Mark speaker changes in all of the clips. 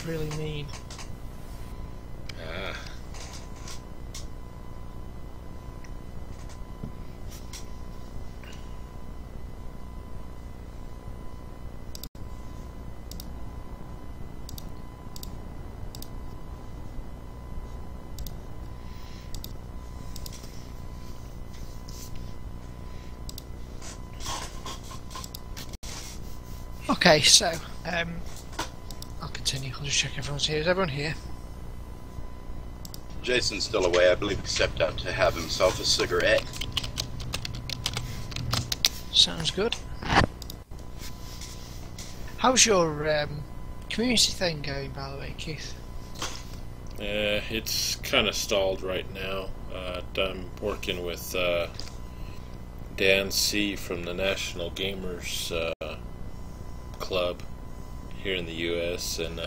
Speaker 1: really mean?
Speaker 2: Ah.
Speaker 1: Okay, so I'll continue. I'll just check everyone's here. Is everyone here?
Speaker 3: Jason's still away. I believe he stepped out to have himself a cigarette.
Speaker 1: Sounds good. How's your community thing going, by the way, Keith?
Speaker 2: It's kind of stalled right now. I'm working with Dan C. from the National Gamers Club here in the U.S. and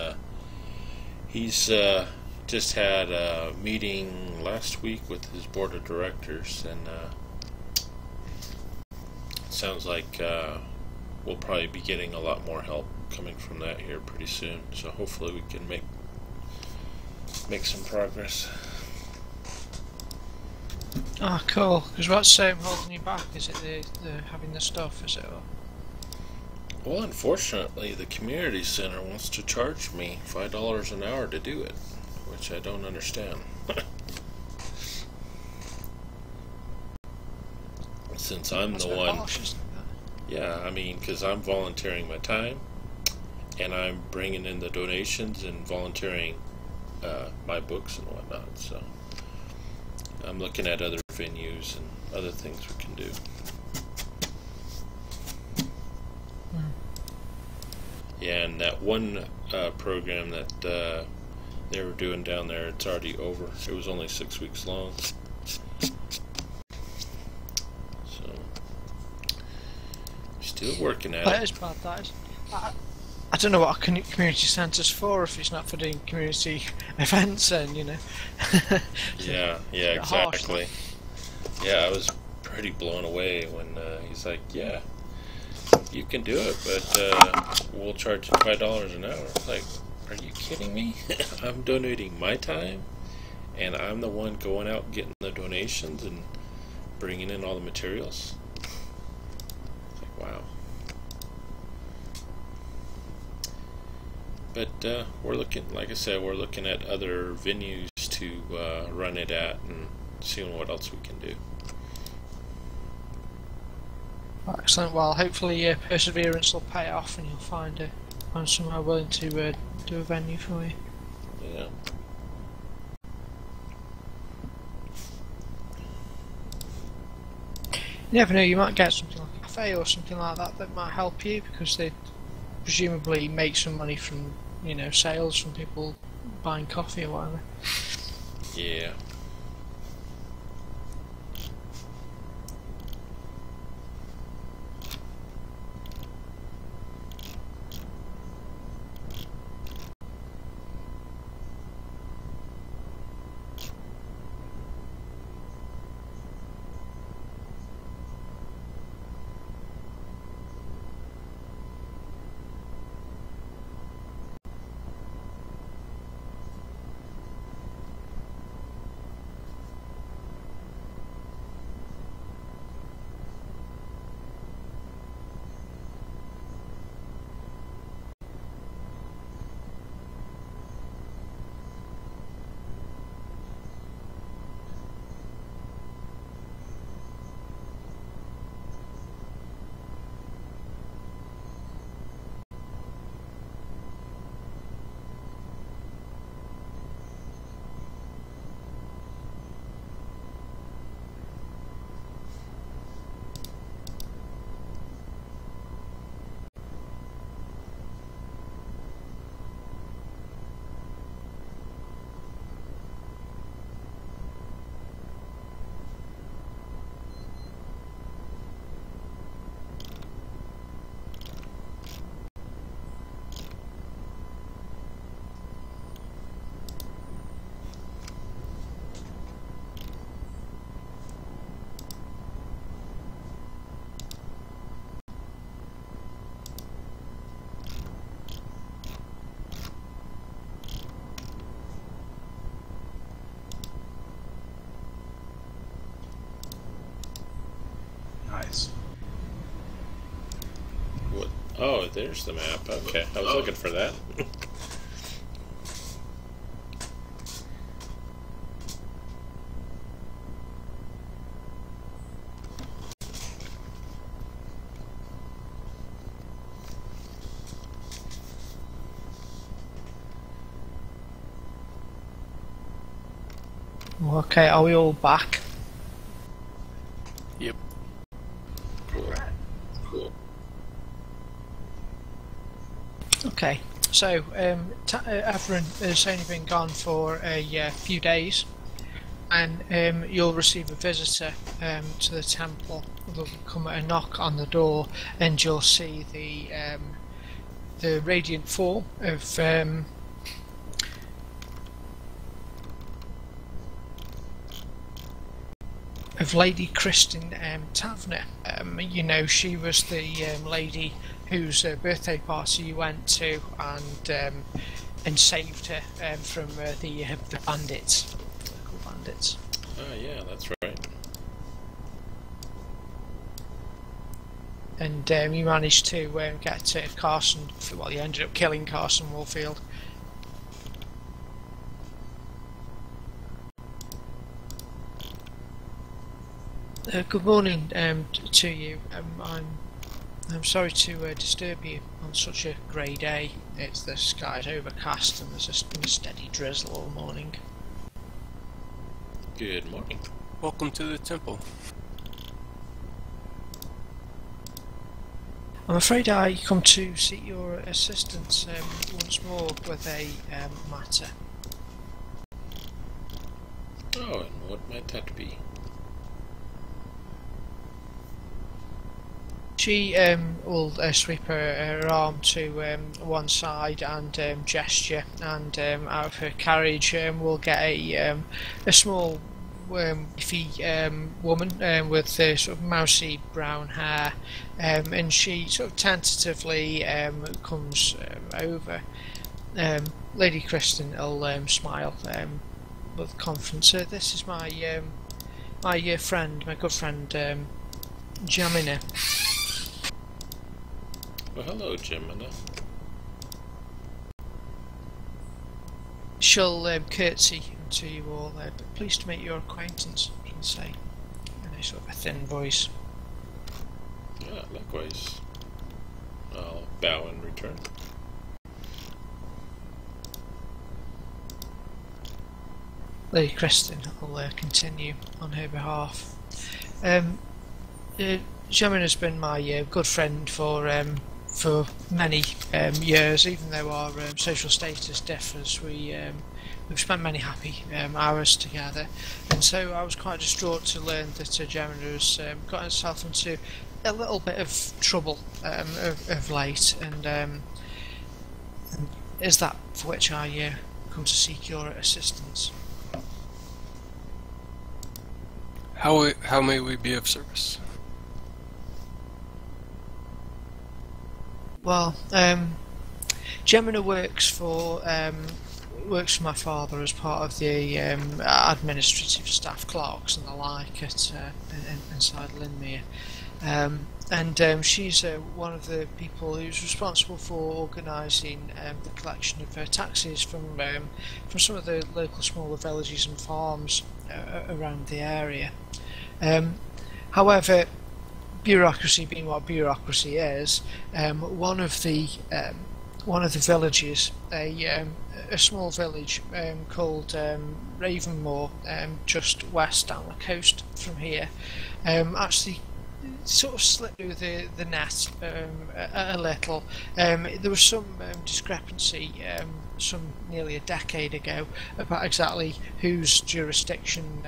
Speaker 2: he's just had a meeting last week with his board of directors, and sounds like we'll probably be getting a lot more help coming from that here pretty soon. So hopefully we can make some progress.
Speaker 1: Oh, cool. Because what's holding you back? Is it the having the stuff? Is it? Or?
Speaker 2: Well, unfortunately, the community center wants to charge me $5 an hour to do it, which I don't understand. Since I'm the one, yeah, I mean, because I'm volunteering my time, and I'm bringing in the donations and volunteering my books and whatnot. So I'm looking at other venues and other things we can do. Yeah, and that one program that they were doing down there, it's already over. It was only 6 weeks long. So, still working at it.
Speaker 1: That is bad, that is. I don't know what a community centre's for if it's not for doing community events and, you know.
Speaker 2: Yeah, exactly. Yeah, I was pretty blown away when he's like, yeah, you can do it, but we'll charge you $5 an hour. Like, are you kidding me? I'm donating my time, and I'm the one going out getting the donations and bringing in all the materials. It's like, wow. But we're looking, like I said, we're looking at other venues to run it at and seeing what else we can do.
Speaker 1: Excellent. Well, hopefully your perseverance will pay off and you'll find somewhere willing to do a venue for you.
Speaker 2: Yeah.
Speaker 1: You never know, you might get something like a cafe or something like that that might help you, because they presumably make some money from, you know, sales from people buying coffee or whatever.
Speaker 2: Yeah. Oh, there's the map. Okay, I was looking for that.
Speaker 1: Okay, are we all back?
Speaker 4: Yep.
Speaker 3: Cool.
Speaker 1: Okay, so Everin has only been gone for a few days, and you'll receive a visitor to the temple. They'll come at a knock on the door, and you'll see the radiant form of Lady Kristen Tavener. You know, she was the lady whose birthday party you went to and saved her from the bandits, local bandits.
Speaker 2: Oh yeah, that's right.
Speaker 1: And you managed to get Carson. Well, you ended up killing Carson Warfield. Good morning to you. I'm sorry to disturb you on such a grey day. The sky's overcast and there's a steady drizzle all morning.
Speaker 2: Good morning.
Speaker 4: Welcome to the temple.
Speaker 1: I'm afraid I come to seek your assistance once more with a matter.
Speaker 2: Oh, and what might that be?
Speaker 1: She will sweep her arm to one side and gesture, and out of her carriage will get a small beefy woman with sort of mousy brown hair, and she sort of tentatively comes over. Lady Kristen will smile with confidence. This is my friend, my good friend Jamina.
Speaker 2: Well, hello, Jimina.
Speaker 1: She'll curtsy to you all, but pleased to make your acquaintance, she'll say, in a sort of a thin voice.
Speaker 2: Yeah, likewise. I'll bow in return.
Speaker 1: Lady Kristen will continue on her behalf. Jamina's been my good friend for many years, even though our social status differs. We've spent many happy hours together, and so I was quite distraught to learn that Jamina has got herself into a little bit of trouble of late, and is that for which I come to seek your assistance.
Speaker 4: How may we be of service?
Speaker 1: Well, Gemina works for my father as part of the administrative staff, clerks and the like at inside Linmere, and she's one of the people who's responsible for organising the collection of taxes from some of the local smaller villages and farms around the area. However, bureaucracy being what bureaucracy is, one of the villages, a small village called Ravenmoar, just west down the coast from here, actually sort of slipped through the net a little. There was some discrepancy nearly a decade ago about exactly whose jurisdiction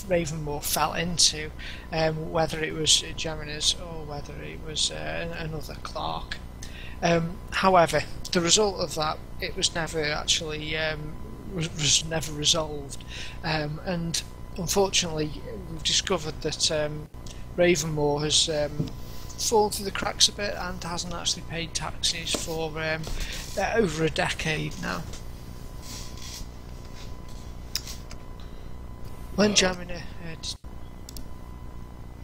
Speaker 1: Ravenmoar fell into, whether it was Jamina's or whether it was another clerk. However, the result of that, it was never actually was never resolved, and unfortunately we've discovered that Ravenmoar has fallen through the cracks a bit and hasn't actually paid taxes for over a decade now. When Jamina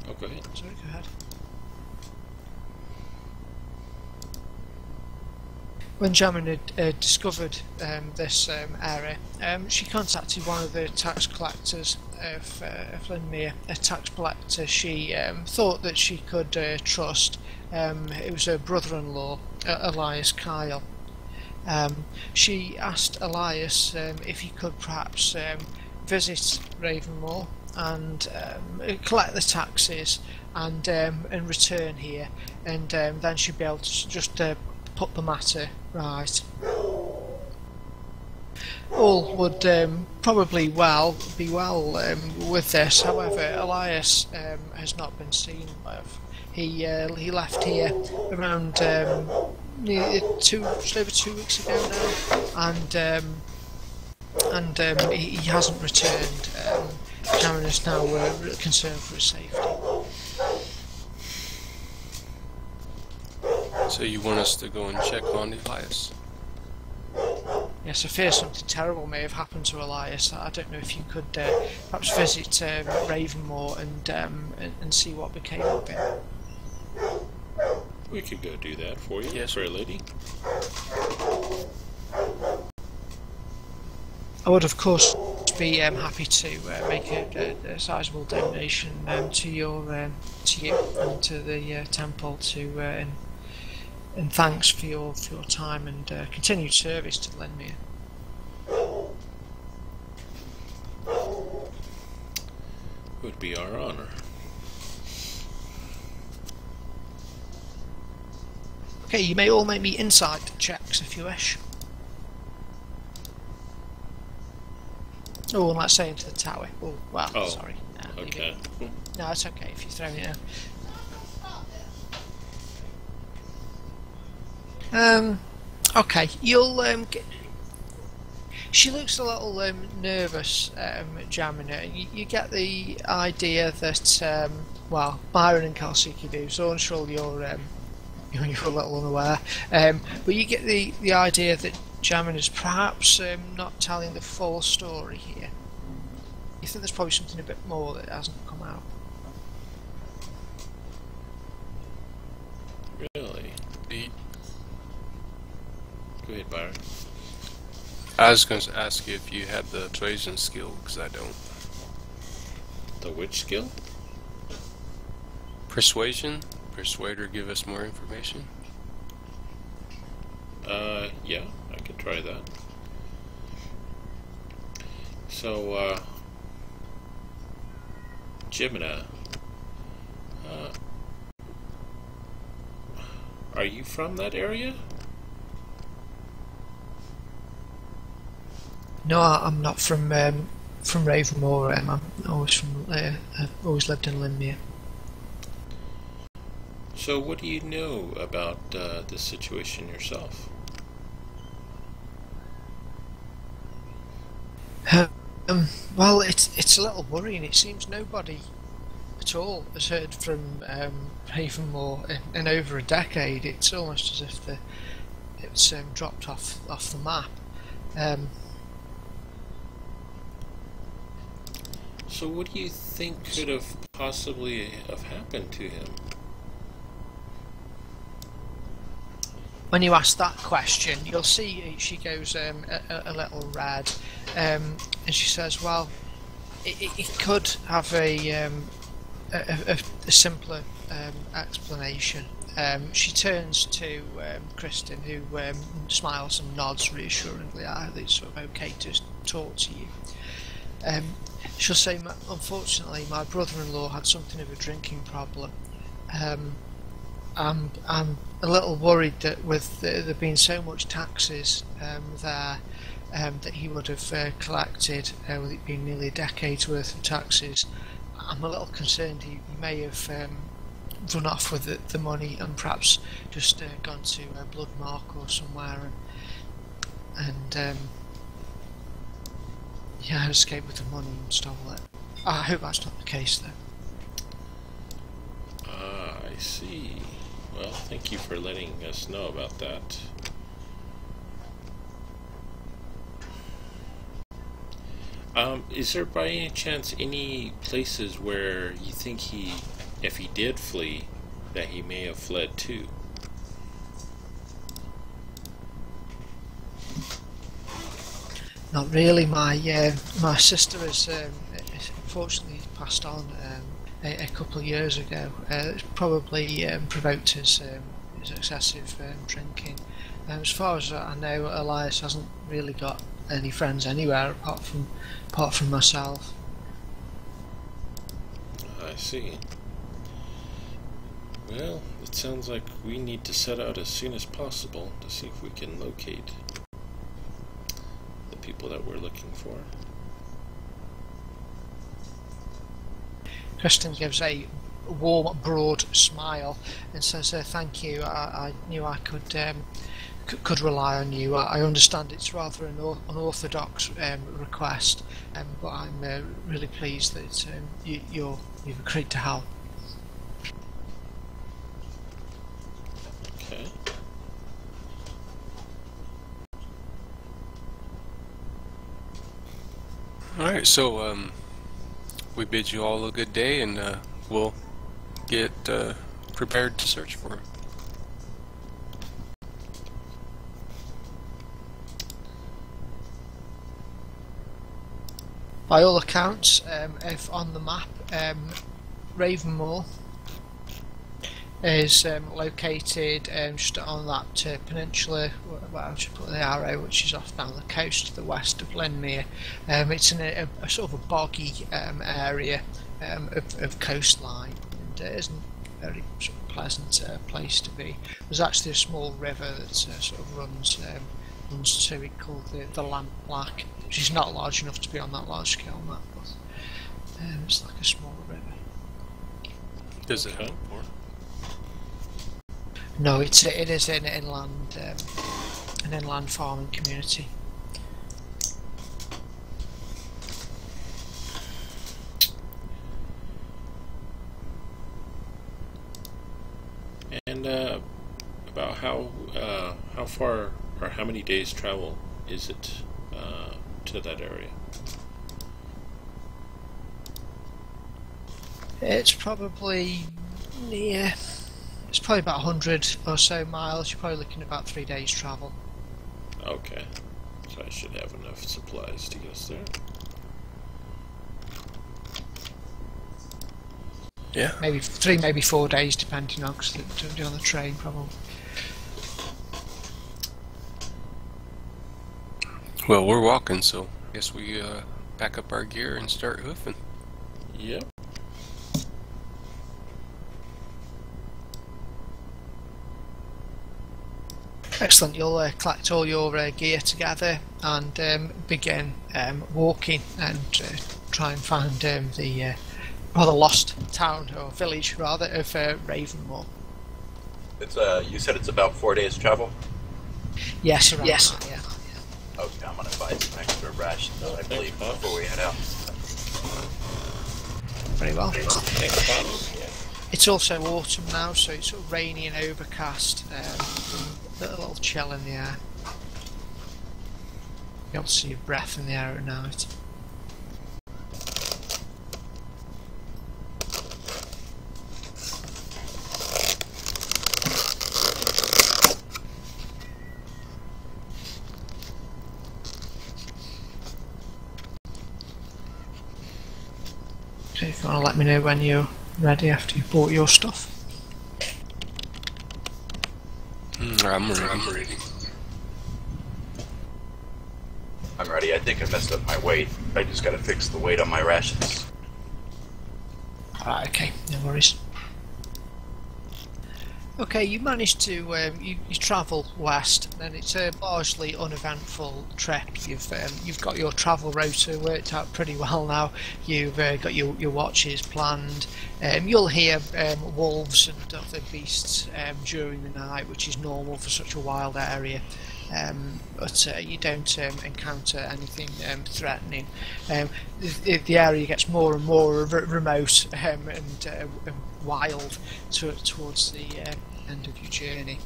Speaker 2: oh, go ahead.
Speaker 1: sorry, go ahead. when Jamin had discovered this area, she contacted one of the tax collectors of Linmere, a tax collector she thought that she could trust. It was her brother-in-law, Elias Kyle. She asked Elias if he could perhaps visit Ravenmoar and collect the taxes and return here, and then she'd be able to just put the matter right. All would probably be well with this. However, Elias has not been seen of. He left here around just over 2 weeks ago now, and he hasn't returned. Cameron is now concerned for his safety.
Speaker 4: So you want us to go and check on Elias?
Speaker 1: Yes, I fear something terrible may have happened to Elias. I don't know if you could perhaps visit Ravenmoar and see what became of him.
Speaker 2: We could go do that for you,
Speaker 4: yes,
Speaker 2: fair lady.
Speaker 1: I would, of course, be happy to make a sizable donation to you and to the temple and thanks for your time and continued service to Linmere.
Speaker 2: Would be our honor.
Speaker 1: Okay, you may all make me insight checks if you wish. Oh, and let's say into the tower. Oh, well, sorry. No,
Speaker 2: okay.
Speaker 1: No, it's okay if you throw it out. Okay, you'll get... She looks a little nervous, Jamina. You get the idea that, well, Byron and Kalsiki do, so I'm sure you're a little unaware. But you get the idea that Jamin is perhaps not telling the full story here. You think there's probably something a bit more that hasn't come out.
Speaker 2: Really? Go ahead, Byron.
Speaker 4: I was going to ask you if you had the persuasion skill, because I don't.
Speaker 2: The which skill?
Speaker 4: Persuasion? Persuade or give us more information?
Speaker 2: Yeah, I could try that. So, Jimina, are you from that area?
Speaker 1: No, I'm not from Ravenmoar. I'm always I've always lived in Linmere.
Speaker 2: So what do you know about this situation yourself?
Speaker 1: Well, it's a little worrying. It seems nobody at all has heard from Ravenmoar in over a decade. It's almost as if it's dropped off the map.
Speaker 2: So what do you think could have possibly have happened to him?
Speaker 1: When you ask that question, you'll see she goes a little red, and she says, "Well, it could have a simpler explanation." She turns to Kristen, who smiles and nods reassuringly. It's sort of okay to talk to you. She'll say, "Unfortunately, my brother-in-law had something of a drinking problem. I'm a little worried that with there being so much taxes there, that he would have collected, with it being nearly a decade's worth of taxes. I'm a little concerned he may have run off with the money and perhaps just gone to Bloodmark or somewhere and yeah, escaped with the money and stole it. I hope that's not the case, though."
Speaker 2: Ah, I see. Well, thank you for letting us know about that. Is there by any chance any places where you think if he did flee, that he may have fled to?
Speaker 1: Not really. My sister has unfortunately passed on a couple of years ago. It's probably provoked his excessive drinking. As far as I know, Elias hasn't really got any friends anywhere apart from myself.
Speaker 2: I see. Well, it sounds like we need to set out as soon as possible to see if we can locate the people that we're looking for.
Speaker 1: Kristen gives a warm, broad smile and says, "Thank you. I knew I could rely on you. I understand it's rather an unorthodox request, but I'm really pleased that you've agreed to help."
Speaker 2: Okay.
Speaker 4: Alright, so we bid you all a good day, and we'll get prepared to search for him.
Speaker 1: By all accounts, if on the map, Ravenmoar is located just on that peninsula. Well, I'll just put the arrow, which is off down the coast to the west of Ravenmoar. It's in a sort of a boggy area of coastline, and it isn't a very sort of pleasant place to be. There's actually a small river that sort of runs to it called the Lampblack, which is not large enough to be on that large scale map, but it's like a small river.
Speaker 4: Does it help? Or?
Speaker 1: No, it is an inland farming community.
Speaker 2: And about how far or how many days travel is it to that area?
Speaker 1: It's probably It's probably about 100 or so miles. You're probably looking at about 3 days travel.
Speaker 2: Okay, so I should have enough supplies to get us there.
Speaker 4: Yeah.
Speaker 1: Maybe 3, maybe 4 days, depending on, because they're on the train probably.
Speaker 4: Well, we're walking, so I guess we pack up our gear and start hoofing.
Speaker 2: Yep.
Speaker 1: Excellent. You'll collect all your gear together and begin walking and try and find the rather lost town or village rather of Ravenmoar.
Speaker 3: It's you said it's about 4 days travel?
Speaker 1: Yes, around that, yeah.
Speaker 3: Okay, I'm gonna buy some extra rations, I believe, before we head out.
Speaker 1: Very well.
Speaker 2: Thanks, Bob. Yeah.
Speaker 1: It's also autumn now, so it's sort of rainy and overcast. A little chill in the air. You don't see your breath in the air at night. So if you want to let me know when you're ready after you've bought your stuff.
Speaker 4: I'm ready.
Speaker 3: I'm ready. I think I messed up my weight. I just gotta fix the weight on my rations.
Speaker 1: Alright, okay, no worries. Okay, you managed to you travel west, and it's a largely uneventful trip. You've got your travel rota worked out pretty well now. You've got your watches planned. You'll hear wolves and other beasts during the night, which is normal for such a wild area. But you don't encounter anything threatening. The area gets more and more remote and wild towards the end of your journey.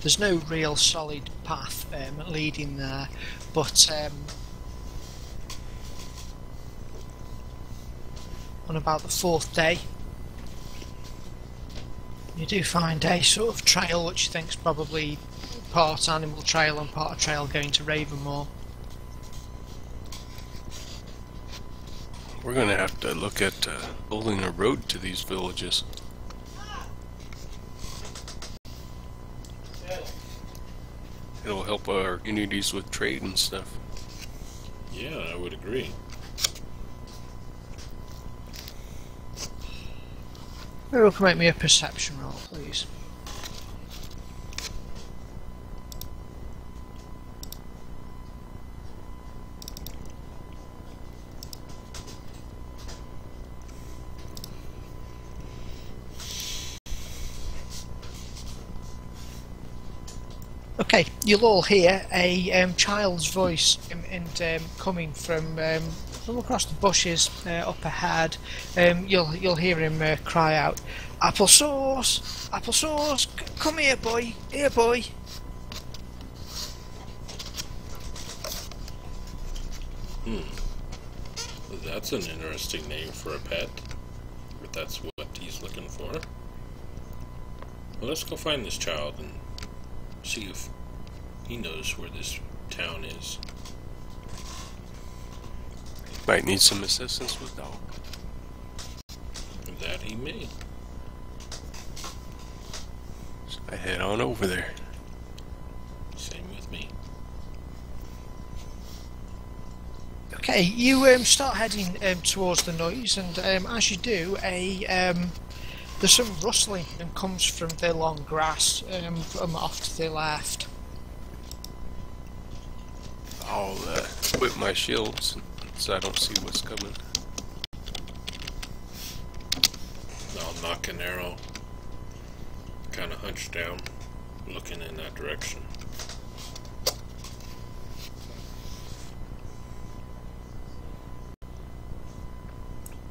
Speaker 1: There's no real solid path leading there, but on about the 4th day you do find a sort of trail which you think's probably part animal trail and part trail going to Ravenmoar.
Speaker 4: We're gonna have to look at building a road to these villages. It'll help our communities with trade and stuff.
Speaker 2: Yeah, I would agree.
Speaker 1: Who can make me a perception roll, please? Okay, you'll all hear a child's voice and coming from across the bushes up ahead. You'll hear him cry out, "Applesauce! Applesauce! Come here, boy! Here, boy!"
Speaker 2: That's an interesting name for a pet. If that's what he's looking for. Well, let's go find this child and see if he knows where this town is.
Speaker 4: Might need some assistance with dog.
Speaker 2: That he may.
Speaker 4: So I head on over there.
Speaker 2: Same with me.
Speaker 1: Okay, you start heading towards the noise, and as you do, there's some rustling and comes from the long grass from off to the left.
Speaker 4: I'll whip my shields so I don't see what's coming.
Speaker 2: I'll knock an arrow, kind of hunched down, looking in that direction.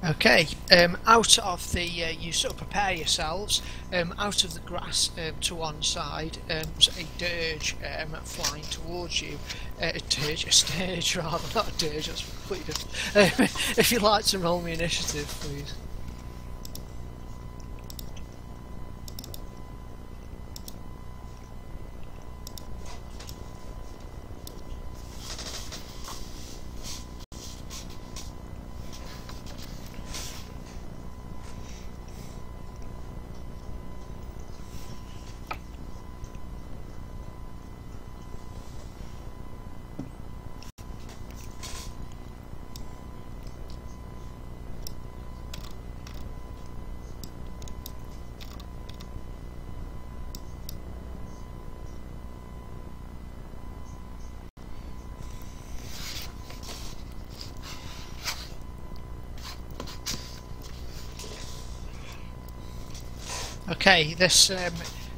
Speaker 1: Okay, out of the, you sort of prepare yourselves, out of the grass to one side, there's a dirge flying towards you. A sturge rather, not a dirge, that's completely different. If you'd like to roll me initiative, please. Okay, this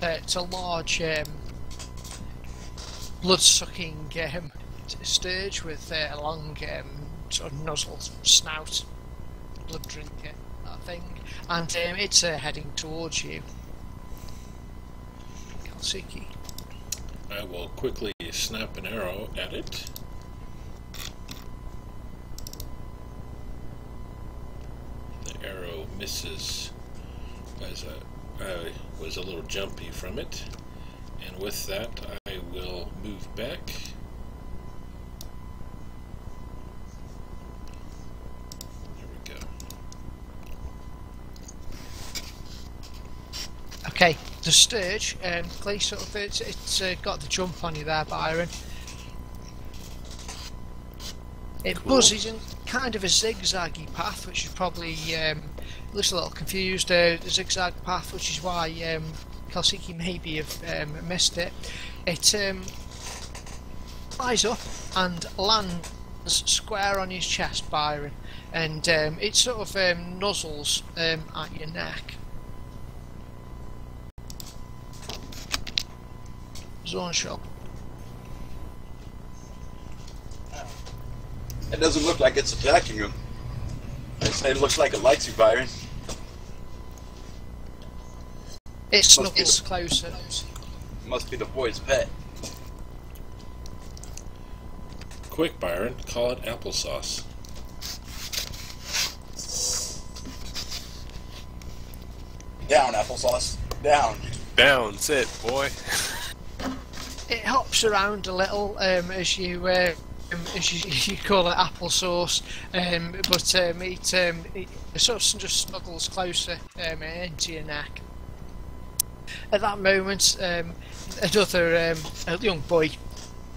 Speaker 1: it's a large blood-sucking sturge with a long sort of nozzle snout, blood drinker, that thing, and it's heading towards you. Kalsuki.
Speaker 2: I will quickly snap an arrow at it. The arrow misses as I was a little jumpy from it, and with that I will move back. There we go.
Speaker 1: Okay, the sturge, Clay, sort of, it's got the jump on you there, Byron. It
Speaker 2: Cool.
Speaker 1: buzzes in kind of a zigzaggy path, which is probably looks a little confused. The zigzag path, which is why Kalsuki maybe have missed it. It flies up and lands square on his chest, Byron, and it sort of nuzzles at your neck. Zone shot.
Speaker 3: It doesn't look like it's attacking him. I say it looks like it likes you, Byron.
Speaker 1: It snuggles closer.
Speaker 3: Must be the boy's pet.
Speaker 2: Quick, Byron, call it applesauce.
Speaker 3: Down, applesauce. Down.
Speaker 4: Down, sit, boy.
Speaker 1: it hops around a little as you call it applesauce, it sort of just snuggles closer into your neck. At that moment, another a young boy,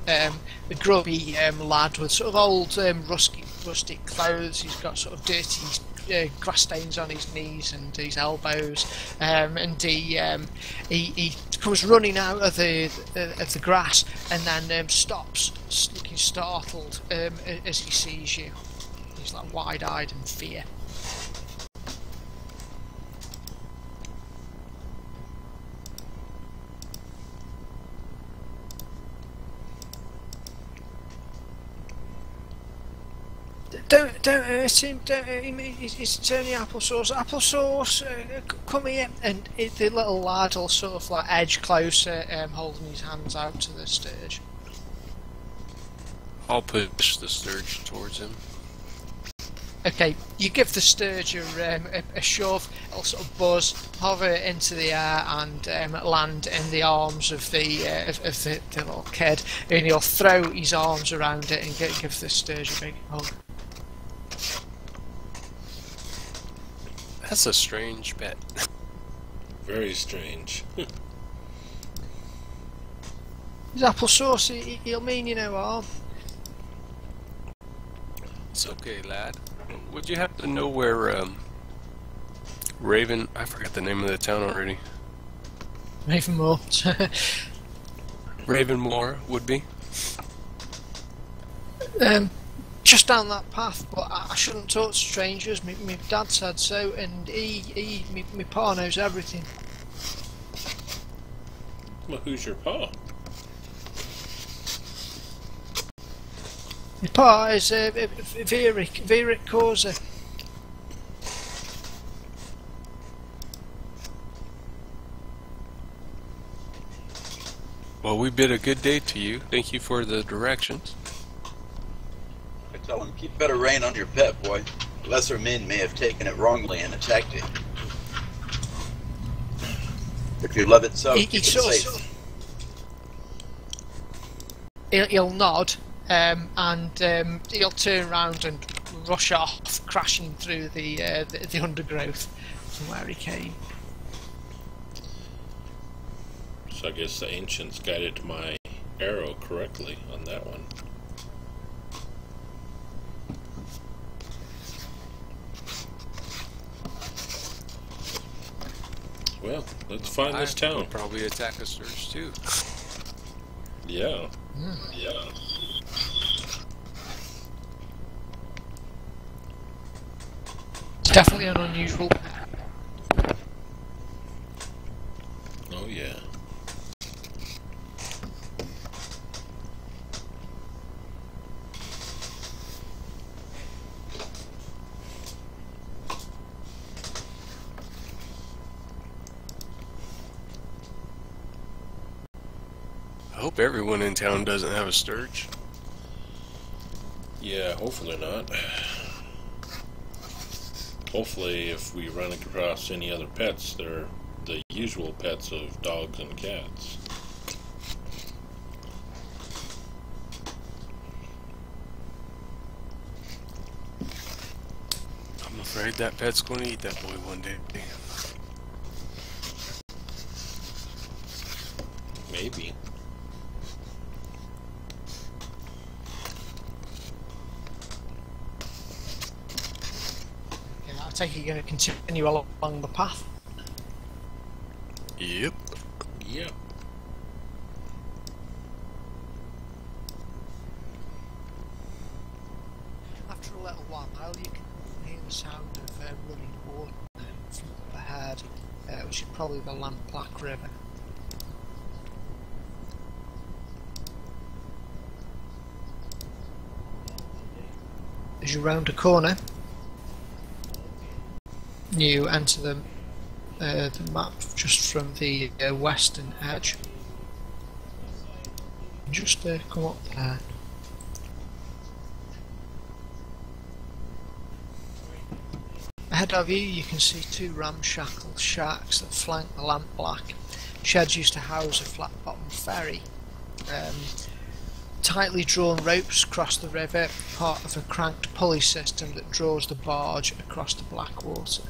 Speaker 1: a grubby lad with sort of old rustic clothes. He's got sort of dirty grass stains on his knees and his elbows, and he comes running out of the grass and then stops, looking startled as he sees you. He's like wide-eyed in fear. Don't hurt him, don't hurt him, it's only applesauce. Applesauce, come here. And the little lad will sort of like edge closer, holding his hands out to the sturge.
Speaker 4: I'll push the sturge towards him.
Speaker 1: Okay, you give the sturge a shove, it'll sort of buzz, hover into the air and land in the arms of the little kid, and he'll throw his arms around it and give the sturge a big hug.
Speaker 4: That's a strange pet.
Speaker 2: Very strange.
Speaker 1: His applesauce, he'll mean you no harm.
Speaker 4: It's okay, lad. Would you happen to know where I forgot the name of the town already.
Speaker 1: Ravenmoar.
Speaker 4: Ravenmoar would be?
Speaker 1: Just down that path, but I shouldn't talk to strangers. My dad said so, and my pa knows everything.
Speaker 2: Well, who's your pa?
Speaker 1: My pa is Vieric Causa.
Speaker 4: Well, we bid a good day to you. Thank you for the directions.
Speaker 3: I tell him, keep better rein on your pet, boy. Lesser men may have taken it wrongly and attacked it. If you love it so, keep it safe.
Speaker 1: He'll nod, and he'll turn around and rush off, crashing through the undergrowth from where he came.
Speaker 2: So I guess the ancients guided my arrow correctly on that one. Well, let's find this town.
Speaker 4: Will probably attack a sturge too.
Speaker 2: Yeah. Yeah.
Speaker 1: It's definitely an unusual pet.
Speaker 2: Oh yeah.
Speaker 4: I hope everyone in town doesn't have a sturge.
Speaker 2: Yeah, hopefully not. Hopefully if we run across any other pets, they're the usual pets of dogs and cats.
Speaker 4: I'm afraid that pet's going to eat that boy one day.
Speaker 2: Maybe.
Speaker 1: I take it you're going to continue along the path.
Speaker 4: Yep.
Speaker 2: Yep.
Speaker 1: After a little while, you can hear the sound of running water from up ahead, which is probably the Lamplack River. As you round a corner, you enter the map just from the western edge. Just come up there. Ahead of you can see two ramshackle shacks that flank the Lamplack. Sheds used to house a flat-bottom ferry. tightly drawn ropes across the river, part of a cranked pulley system that draws the barge across the black water.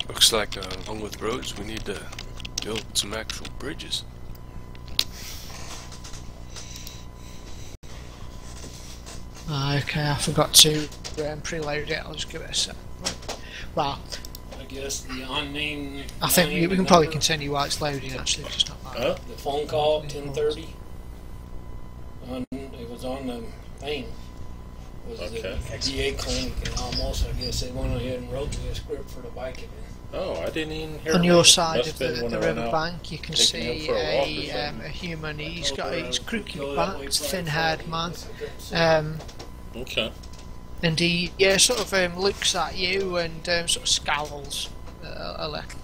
Speaker 4: Looks like along with roads we need to build some actual bridges.
Speaker 1: Okay, I forgot to preload it. I'll just give it a sec. Well,
Speaker 5: I guess the unnamed.
Speaker 1: I think we can probably continue while it's loading. Actually, it's not bad.
Speaker 2: Huh?
Speaker 5: The phone call 10:30. It was on the thing. It was
Speaker 2: Okay.
Speaker 5: the VA clinic, and almost I guess they went ahead and wrote me a script for the bike event.
Speaker 2: Oh, I didn't even hear.
Speaker 1: On your
Speaker 2: that.
Speaker 1: side
Speaker 2: Must
Speaker 1: of
Speaker 2: have been
Speaker 1: the
Speaker 2: when I went
Speaker 1: river
Speaker 2: out
Speaker 1: bank, you can
Speaker 2: taking him
Speaker 1: see
Speaker 2: for a walk or something.
Speaker 1: a human. He's
Speaker 5: I
Speaker 1: got
Speaker 5: told
Speaker 1: his
Speaker 5: her,
Speaker 1: crooked
Speaker 5: go that way
Speaker 1: back,
Speaker 5: Friday,
Speaker 1: thin-haired man,
Speaker 5: Friday.
Speaker 2: Okay.
Speaker 1: and he sort of looks at you and sort of scowls a little.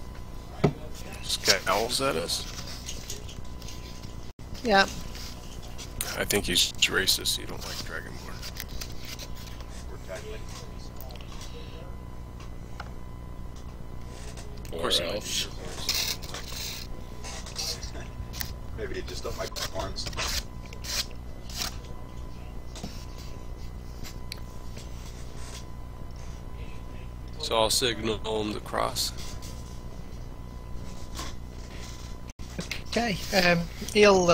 Speaker 4: Scowls at us.
Speaker 1: Yeah.
Speaker 4: I think he's racist. He don't like Ravenmoar.
Speaker 2: Or
Speaker 4: course
Speaker 2: else.
Speaker 3: Maybe you just don't like horns.
Speaker 4: So I'll signal him to cross.
Speaker 1: Okay. He'll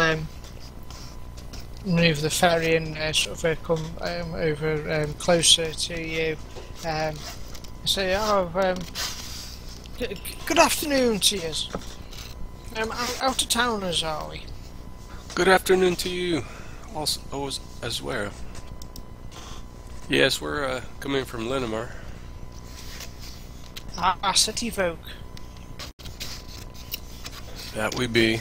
Speaker 1: move the ferry and sort of come over closer to you. Say, good afternoon to you. Out of towners, are we?
Speaker 4: Good afternoon to you, also as well. Yes, we're coming from Ravenmoar.
Speaker 1: City folk.
Speaker 4: That we be.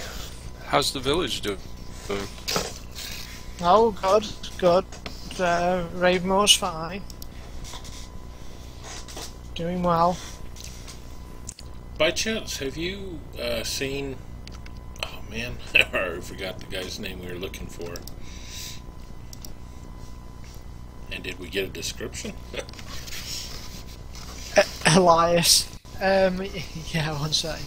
Speaker 4: How's the village doing?
Speaker 1: Oh, good. Ravenmoar's fine. Doing well.
Speaker 2: By chance, have you seen? Oh man, I already forgot the guy's name we were looking for. And did we get a description?
Speaker 1: Elias. Yeah, one second.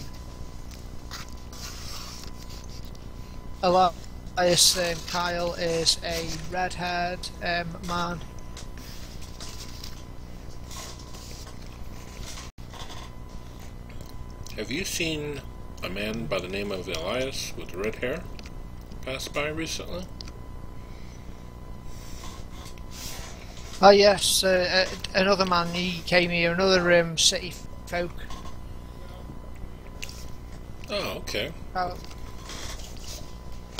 Speaker 1: Elias Kyle is a red-haired man.
Speaker 2: Have you seen a man by the name of Elias with red hair pass by recently?
Speaker 1: Oh yes, another man. He came here. Another city folk.
Speaker 2: Oh, okay.
Speaker 1: About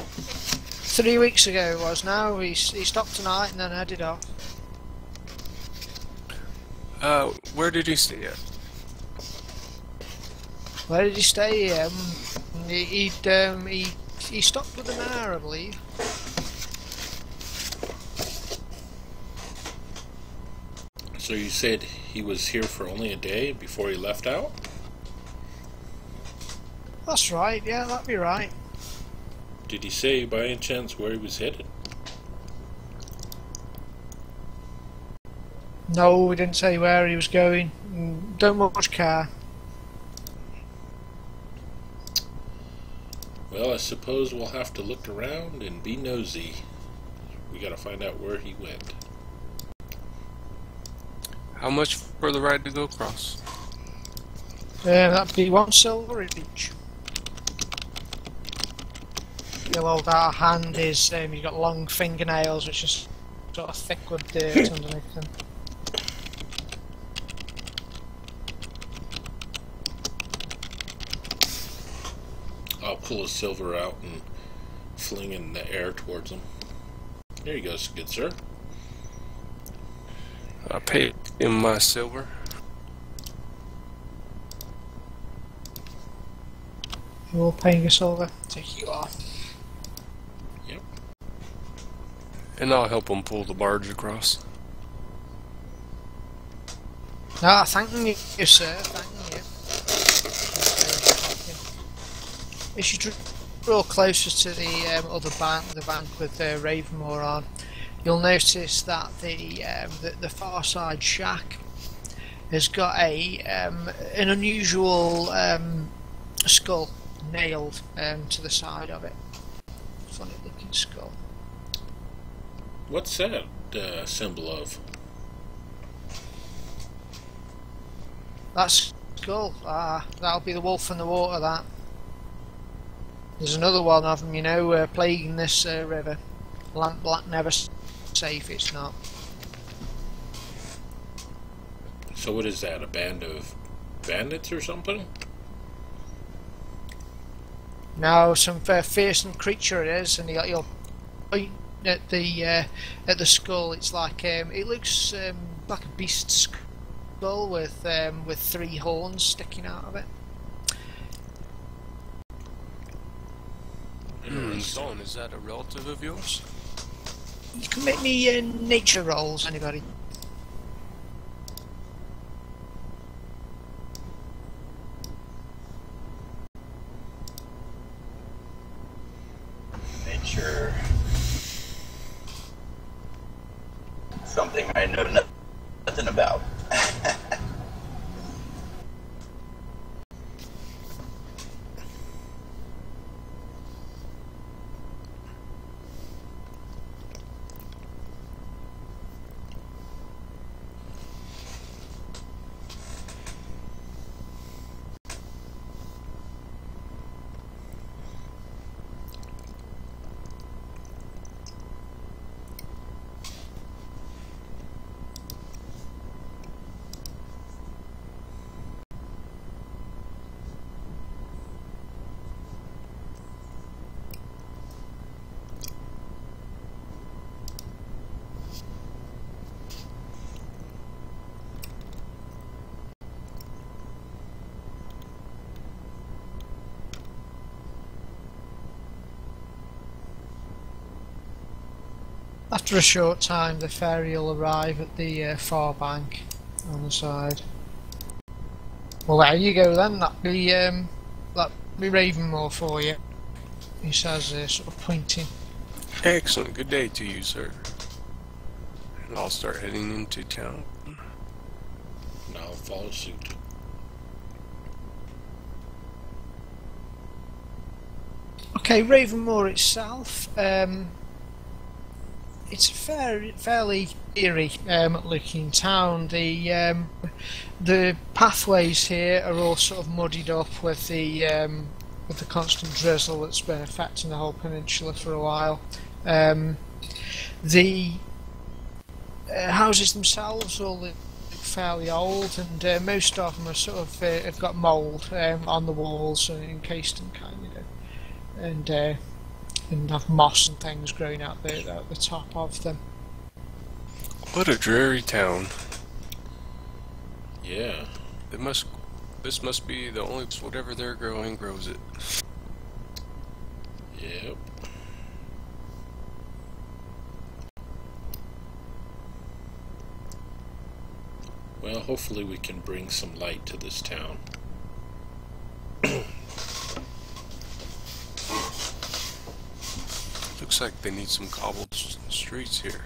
Speaker 1: 3 weeks ago it was now. He stopped tonight and then headed off.
Speaker 4: Where did he stay at?
Speaker 1: Where did he stay? He stopped with an hour, I believe.
Speaker 2: So you said he was here for only a day before he left out?
Speaker 1: That's right. Yeah, that'd be right.
Speaker 2: Did he say by any chance where he was headed?
Speaker 1: No, we didn't say where he was going. Don't much care.
Speaker 2: Well, I suppose we'll have to look around and be nosy. We gotta find out where he went.
Speaker 4: How much for the ride to go across?
Speaker 1: That'd be 1 silver each. He'll hold out a hand. He's got long fingernails, which is sort of thick with dirt underneath them.
Speaker 2: I'll pull a silver out and fling in the air towards him. Here you go, good sir.
Speaker 4: I paid him my silver.
Speaker 1: You're paying a silver. Take you off.
Speaker 2: Yep.
Speaker 4: And I'll help him pull the barge across.
Speaker 1: Ah, thank you, sir. Thank you. As you draw closer to the other bank, the bank with Ravenmoar on, you'll notice that the far side shack has got an unusual skull nailed to the side of it. Funny looking skull.
Speaker 2: What's that symbol of?
Speaker 1: That skull. Ah, that'll be the wolf in the water. That. There's another one of them, you know, plaguing this river. Lamp black never safe. It's not.
Speaker 2: So what is that? A band of bandits or something?
Speaker 1: No, some fearsome creature it is, and you'll point at the skull. It's like it looks like a beast skull with 3 horns sticking out of it.
Speaker 4: Dawn, is that a relative of yours?
Speaker 1: You can make me nature rolls, anybody.
Speaker 3: Nature. Something I know nothing about.
Speaker 1: After a short time, the ferry will arrive at the far bank on the side. Well, there you go then. That'd be Ravenmoar for you. He says, sort of pointing.
Speaker 4: Excellent. Good day to you, sir. And I'll start heading into town.
Speaker 2: And I'll follow suit.
Speaker 1: Okay, Ravenmoar itself. It's a fairly eerie looking town. The pathways here are all sort of muddied up with the constant drizzle that's been affecting the whole peninsula for a while. The houses themselves all look fairly old, and most of them are sort of have got mould on the walls and encased in kind of, and have moss and things growing out the top of them.
Speaker 4: What a dreary town.
Speaker 2: Yeah.
Speaker 4: This must be the only place whatever they're growing grows it.
Speaker 2: Yep. Well, hopefully we can bring some light to this town.
Speaker 4: Looks like they need some cobbled streets here.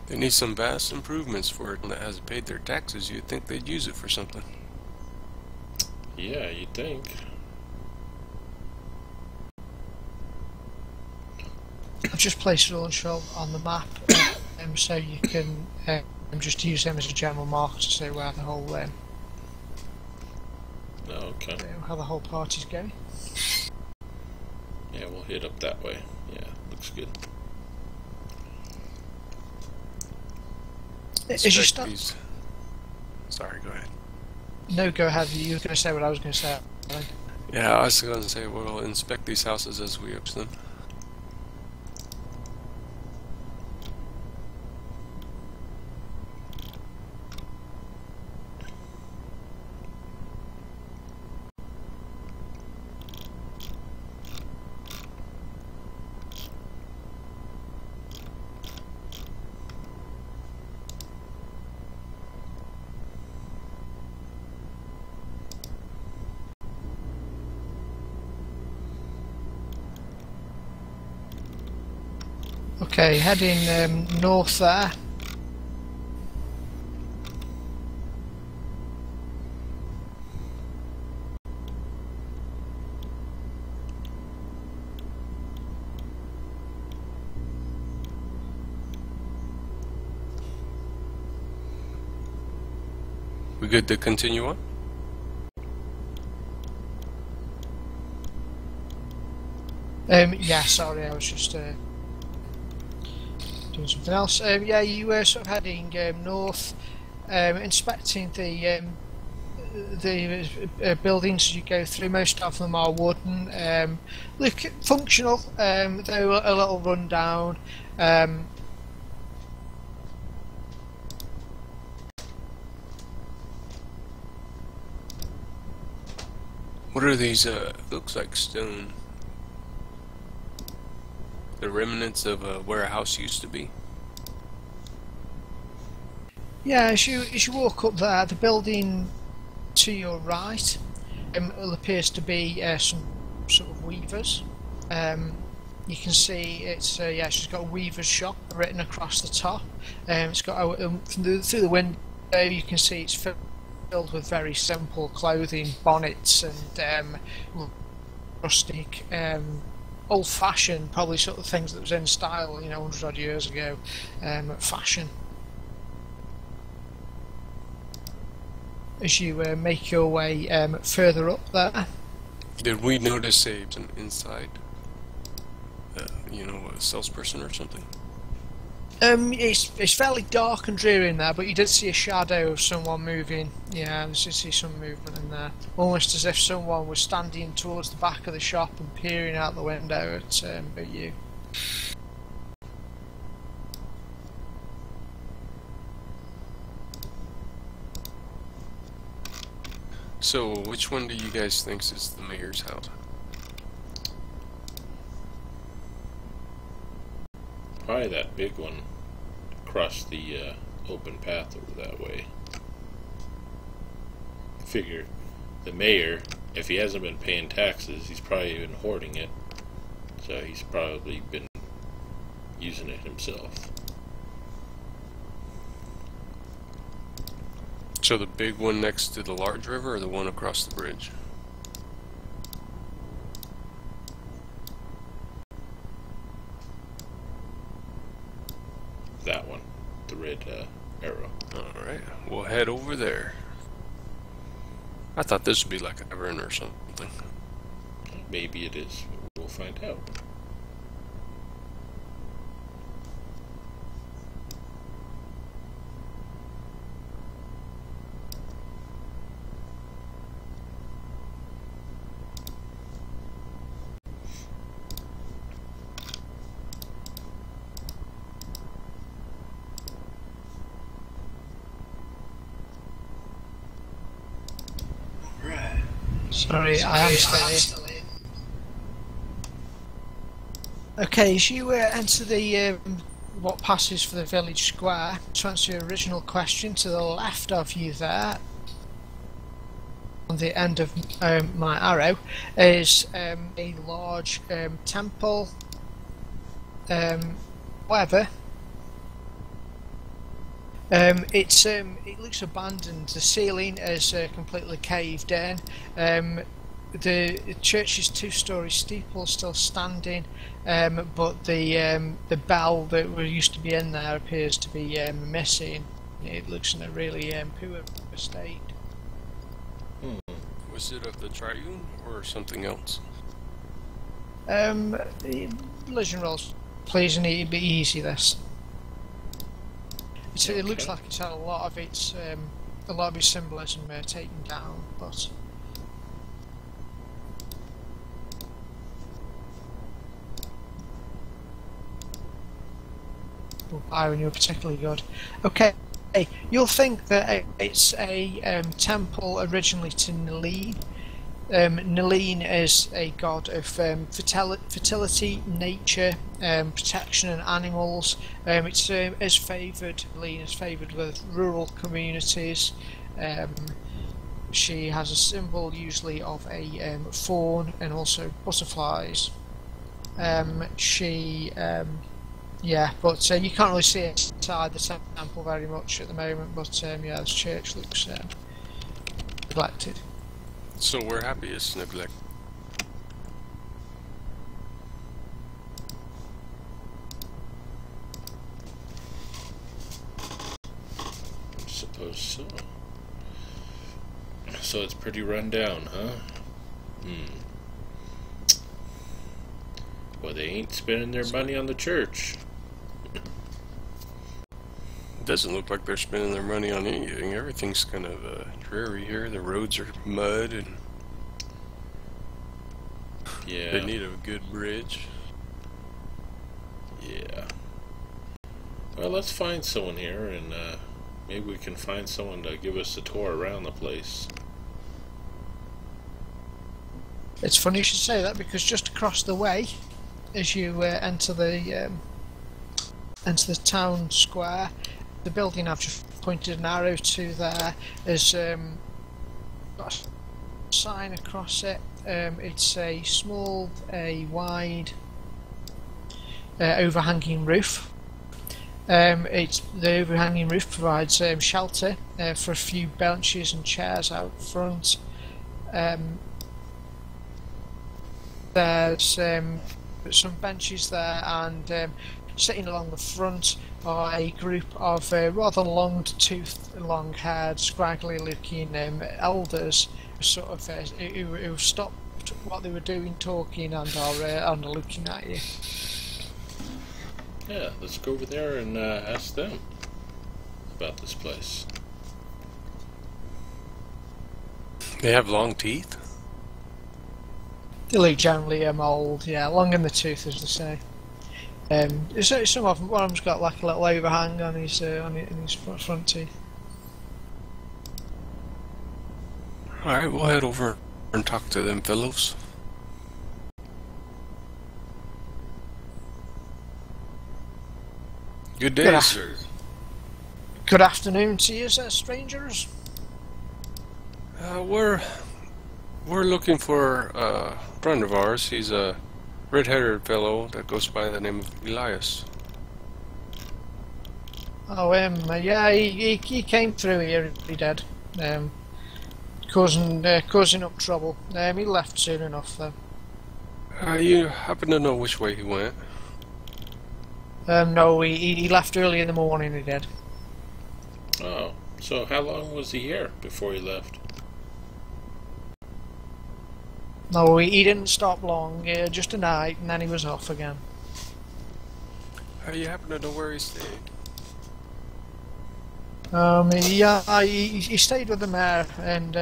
Speaker 4: They need some vast improvements for it that hasn't paid their taxes. You'd think they'd use it for something.
Speaker 2: Yeah, you'd think.
Speaker 1: I've just placed it all on the map, so you can just use them as a general marker to say where the whole
Speaker 2: Okay.
Speaker 1: how the whole party's going.
Speaker 2: Yeah, we'll head up that way. Yeah, looks good.
Speaker 1: Is you
Speaker 4: Inspect these. Sorry, go ahead.
Speaker 1: No, go ahead. You were going to say what I was going to say.
Speaker 4: Yeah, I was going to say we'll inspect these houses as we approach them.
Speaker 1: Okay, heading north there.
Speaker 4: We good to continue on?
Speaker 1: Yeah, sorry, I was just doing something else. Yeah, you were sort of heading north, inspecting the buildings as you go through. Most of them are wooden, look functional, though a little run down.
Speaker 4: What are these, looks like stone? The remnants of where a house used to be.
Speaker 1: Yeah, as you walk up there, the building to your right appears to be some sort of weavers. You can see it's yeah, she's got a weaver's shop written across the top. It's got through the window you can see it's filled with very simple clothing, bonnets and rustic, old-fashioned, probably sort of things that was in style, 100 odd years ago, fashion. As you make your way further up there.
Speaker 4: Did we notice an inside, a salesperson or something?
Speaker 1: It's fairly dark and dreary in there, but you did see a shadow of someone moving. Yeah, you did see some movement in there, almost as if someone was standing towards the back of the shop and peering out the window at you.
Speaker 4: So, which one do you guys think is the mayor's house?
Speaker 2: Probably that big one across the open path over that way. Figure the mayor, if he hasn't been paying taxes, he's probably been hoarding it. So he's probably been using it himself.
Speaker 4: So the big one next to the large river or the one across the bridge?
Speaker 2: That one. The red arrow.
Speaker 4: Alright, we'll head over there. I thought this would be like a tavern or something.
Speaker 2: Maybe it is. We'll find out.
Speaker 1: Sorry, I am still here. Okay, as you enter the what passes for the village square, to answer your original question, to the left of you there, on the end of my arrow, is a large temple. However, it looks abandoned. The ceiling is completely caved in. The church's two-storey steeple is still standing, but the bell that used to be in there appears to be missing. It looks in a really poor state.
Speaker 4: Was it of the triune or something else?
Speaker 1: Religion rolls, please, and it'd be easy this. It looks like it's had a lot of its symbolism taken down, but Byron, you're particularly good. Okay, you'll think that it's a temple originally to Nelene. Nelene is a god of fertility, nature, protection and animals. It's is favoured. Nelene is favoured with rural communities. She has a symbol usually of a fawn and also butterflies. Yeah, but you can't really see it inside the temple very much at the moment. But yeah, this church looks neglected.
Speaker 4: So we're happy it's neglect.
Speaker 2: I suppose so. so it's pretty run down, huh? Well, they ain't spending their money on the church.
Speaker 4: It doesn't look like they're spending their money on anything. Everything's kind of dreary here. The roads are mud, and
Speaker 2: Yeah.
Speaker 4: they need a good bridge.
Speaker 2: Yeah. Well, let's find someone here, and maybe we can find someone to give us a tour around the place.
Speaker 1: It's funny you should say that, because just across the way, as you enter the town square, the building I've just pointed an arrow to there is got a sign across it. It's a small, wide, overhanging roof. The overhanging roof provides shelter for a few benches and chairs out front. There's some benches there, and sitting along the front are a group of rather long-toothed, long-haired, scraggly-looking elders, sort of who stopped what they were doing, talking, and are looking at you.
Speaker 2: Yeah, let's go over there and ask them about this place.
Speaker 4: They have long teeth?
Speaker 1: They look generally old, yeah, long in the tooth, as they say. Some of them, one of them's got like a little overhang on his front teeth.
Speaker 4: Alright, we'll head over and talk to them fellows. Good day, sir.
Speaker 1: Good afternoon to you, strangers.
Speaker 4: We're looking for a friend of ours. He's a red-haired fellow that goes by the name of Elias.
Speaker 1: Oh, yeah, he came through here, he did. Causing up trouble. He left soon enough, though.
Speaker 4: You happen to know which way he went?
Speaker 1: No, he left early in the morning, he did.
Speaker 2: Oh, so how long was he here before he left?
Speaker 1: No, he didn't stop long, just a night, and then he was off again.
Speaker 4: You happen to know where he stayed?
Speaker 1: He stayed with the mayor, and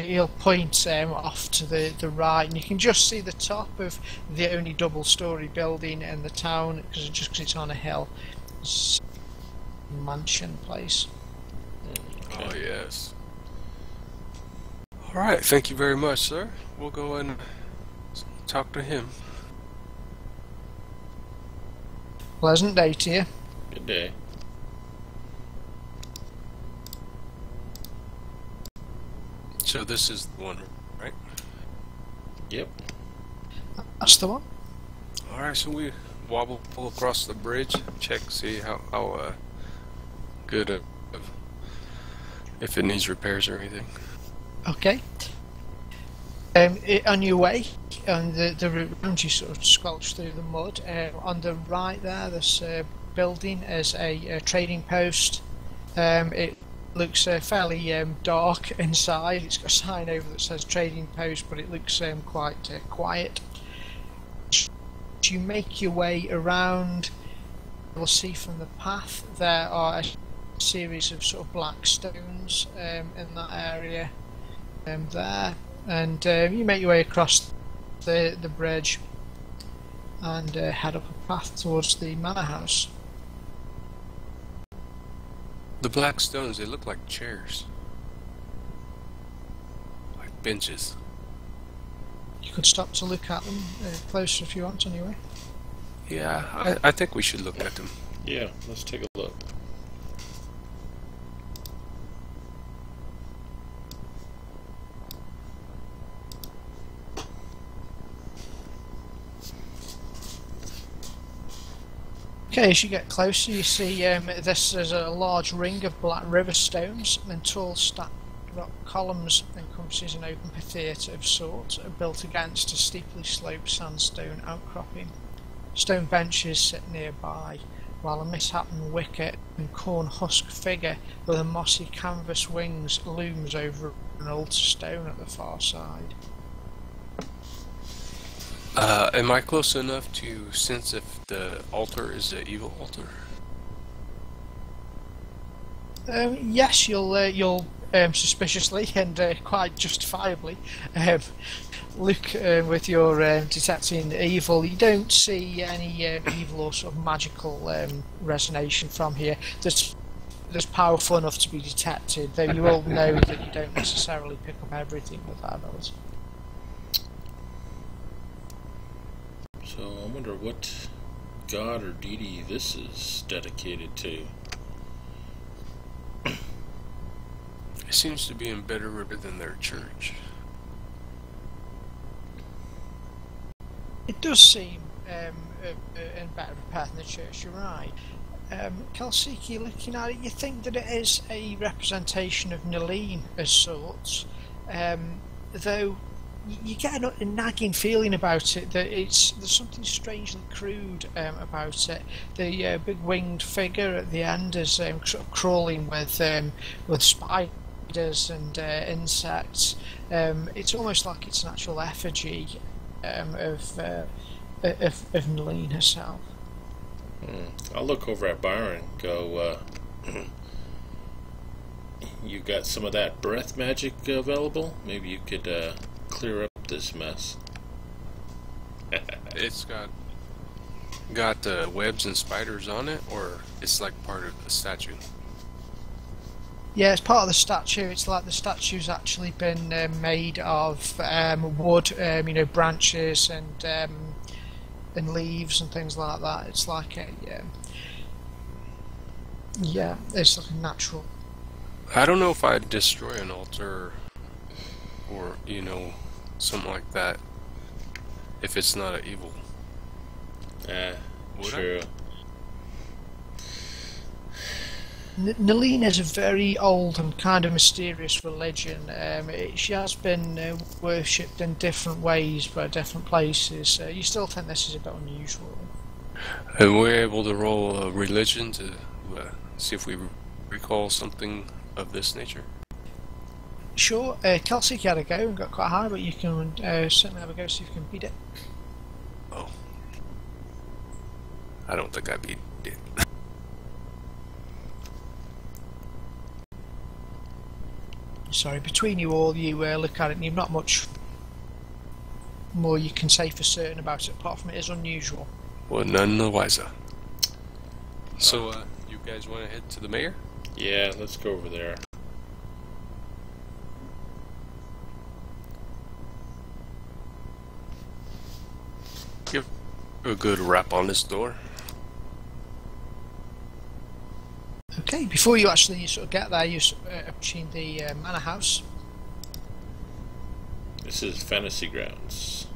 Speaker 1: he'll point off to the right, and you can just see the top of the only double-storey building in the town, because it's on a hill. It's a mansion place.
Speaker 2: Okay.
Speaker 4: Oh, yes. Alright, thank you very much, sir. We'll go and talk to him.
Speaker 1: Pleasant day to you.
Speaker 2: Good day.
Speaker 4: So this is the one, right?
Speaker 2: Yep.
Speaker 1: That's the one.
Speaker 4: Alright, so we pull across the bridge, check, see how good if it needs repairs or anything.
Speaker 1: Okay. On your way, on the road, you sort of squelch through the mud. On the right there, this building is a trading post. It looks fairly dark inside. It's got a sign over that says trading post, but it looks quite quiet. As you make your way around, you'll see from the path there are a series of sort of black stones in that area there, and you make your way across the bridge and head up a path towards the manor house.
Speaker 4: The black stones, they look like chairs. Like benches.
Speaker 1: You could stop to look at them closer if you want, anyway.
Speaker 4: Yeah, I think we should look at them.
Speaker 2: Yeah, let's take a look.
Speaker 1: Okay, as you get closer, you see this is a large ring of black river stones and tall stacked rock columns encompasses an open theatre of sorts built against a steeply sloped sandstone outcropping. Stone benches sit nearby, while a misshapen wicket and corn husk figure with a mossy canvas wings looms over an altar stone at the far side.
Speaker 4: Am I close enough to sense if the altar is an evil altar?
Speaker 1: Yes, you'll suspiciously and quite justifiably look with your detecting evil. You don't see any evil or sort of magical resonation from here. There's powerful enough to be detected, though you all know that you don't necessarily pick up everything with that ability.
Speaker 2: So I wonder what god or deity this is dedicated to.
Speaker 4: It seems to be in better order than their church.
Speaker 1: It does seem in better repair than the church, you're right. Kelsiki, looking at it, you think that it is a representation of Nalene as sorts, though you get a nagging feeling about it that there's something strangely crude about it. The big winged figure at the end is sort of crawling with spiders and insects. It's almost like it's an actual effigy of Nalene herself.
Speaker 2: I'll look over at Byron. Go. You got some of that breath magic available? Maybe you could clear up this mess.
Speaker 4: It's got webs and spiders on it, or it's like part of the statue?
Speaker 1: Yeah, it's part of the statue. It's like the statue's actually been made of wood, branches and leaves and things like that. It's like a it's like a natural.
Speaker 4: I don't know if I'd destroy an altar or something like that if it's not an evil.
Speaker 2: True.
Speaker 1: Nalene is a very old and kind of mysterious religion. She has been worshipped in different ways by different places. You still think this is a bit unusual?
Speaker 4: And we're able to roll a religion to see if we recall something of this nature?
Speaker 1: Sure. Kelsey had a go and got quite high, but you can certainly have a go, see if you can beat it.
Speaker 4: Oh. I don't think I beat it.
Speaker 1: Sorry, between you all, you look at it and you've not much more you can say for certain about it, apart from it is unusual.
Speaker 4: Well, none the wiser. So, you guys want to head to the mayor?
Speaker 2: Yeah, let's go over there.
Speaker 4: Give a good rap on this door.
Speaker 1: Okay, before you actually sort of get there, you're approaching the manor house.
Speaker 2: This is Fantasy Grounds.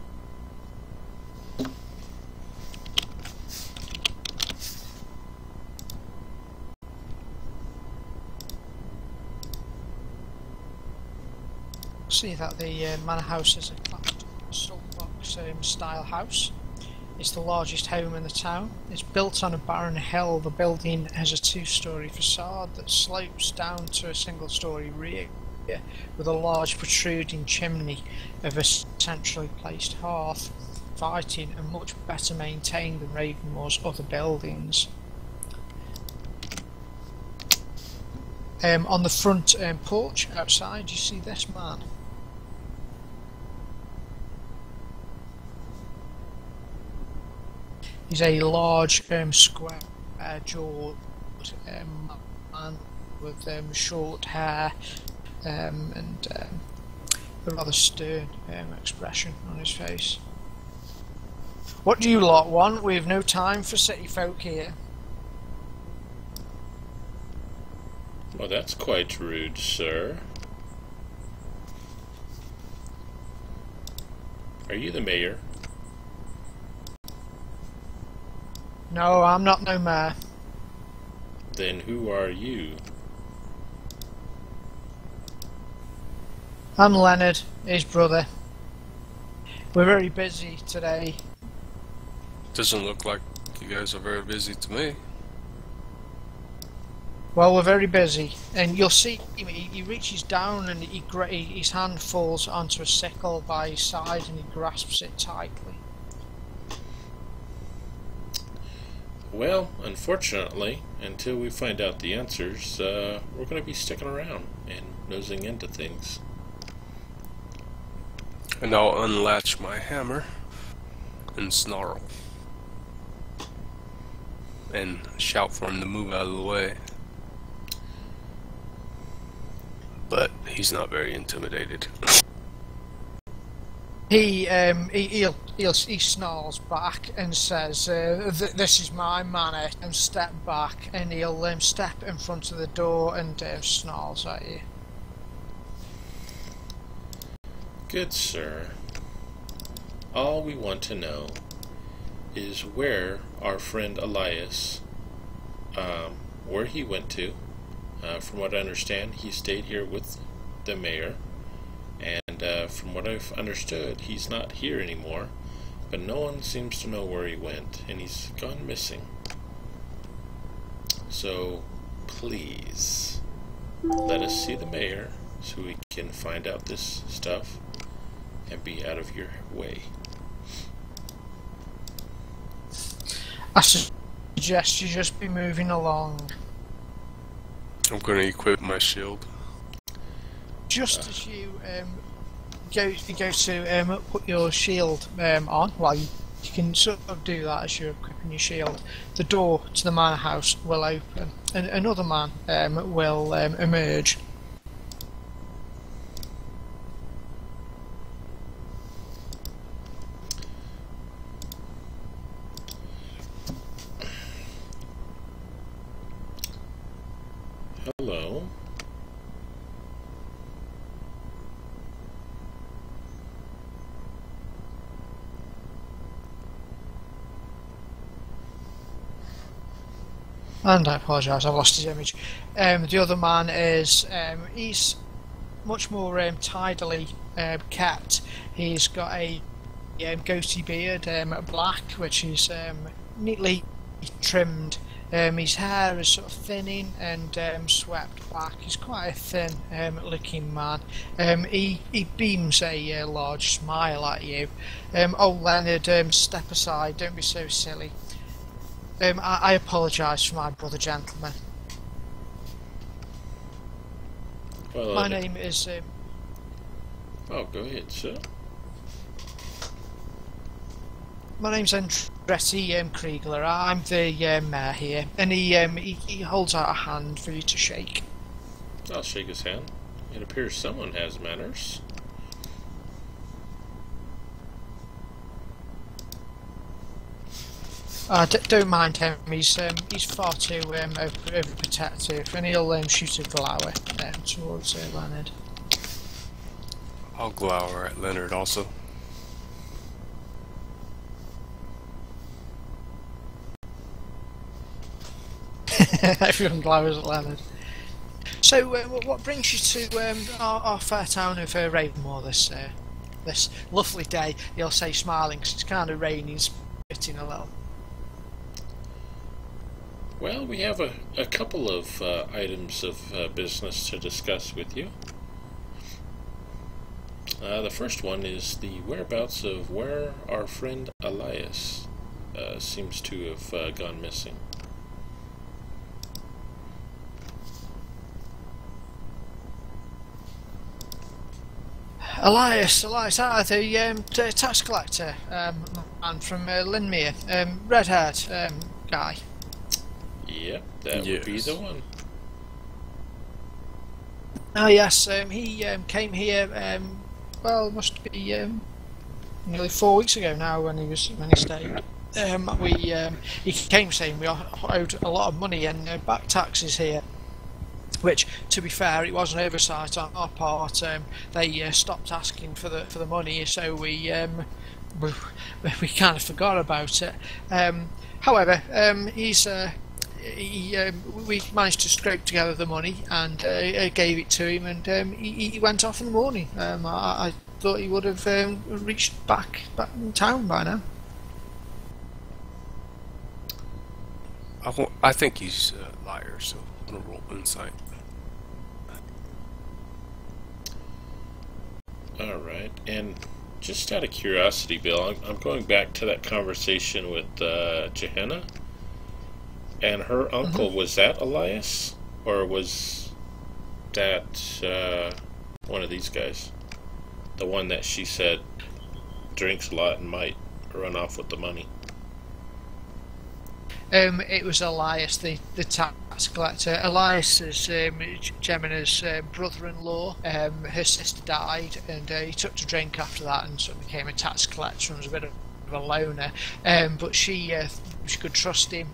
Speaker 1: See that the manor house is a classic saltbox style house. It's the largest home in the town. It's built on a barren hill. The building has a two-storey facade that slopes down to a single-storey rear with a large protruding chimney of a centrally placed hearth, inviting and much better maintained than Ravenmoar's other buildings. On the front porch outside you see this man. He's a large, square-jawed man with short hair and a rather stern expression on his face. What do you lot want? We have no time for city folk here.
Speaker 2: Well, that's quite rude, sir. Are you the mayor?
Speaker 1: No, I'm not no mayor.
Speaker 2: Then who are you?
Speaker 1: I'm Leonard, his brother. We're very busy today.
Speaker 4: Doesn't look like you guys are very busy to me.
Speaker 1: Well, we're very busy, and you'll see he reaches down and his hand falls onto a sickle by his side and he grasps it tightly.
Speaker 2: Well, unfortunately, until we find out the answers, we're going to be sticking around and nosing into things.
Speaker 4: And I'll unlatch my hammer and snarl and shout for him to move out of the way. But he's not very intimidated.
Speaker 1: He snarls back and says, "This is my manner," and step back, and he'll step in front of the door and snarls at you.
Speaker 2: Good sir. All we want to know is where our friend Elias, where he went to. From what I understand, he stayed here with the mayor, and from what I've understood, he's not here anymore, but no one seems to know where he went, and he's gone missing. So, please, let us see the mayor so we can find out this stuff and be out of your way.
Speaker 1: I suggest you just be moving along.
Speaker 4: I'm going to equip my shield.
Speaker 1: Just as you go to put your shield on, well, you can sort of do that as you're equipping your shield. The door to the manor house will open, and another man will emerge.
Speaker 2: Hello.
Speaker 1: And I apologise, I've lost his image. The other man is he's much more tidily kept. He's got a goatee beard, black, which is neatly trimmed. His hair is sort of thinning and swept back. He's quite a thin looking man. He beams a large smile at you. "Oh, Leonard, step aside, don't be so silly. I apologise for my brother, gentlemen.
Speaker 2: Well,
Speaker 1: My name is..."
Speaker 2: Oh, go ahead, sir.
Speaker 1: My name's Andretti Kriegler. I'm the mayor here, and he holds out a hand for you to shake.
Speaker 2: I'll shake his hand. It appears someone has manners.
Speaker 1: Don't mind him. He's far too overprotective, and he'll shoot a glower towards Leonard.
Speaker 4: I'll glower at Leonard also.
Speaker 1: Everyone glowers at Leonard. So, what brings you to our fair town of Ravenmoar this lovely day? You'll say, smiling, because it's kind of raining, spitting a little.
Speaker 2: Well, we have a couple of items of business to discuss with you. The first one is the whereabouts of where our friend Elias seems to have gone missing.
Speaker 1: Elias, the tax collector, man from Linmere, red-haired guy.
Speaker 2: Yep, that would be the one.
Speaker 1: Oh yes, he came here. Well, it must be nearly 4 weeks ago now when he stayed. He came saying we owed a lot of money and back taxes here. Which, to be fair, it was an oversight on our part. They stopped asking for the money, so we kind of forgot about it. However, we managed to scrape together the money and gave it to him, and he went off in the morning. I thought he would have reached back in town by now.
Speaker 4: I think he's a liar, so gonna roll insight.
Speaker 2: Alright, and just out of curiosity, Bill, I'm going back to that conversation with Gehenna. And her uncle, was that Elias? Or was that one of these guys? The one that she said drinks a lot and might run off with the money.
Speaker 1: It was Elias, the tax collector. Elias is Gemina's brother-in-law. Her sister died, and he took to drink after that, and sort of became a tax collector and was a bit of a loner. But she could trust him,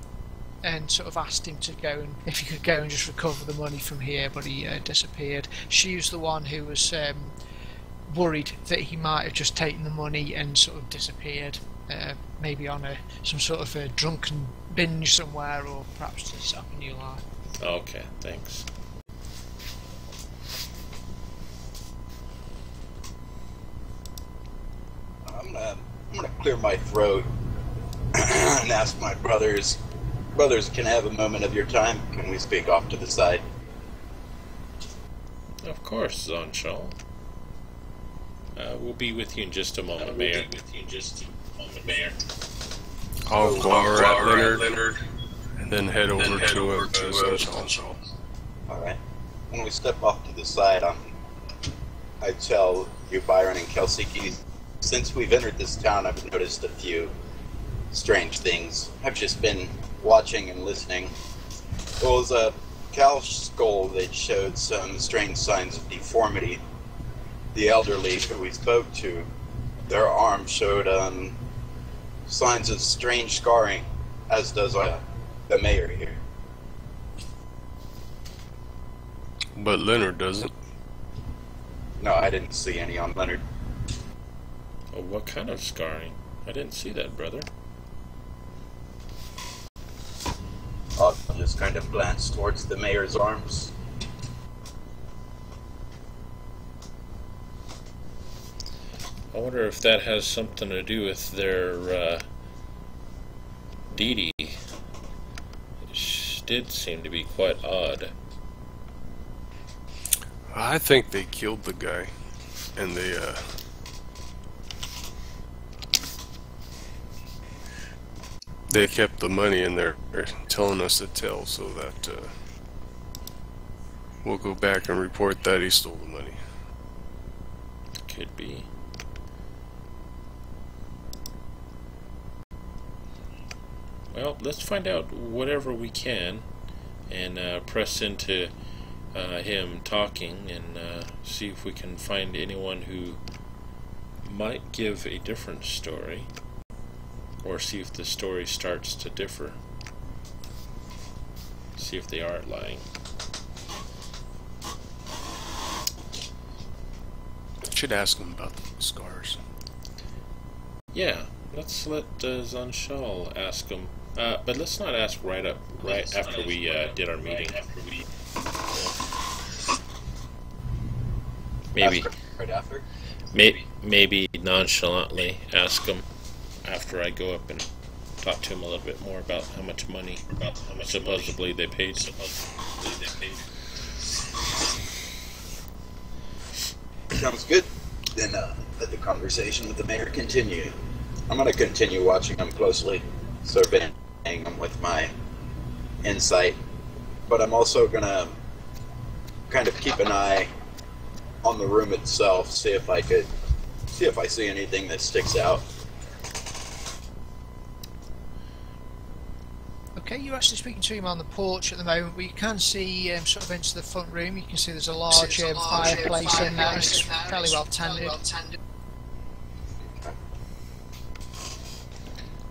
Speaker 1: and sort of asked him to go, and if he could go and just recover the money from here, but he disappeared. She was the one who was worried that he might have just taken the money and sort of disappeared, maybe on some sort of a drunken binge somewhere, or perhaps to set up a new life.
Speaker 2: Okay, thanks.
Speaker 3: I'm gonna clear my throat and ask my brothers. Brothers, can I have a moment of your time? Can we speak off to the side?
Speaker 2: Of course, Zanshal. We'll be with you in just a moment, Mayor.
Speaker 4: I'll go over at Leonard, and then head over to Zanshal.
Speaker 3: Alright. When we step off to the side, I tell you, Byron and Kelsiki, since we've entered this town, I've noticed a few strange things. I've just been watching and listening. There was a cow skull that showed some strange signs of deformity. The elderly who we spoke to, their arms showed signs of strange scarring, as does the mayor here.
Speaker 4: But Leonard doesn't.
Speaker 3: No, I didn't see any on Leonard.
Speaker 2: Oh, what kind of scarring? I didn't see that, brother.
Speaker 3: I'll just kind of glance towards the mayor's arms.
Speaker 2: I wonder if that has something to do with their deity. It did seem to be quite odd.
Speaker 4: I think they killed the guy, and they kept the money in there, telling us to tell, so that we'll go back and report that he stole the money.
Speaker 2: Could be. Well, let's find out whatever we can and press into him talking and see if we can find anyone who might give a different story, or see if the story starts to differ. See if they aren't lying.
Speaker 4: Should ask him about the scars.
Speaker 2: Yeah, let's let Zanshal ask him. But let's not ask right after we did our meeting. Maybe
Speaker 3: Right after?
Speaker 2: maybe nonchalantly ask him after I go up and talk to him a little bit more about how much money supposedly they paid.
Speaker 3: Sounds good. Then let the conversation with the mayor continue. I'm going to continue watching him closely, surveying him with my insight, but I'm also going to kind of keep an eye on the room itself, see if I see anything that sticks out.
Speaker 1: Okay, you're actually speaking to him on the porch at the moment, but you can see sort of into the front room. You can see there's a large fireplace in there. It's fairly well tended.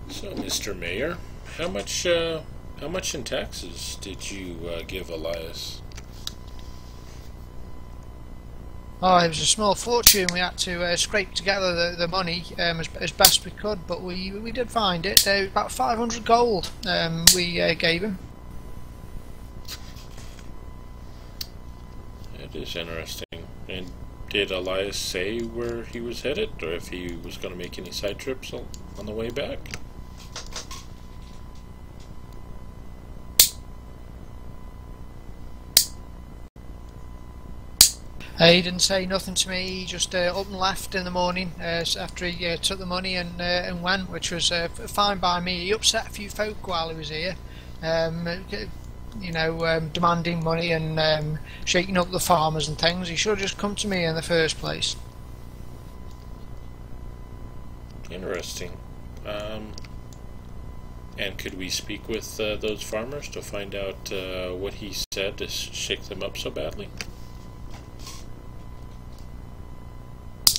Speaker 2: So, Mr. Mayor, how much in taxes did you give Elias?
Speaker 1: Oh, it was a small fortune. We had to scrape together the money as best we could, but we did find it. About 500 gold we gave him.
Speaker 2: It is interesting. And did Elias say where he was headed, or if he was going to make any side trips on the way back?
Speaker 1: He didn't say nothing to me. He just up and left in the morning after he took the money and went, which was fine by me. He upset a few folk while he was here, demanding money and shaking up the farmers and things. He should have just come to me in the first place.
Speaker 2: Interesting. And could we speak with those farmers to find out what he said to shake them up so badly?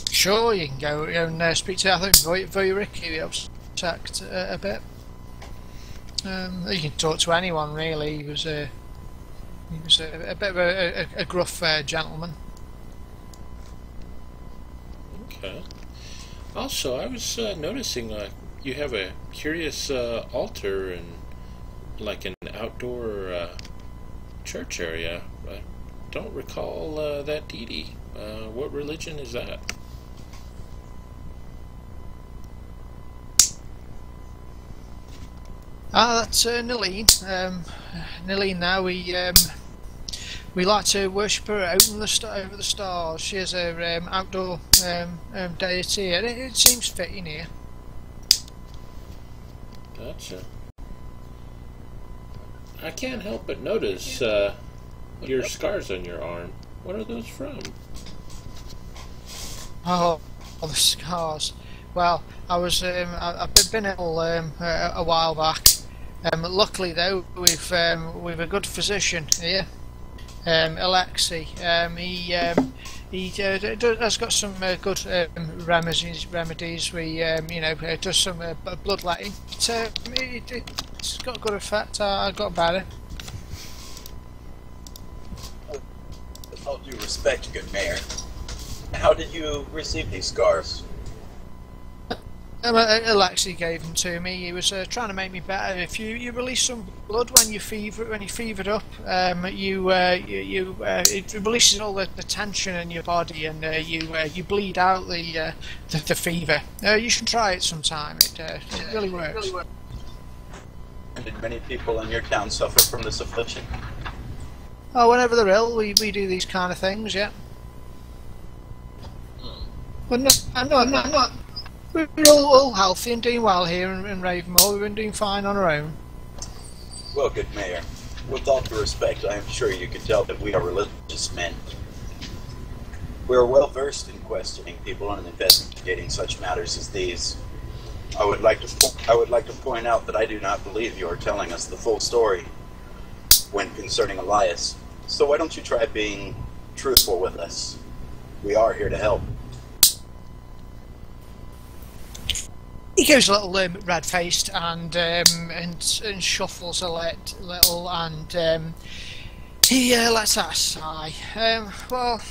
Speaker 1: Sure, you can go and speak to, I think, Voyrick. He upset a bit. You can talk to anyone really. He was a bit of a gruff gentleman.
Speaker 2: Okay. Also, I was noticing you have a curious altar and like an outdoor church area. I don't recall that deity. What religion is that?
Speaker 1: That's Nilene. Nilene now, we like to worship her out in over the stars. She is a outdoor deity, and it seems fitting here.
Speaker 2: Gotcha. I can't help but notice your scars on your arm. What are those from?
Speaker 1: Oh, the scars. Well, I've been ill a while back. Luckily, though, we've a good physician here, Alexei. He has got some good remedies. We does some bloodletting. It's got a good effect. I got better.
Speaker 3: With all due respect, good mayor, how did you receive these scars?
Speaker 1: Alexei gave them to me. He was trying to make me better. If you release some blood when you fevered up, it releases all the tension in your body, and you bleed out the fever. You should try it sometime. It really works.
Speaker 3: Did many people in your town suffer from this affliction?
Speaker 1: Oh, whenever they're ill, we do these kind of things. Yeah. But no, I'm not. We're all healthy and doing well here in Ravenmoar. We've been doing fine on our own.
Speaker 3: Well, good mayor, with all due respect, I am sure you can tell that we are religious men. We are well versed in questioning people and investigating such matters as these. I would like to point out that I do not believe you are telling us the full story when concerning Elias. So why don't you try being truthful with us? We are here to help.
Speaker 1: He goes a little red-faced and shuffles a little, and he lets out a sigh. Well,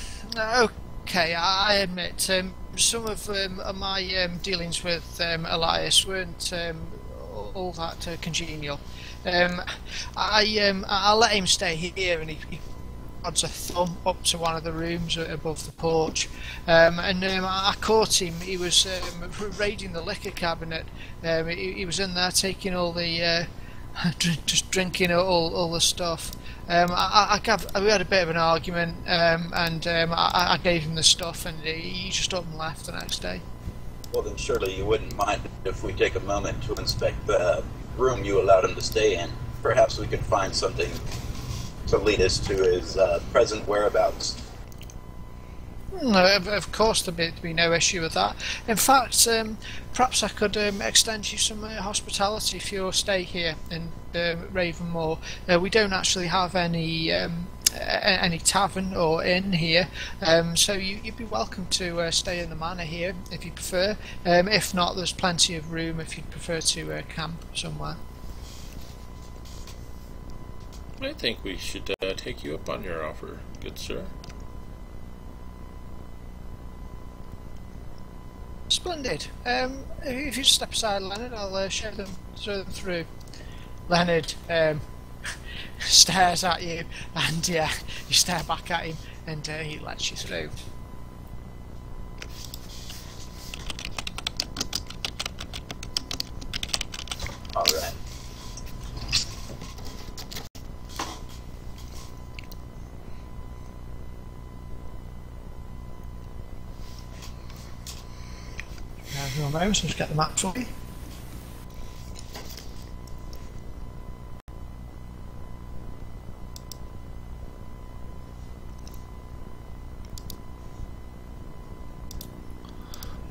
Speaker 1: okay, I admit some of my dealings with Elias weren't all that congenial. I let him stay here, and he nods a thumb up to one of the rooms above the porch, and I caught him. He was raiding the liquor cabinet. He was in there taking all the just drinking all the stuff. We had a bit of an argument, and I gave him the stuff, and he just up and left the next day.
Speaker 3: Well, then surely you wouldn't mind if we take a moment to inspect the room you allowed him to stay in. Perhaps we could find something to lead us to his present whereabouts.
Speaker 1: Of course, there'd be no issue with that. In fact, perhaps I could extend you some hospitality for your stay here in Ravenmoar. We don't actually have any tavern or inn here, so you'd be welcome to stay in the manor here if you prefer. If not, there's plenty of room if you'd prefer to camp somewhere.
Speaker 2: I think we should take you up on your offer, good sir.
Speaker 1: Splendid. If you step aside, Leonard, I'll show them through. Leonard stares at you, and you stare back at him, and he lets you through.
Speaker 3: All right.
Speaker 1: me 1 moment, just get the map for you.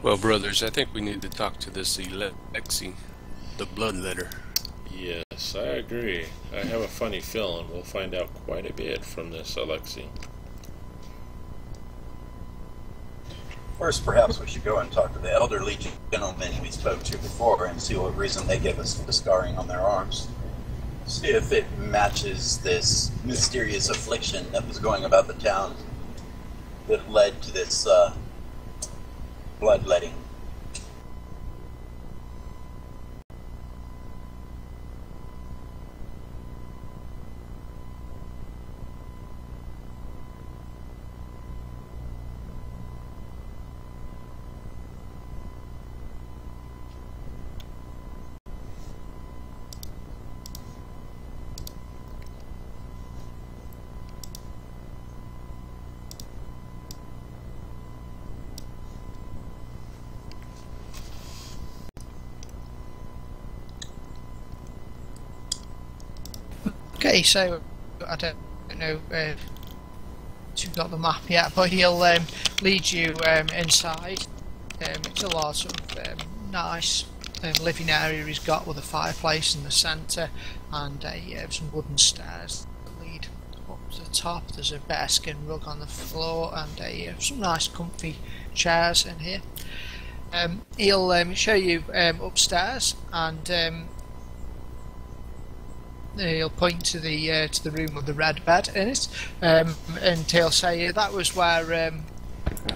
Speaker 4: Well, brothers, I think we need to talk to this Alexi, the bloodletter.
Speaker 2: Yes, I agree. I have a funny feeling we'll find out quite a bit from this Alexi.
Speaker 3: First, perhaps we should go and talk to the elderly gentlemen we spoke to before and see what reason they gave us for the scarring on their arms. See if it matches this mysterious affliction that was going about the town that led to this bloodletting.
Speaker 1: Okay, so I don't know if you've got the map yet, but he'll lead you inside. It's a large sort of nice living area he's got with a fireplace in the centre and some wooden stairs that lead up to the top. There's a bearskin rug on the floor and some nice comfy chairs in here. He'll show you upstairs and he'll point to the room with the red bed in it, and he'll say that was where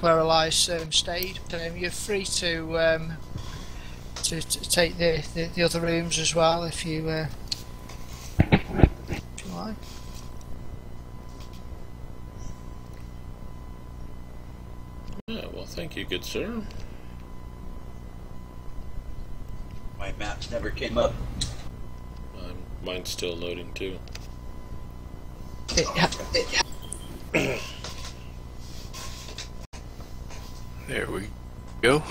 Speaker 1: Elias stayed. You're free to take the other rooms as well if you like.
Speaker 2: Yeah, well, thank you, good sir.
Speaker 3: My maps never came up.
Speaker 2: Mine's still loading too.
Speaker 4: There we go.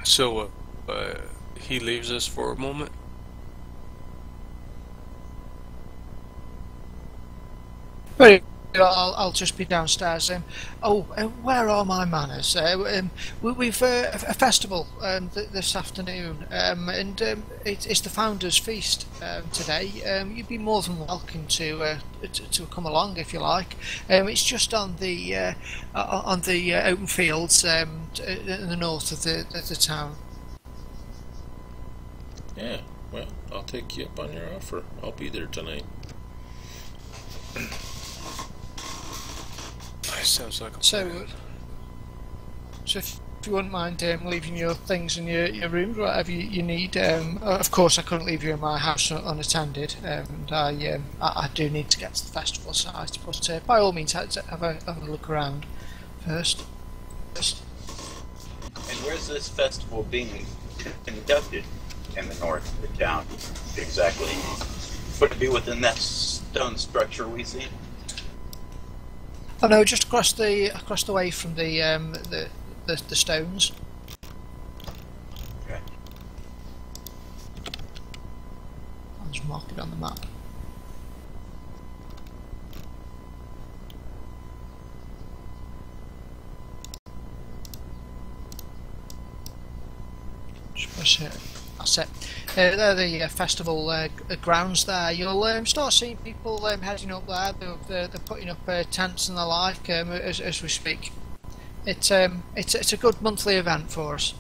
Speaker 4: So, he leaves us for a moment.
Speaker 1: Right. I'll just be downstairs. Where are my manners? We've a festival this afternoon, and it's the Founders' Feast today. You'd be more than welcome to come along if you like. It's just on the open fields in the north of the town.
Speaker 2: Yeah, well, I'll take you up on your offer. I'll be there tonight.
Speaker 4: Sounds like a
Speaker 1: So if you wouldn't mind leaving your things in your room, whatever you need. Of course, I couldn't leave you in my house unattended, and I do need to get to the festival site. But by all means, have a look around first.
Speaker 3: And where's this festival being conducted in the north of the town exactly? Would it be within that stone structure we see?
Speaker 1: Oh no, just across the way from the stones.
Speaker 3: Okay.
Speaker 1: I'll just mark it on the map. Just press it. That's it. They're the festival grounds there. You'll start seeing people heading up there. They're putting up tents and the like as we speak. It's a good monthly event for us.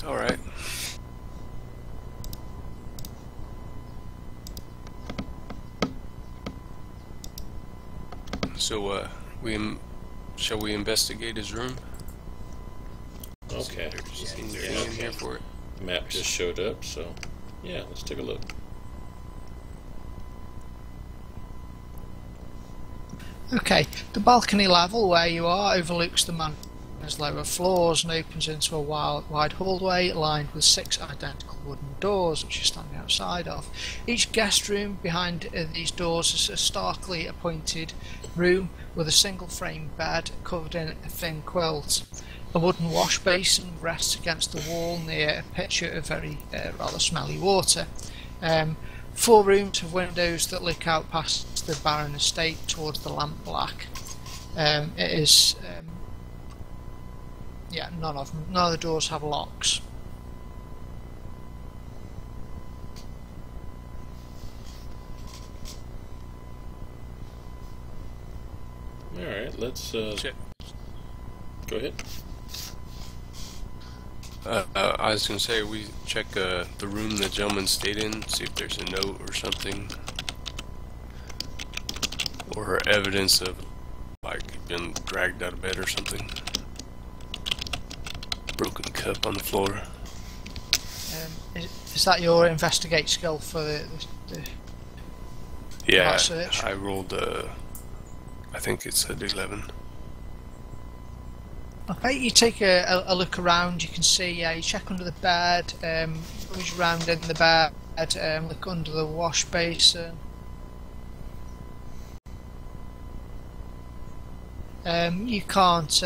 Speaker 4: All right. So, shall we investigate his room?
Speaker 2: Okay.
Speaker 4: There's anything in here for it.
Speaker 2: Map just showed up, so yeah, let's take a look.
Speaker 1: Okay, the balcony level where you are overlooks the manor's lower floors and opens into a wide hallway lined with 6 identical wooden doors which you're standing outside of. Each guest room behind these doors is a starkly appointed room with a single frame bed covered in a thin quilt. A wooden wash basin rests against the wall near a pitcher of very rather smelly water. 4 rooms have windows that look out past the barren estate towards the lampblack. It is, yeah, none of the doors have locks.
Speaker 2: All right, let's
Speaker 4: Check.
Speaker 2: go ahead.
Speaker 4: I was gonna say we check the room the gentleman stayed in, see if there's a note or something, or evidence of like been dragged out of bed or something. Broken cup on the floor.
Speaker 1: Is that your investigate skill for the
Speaker 4: Yeah,
Speaker 1: search?
Speaker 4: I rolled. I think it's a D11.
Speaker 1: Okay, you take a look around. You can see, you check under the bed, rummage around in the bed, look under the wash basin. You can't,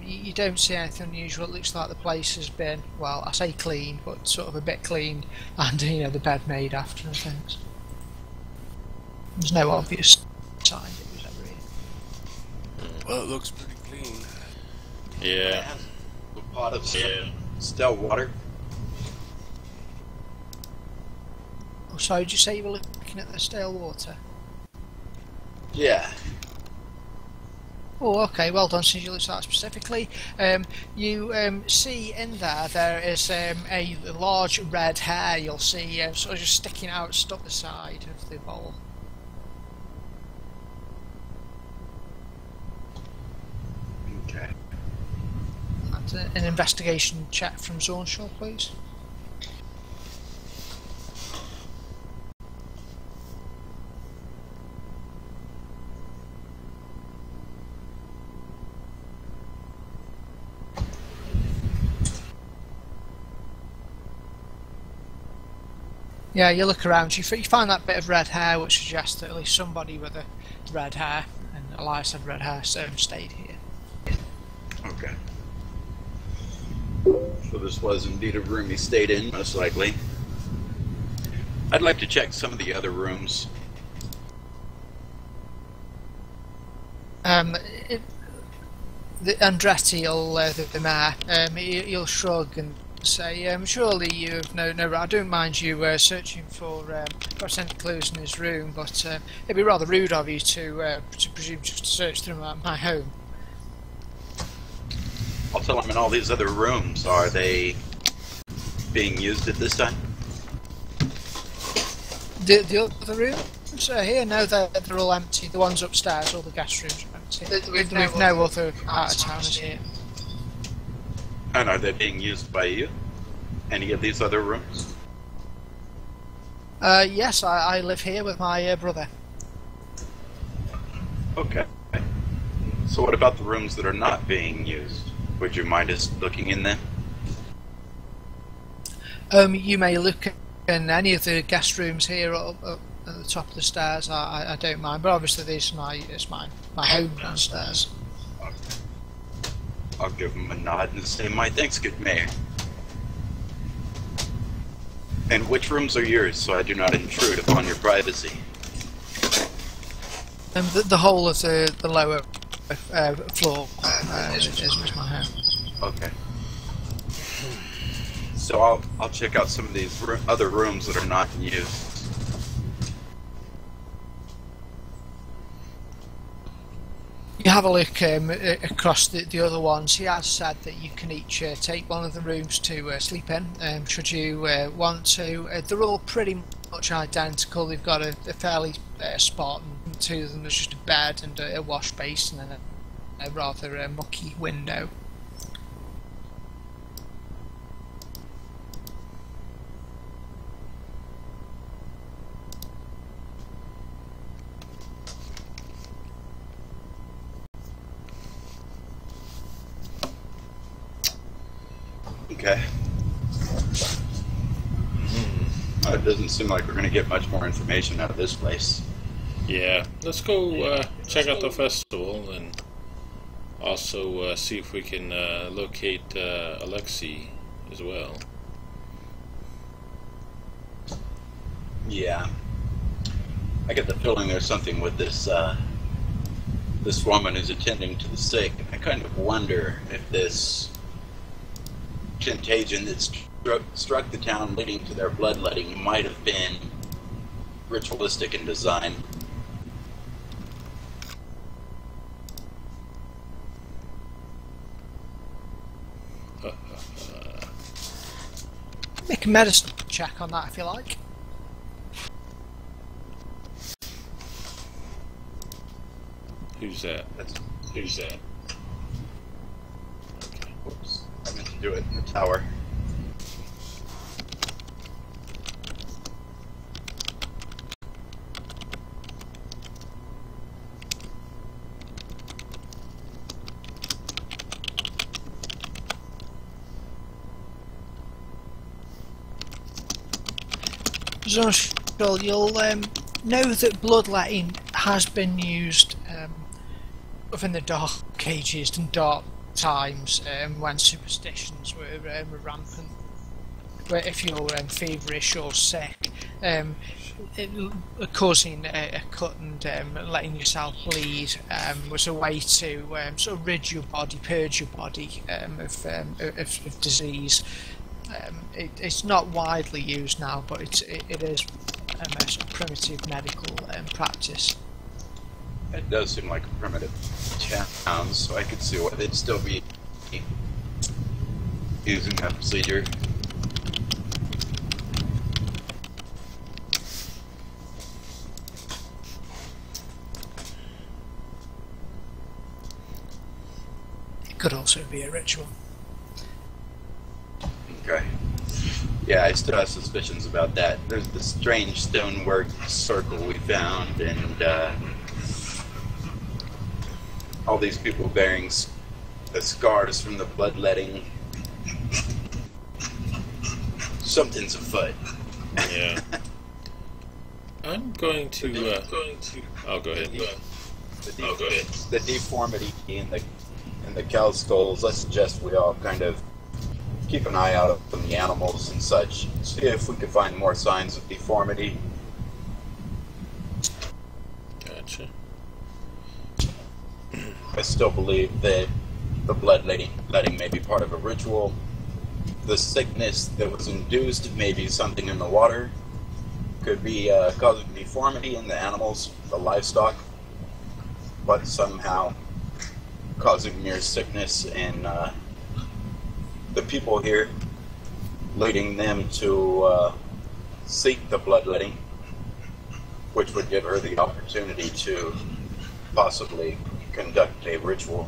Speaker 1: you don't see anything unusual. It looks like the place has been, well, I say clean, but sort of a bit cleaned, and the bed made after and things. There's no obvious sign it was ever here.
Speaker 4: Well, it looks pretty clean.
Speaker 2: Yeah.
Speaker 3: A pot of still water.
Speaker 1: Oh, sorry, did you say you were looking at the stale water?
Speaker 3: Yeah.
Speaker 1: Oh, okay, well done, since you looked at that specifically. You see in there is a large red hair you'll see sort of just sticking out, stuck the side of the bowl.
Speaker 3: Okay.
Speaker 1: And an investigation check from Zornshaw, please. Yeah, you look around, you find that bit of red hair, which suggests that at least somebody with a red hair, and Elias had red hair, so stayed here.
Speaker 3: Okay. So this was indeed a room he stayed in, most likely. I'd like to check some of the other rooms.
Speaker 1: The Andretti, the mayor, he'll shrug and say, surely you have no right. I don't mind you searching for any clues in his room, but it'd be rather rude of you to presume just to search through my home.
Speaker 3: I'll tell him in all these other rooms, are they being used at this time?
Speaker 1: The other rooms here, no, they're all empty. The ones upstairs, all the guest rooms are empty. We've no other out-of-towners here.
Speaker 3: And are they being used by you? Any of these other rooms?
Speaker 1: Yes, I live here with my brother.
Speaker 3: Okay. So what about the rooms that are not being used? Would you mind us looking in them?
Speaker 1: You may look in any of the guest rooms here at the top of the stairs. I don't mind, but obviously it's my home downstairs.
Speaker 3: Okay. I'll give him a nod and say, my thanks, good mayor. And which rooms are yours, so I do not intrude upon your privacy?
Speaker 1: The whole of the lower floor is my home.
Speaker 3: Okay. So I'll check out some of these other rooms that are not in use.
Speaker 1: You have a look across the other ones. He has said that you can each take one of the rooms to sleep in, should you want to. They're all pretty much identical. They've got a fairly spot, and 2 of them there's just a bed and a wash basin and a rather mucky window.
Speaker 3: Okay. It doesn't seem like we're going to get much more information out of this place.
Speaker 2: Yeah, let's go check out the festival and also see if we can locate Alexei as well.
Speaker 3: Yeah. I get the feeling there's something with this this woman who's attending to the sick. I kind of wonder if this contagion that struck the town leading to their bloodletting might have been ritualistic in design.
Speaker 1: Make a medicine check on that if you like.
Speaker 2: Who's that? Who's that?
Speaker 3: Okay, whoops. I meant to do it in the tower.
Speaker 1: Zonshul, you'll know that bloodletting has been used within the Dark Ages and dark times when superstitions were rampant. Where if you're feverish or sick, causing a cut and letting yourself bleed was a way to sort of rid your body, purge your body of disease. It's not widely used now, but it is a sort of primitive medical practice.
Speaker 3: It does seem like a primitive town, so I could see why they'd still be using that procedure.
Speaker 1: It could also be a ritual.
Speaker 3: Okay. Yeah, I still have suspicions about that. There's the strange stonework circle we found, and all these people bearing the scars from the bloodletting. Something's afoot.
Speaker 2: Yeah. I'm going to. I'll go ahead.
Speaker 3: The deformity in the cow skulls. I suggest we all kind of keep an eye out on the animals and such. See if we could find more signs of deformity.
Speaker 2: Gotcha.
Speaker 3: I still believe that the bloodletting may be part of a ritual. The sickness that was induced may be something in the water. Could be causing deformity in the animals, the livestock, but somehow causing mere sickness in the people here, leading them to seek the bloodletting, which would give her the opportunity to possibly conduct a ritual.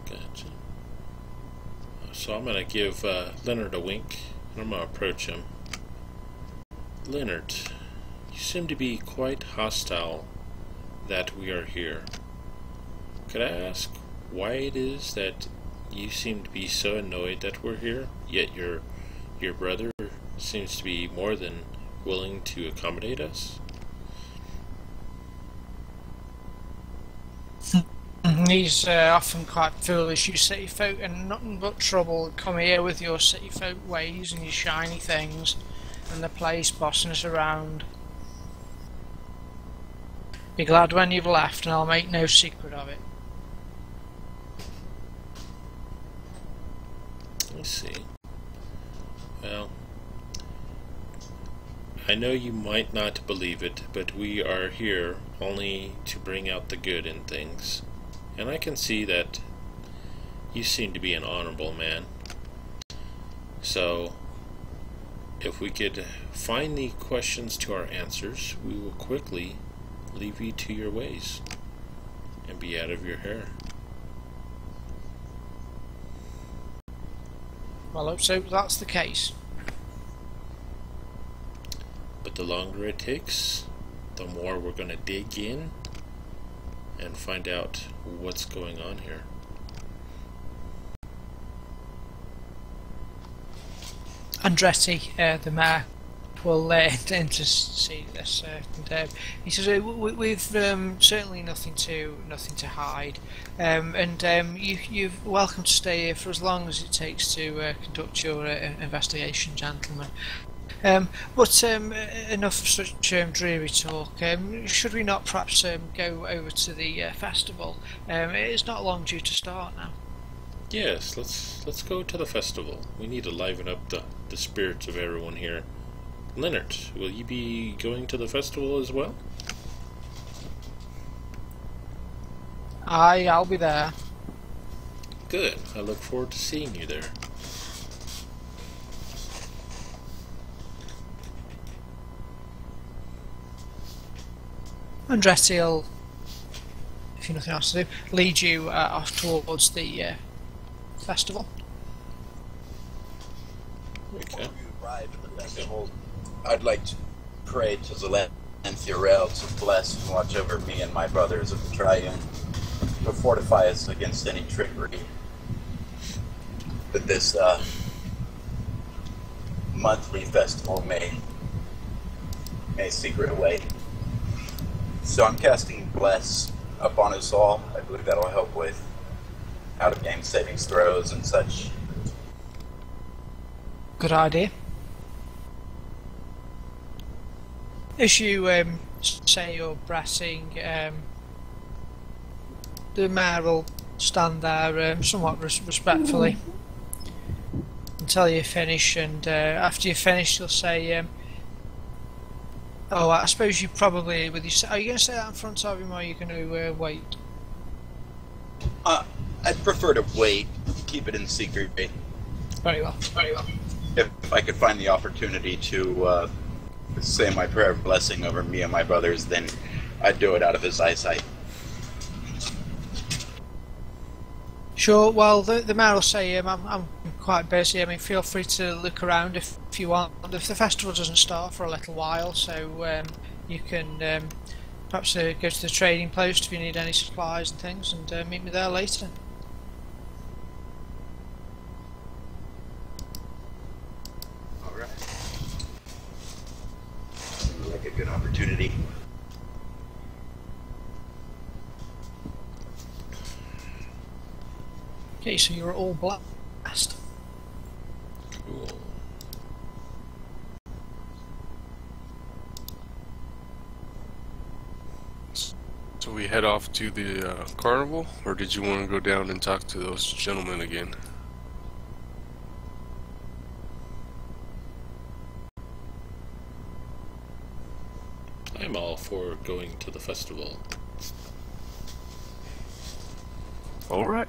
Speaker 2: Gotcha. So I'm going to give Leonard a wink, and I'm going to approach him. Leonard, you seem to be quite hostile that we are here. Could I ask why it is that you seem to be so annoyed that we're here, yet your brother seems to be more than willing to accommodate us?
Speaker 1: He's often quite foolish, you city folk, and nothing but trouble come here with your city folk ways and your shiny things, and the place bossing us around. Be glad when you've left, and I'll make no secret of it.
Speaker 2: I see. Well, I know you might not believe it, but we are here only to bring out the good in things. And I can see that you seem to be an honorable man. So, if we could find the questions to our answers, we will quickly leave you to your ways and be out of your hair.
Speaker 1: Well, I hope so that's the case.
Speaker 2: But the longer it takes, the more we're going to dig in and find out what's going on here.
Speaker 1: Andretti, the mayor, will enter to see this, and he says, "We've certainly nothing to hide, and you're welcome to stay here for as long as it takes to conduct your investigation, gentlemen. But enough of such dreary talk. Should we not perhaps go over to the festival? It's not long due to start now."
Speaker 2: Yes, let's go to the festival. We need to liven up the spirits of everyone here. Leonard, will you be going to the festival as well?
Speaker 1: I'll be there.
Speaker 2: Good. I look forward to seeing you there.
Speaker 1: Andretti will, if you've nothing else to do, lead you off towards the festival.
Speaker 2: Okay.
Speaker 3: Before we arrive at the festival, I'd like to pray to Zelen and Thurel to bless and watch over me and my brothers of the Triune, to fortify us against any trickery that this monthly festival may secret away. So I'm casting Bless upon us all. I believe that'll help with out-of-game savings throws and such.
Speaker 1: Good idea. As you say your brassing, the mayor will stand there somewhat respectfully until you finish, and after you finish you'll say, "Oh, I suppose you probably, are you going to say that in front of him, or are you going to wait?"
Speaker 3: I'd prefer to wait, keep it in secret.
Speaker 1: Very well, very well.
Speaker 3: If I could find the opportunity to say my prayer of blessing over me and my brothers, then I'd do it out of his eyesight.
Speaker 1: Sure, well, the mayor will say, I'm quite busy. I mean, feel free to look around if you want. If the festival doesn't start for a little while, so you can perhaps go to the trading post if you need any supplies and things, and meet me there later.
Speaker 3: Alright. Like a good opportunity.
Speaker 1: Okay, so you're all blessed.
Speaker 2: Cool.
Speaker 4: So we head off to the carnival, or did you want to go down and talk to those gentlemen again?
Speaker 2: I'm all for going to the festival.
Speaker 4: All right.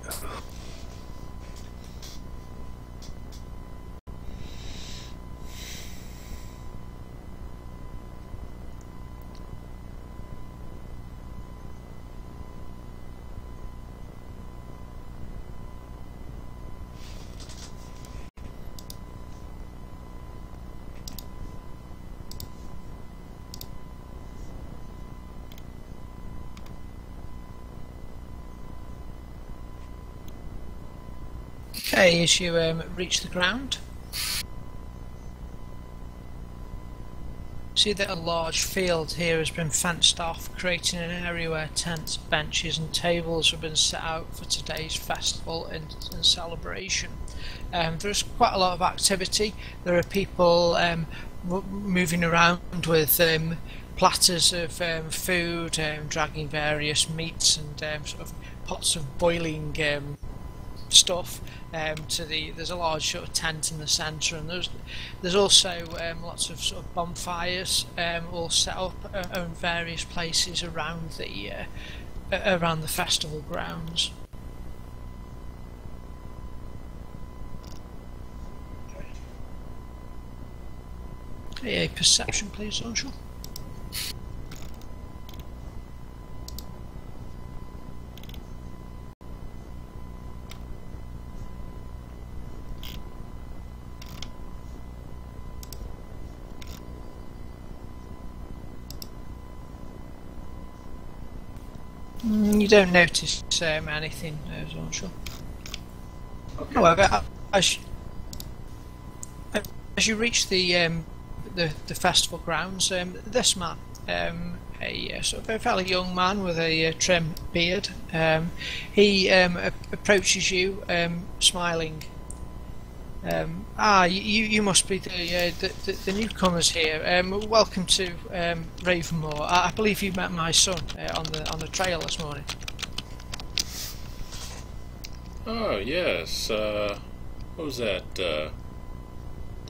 Speaker 1: Okay, as you reach the ground, see that a large field here has been fenced off, creating an area where tents, benches and tables have been set out for today's festival and celebration. There's quite a lot of activity. There are people moving around with platters of food, dragging various meats and sort of pots of boiling stuff there's a large sort of tent in the centre, and there's also lots of sort of bonfires all set up in various places around the festival grounds. Okay, a perception please, Social. You don't notice anything, as I'm sure.
Speaker 3: Okay.
Speaker 1: However, as you reach the festival grounds, this man, a sort of a fairly young man with a trim beard, he approaches you, smiling. You must be the newcomers here. Welcome to Ravenmoar. I believe you met my son on the trail this morning.
Speaker 2: Oh, yes. What was that?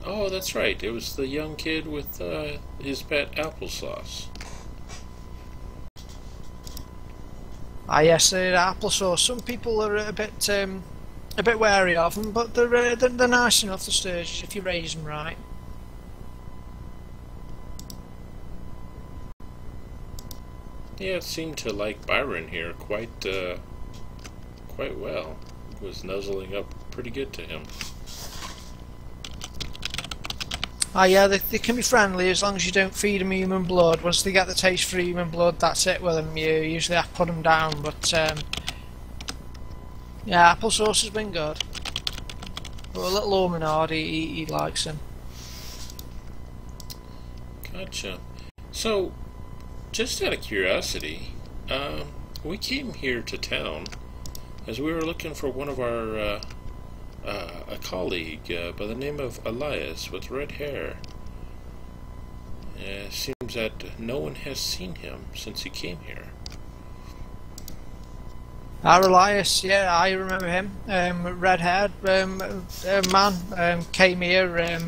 Speaker 2: Oh, that's right. It was the young kid with his pet applesauce.
Speaker 1: Yes, applesauce. Some people are a bit wary of them, but they're nice enough to sturge if you raise them right.
Speaker 2: Yeah, it seemed to like Byron here quite well. It was nuzzling up pretty good to him.
Speaker 1: Yeah, they can be friendly as long as you don't feed them human blood. Once they get the taste for human blood, that's it with them. You usually have to put them down, but yeah, applesauce has been good. But a little Ormenard, he likes him.
Speaker 2: Gotcha. So, just out of curiosity, we came here to town as we were looking for one of our a colleague by the name of Elias with red hair. Seems that no one has seen him since he came here.
Speaker 1: Elias, yeah, I remember him. Red-haired man came here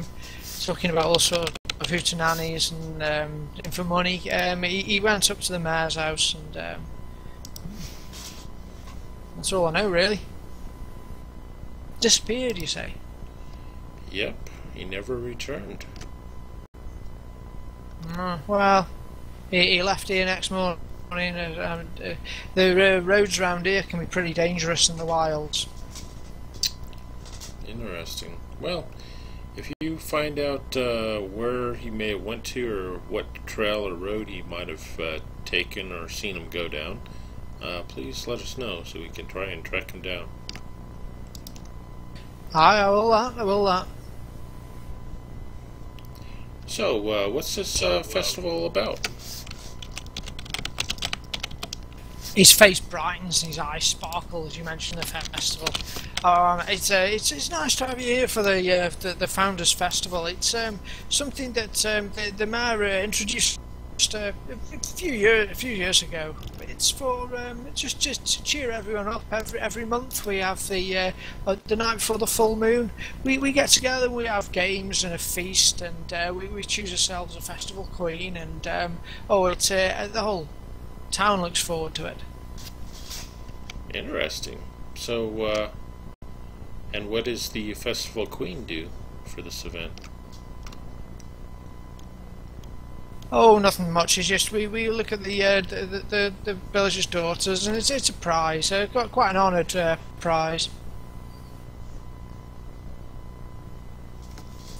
Speaker 1: talking about all sorts of hootenannies and for money. He went up to the mayor's house and that's all I know really. Disappeared, you say?
Speaker 2: Yep, he never returned.
Speaker 1: Well, he left here next morning. The roads around here can be pretty dangerous in the wilds.
Speaker 2: Interesting. Well, if you find out where he may have went to or what trail or road he might have taken or seen him go down, please let us know so we can try and track him down.
Speaker 1: I will that.
Speaker 2: So, what's this festival about?
Speaker 1: His face brightens and his eyes sparkle as you mention the festival. It's nice to have you here for the Founders Festival. It's something that the mayor introduced a few years ago. It's for just to cheer everyone up. Every month we have the night before the full moon. We get together. We have games and a feast, and we choose ourselves a festival queen. And the whole town looks forward to it.
Speaker 2: Interesting. So, and what does the festival queen do for this event?
Speaker 1: Oh, nothing much. It's just we look at the villagers' daughters, and it's a prize. Got quite an honoured prize.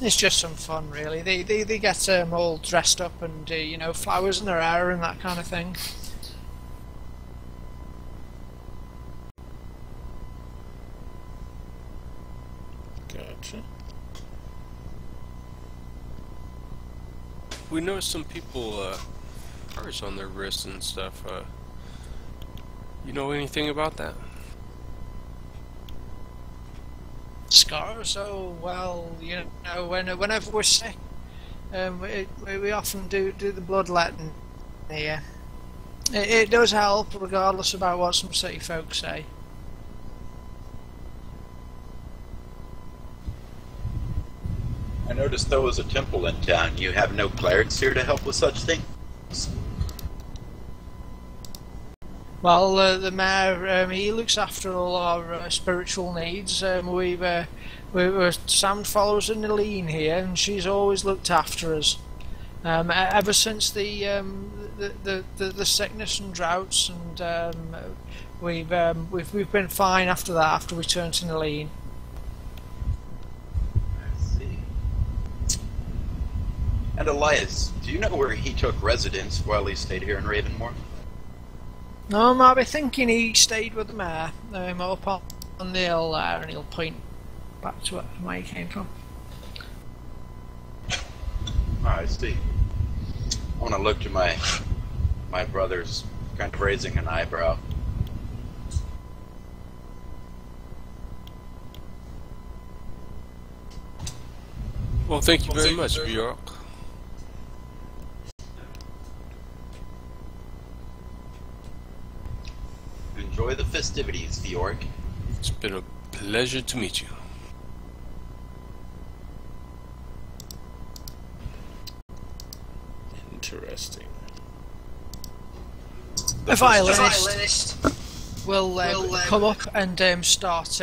Speaker 1: It's just some fun, really. They get all dressed up and flowers in their hair and that kind of thing.
Speaker 2: Gotcha.
Speaker 4: We noticed some people scars on their wrists and stuff. You know anything about that?
Speaker 1: Scars? Oh well, whenever we're sick, we often do the bloodletting here. It does help, regardless about what some city folks say.
Speaker 3: I noticed there was a temple in town. You have no clerics here to help with such things?
Speaker 1: Well, the mayor, he looks after all our spiritual needs. We're sound followers of Nalene here, and she's always looked after us. Ever since the sickness and droughts, and we've been fine after that. After we turned to Nalene.
Speaker 3: And Elias, do you know where he took residence while he stayed here in Ravenmoar?
Speaker 1: No, I might be thinking he stayed with the mare up on the hill there, and he'll point back to where he came from.
Speaker 3: I see. I want to look to my brother's kind of raising an eyebrow.
Speaker 4: Well, thank you very much, Bjork.
Speaker 3: Enjoy the festivities, Bjork.
Speaker 4: It's been a pleasure to meet you.
Speaker 2: Interesting.
Speaker 1: A violinist will come up and start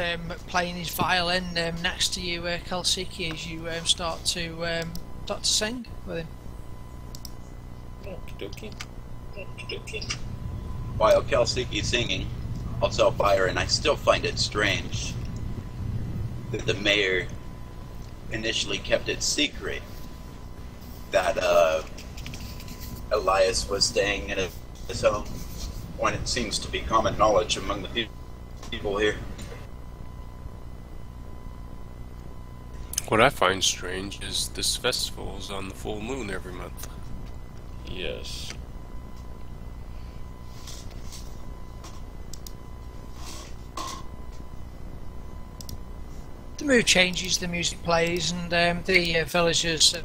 Speaker 1: playing his violin next to you, Kelsiki, as you start to sing with him.
Speaker 2: Okie dokie.
Speaker 3: While Kelsiki's singing, I'll tell Byron I still find it strange that the mayor initially kept it secret that Elias was staying in his home, when it seems to be common knowledge among the people here.
Speaker 4: What I find strange is this festival is on the full moon every month.
Speaker 2: Yes.
Speaker 1: The mood changes, the music plays, and the villagers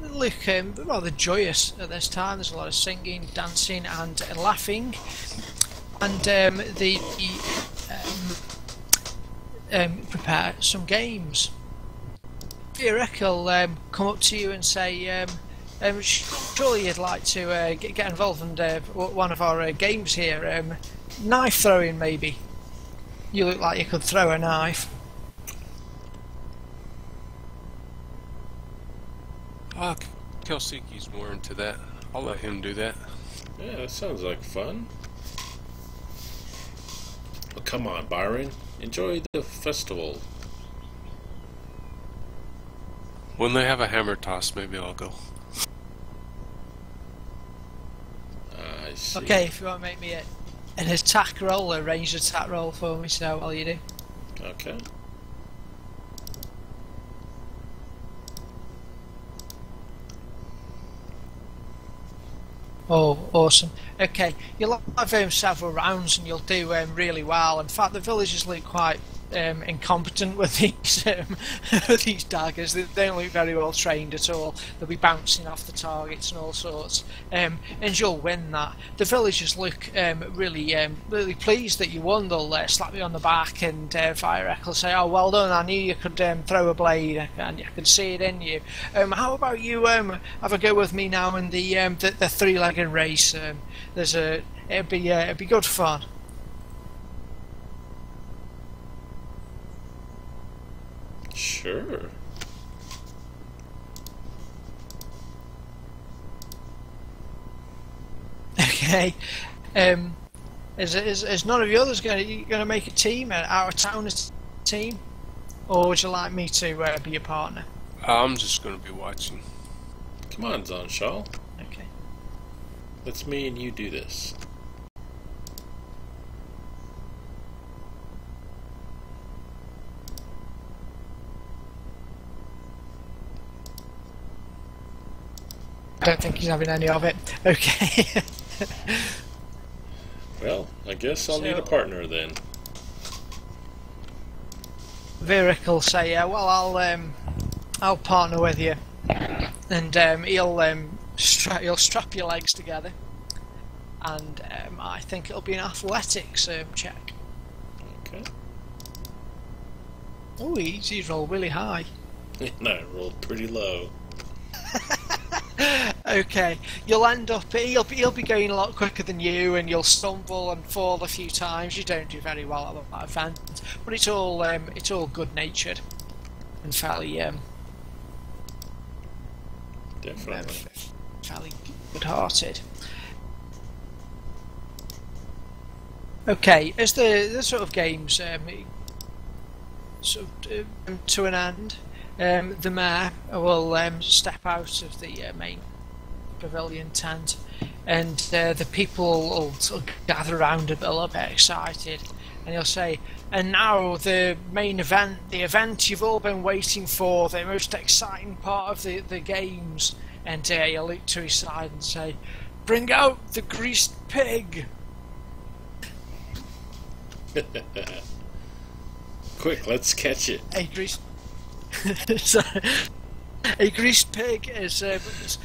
Speaker 1: look rather joyous at this time. There's a lot of singing, dancing, and laughing, and prepare some games. Eric will come up to you and say, surely you'd like to get involved in one of our games here. Knife throwing, maybe. You look like you could throw a knife.
Speaker 4: Kelsiki's more into that. I'll let him do that.
Speaker 2: Yeah, that sounds like fun. Well, come on, Byron. Enjoy the festival.
Speaker 4: When they have a hammer toss, maybe I'll go.
Speaker 2: I see.
Speaker 1: Okay, if you want to make me an attack roll, a ranged attack roll for me, so all you do.
Speaker 2: Okay.
Speaker 1: Oh, awesome. Okay, you'll have several rounds and you'll do really well. In fact, the villagers look quite incompetent with these with these daggers. They don't look very well trained at all. They'll be bouncing off the targets and all sorts. And you'll win that. The villagers look really pleased that you won. They'll slap you on the back, and Virek will say, "Oh, well done! I knew you could throw a blade, and I could see it in you. How about you have a go with me now in the three-legged race? It'd be good fun."
Speaker 2: Sure.
Speaker 1: Okay. Is none of the others going to make a team, an out-of-town team, or would you like me to be your partner?
Speaker 4: I'm just going to be watching.
Speaker 2: Come on, Zonshal.
Speaker 1: Okay.
Speaker 2: Let's me and you do this.
Speaker 1: I don't think he's having any of it. Okay.
Speaker 2: Well, I guess I'll need a partner then.
Speaker 1: Virik will say, "Well, I'll partner with you," and he'll strap your legs together, and I think it'll be an athletics check.
Speaker 2: Okay.
Speaker 1: Oh, he's rolled really high.
Speaker 2: And I rolled pretty low.
Speaker 1: Okay, you'll end up. He'll be going a lot quicker than you, and you'll stumble and fall a few times. You don't do very well at that event, but it's all good-natured and fairly
Speaker 2: Definitely.
Speaker 1: fairly good-hearted. Okay, as the sort of games to an end, the mayor will step out of the main pavilion tent, and the people will sort of gather around a little bit excited, and he'll say, "And now the main event, the event you've all been waiting for, the most exciting part of the games." And he'll look to his side and say, "Bring out the greased pig."
Speaker 2: Quick, let's catch it.
Speaker 1: A greased a greased pig is it's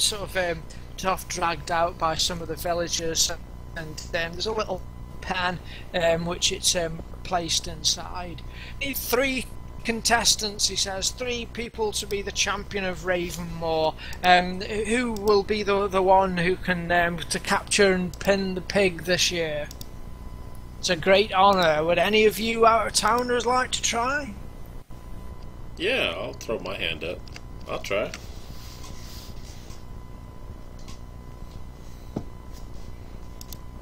Speaker 1: sort of dragged out by some of the villagers, and there's a little pan which it's placed inside. Need 3 contestants, he says, 3 people to be the champion of Ravenmoar. Who will be the one who can to capture and pin the pig this year? It's a great honour. Would any of you out-of-towners like to try?
Speaker 2: Yeah, I'll throw my hand up. I'll try.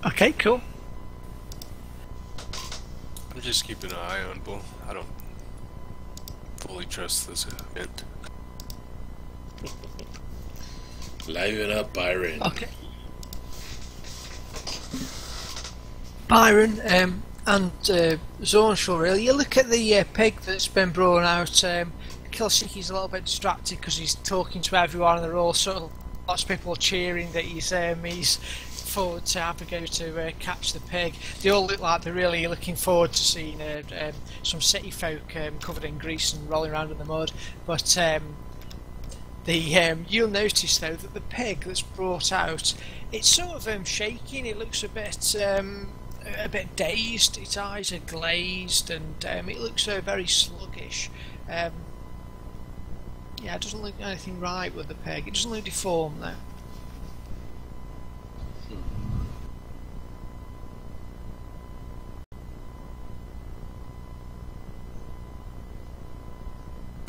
Speaker 1: Okay, cool.
Speaker 4: I'm just keeping an eye on Bull. I don't fully trust this event.
Speaker 2: Liven up, Byron.
Speaker 1: Okay. Byron and Zornshall, really, you look at the pig that's been brought out. Kilsiki's a little bit distracted because he's talking to everyone, and they're all sort of, lots of people cheering that he's forward to have a go to catch the pig. They all look like they're really looking forward to seeing some city folk covered in grease and rolling around in the mud. But you'll notice though that the pig that's brought out, it's sort of shaking. It looks a bit dazed. Its eyes are glazed, and it looks very sluggish. Yeah, it doesn't look anything right with the pig. It doesn't look deformed though.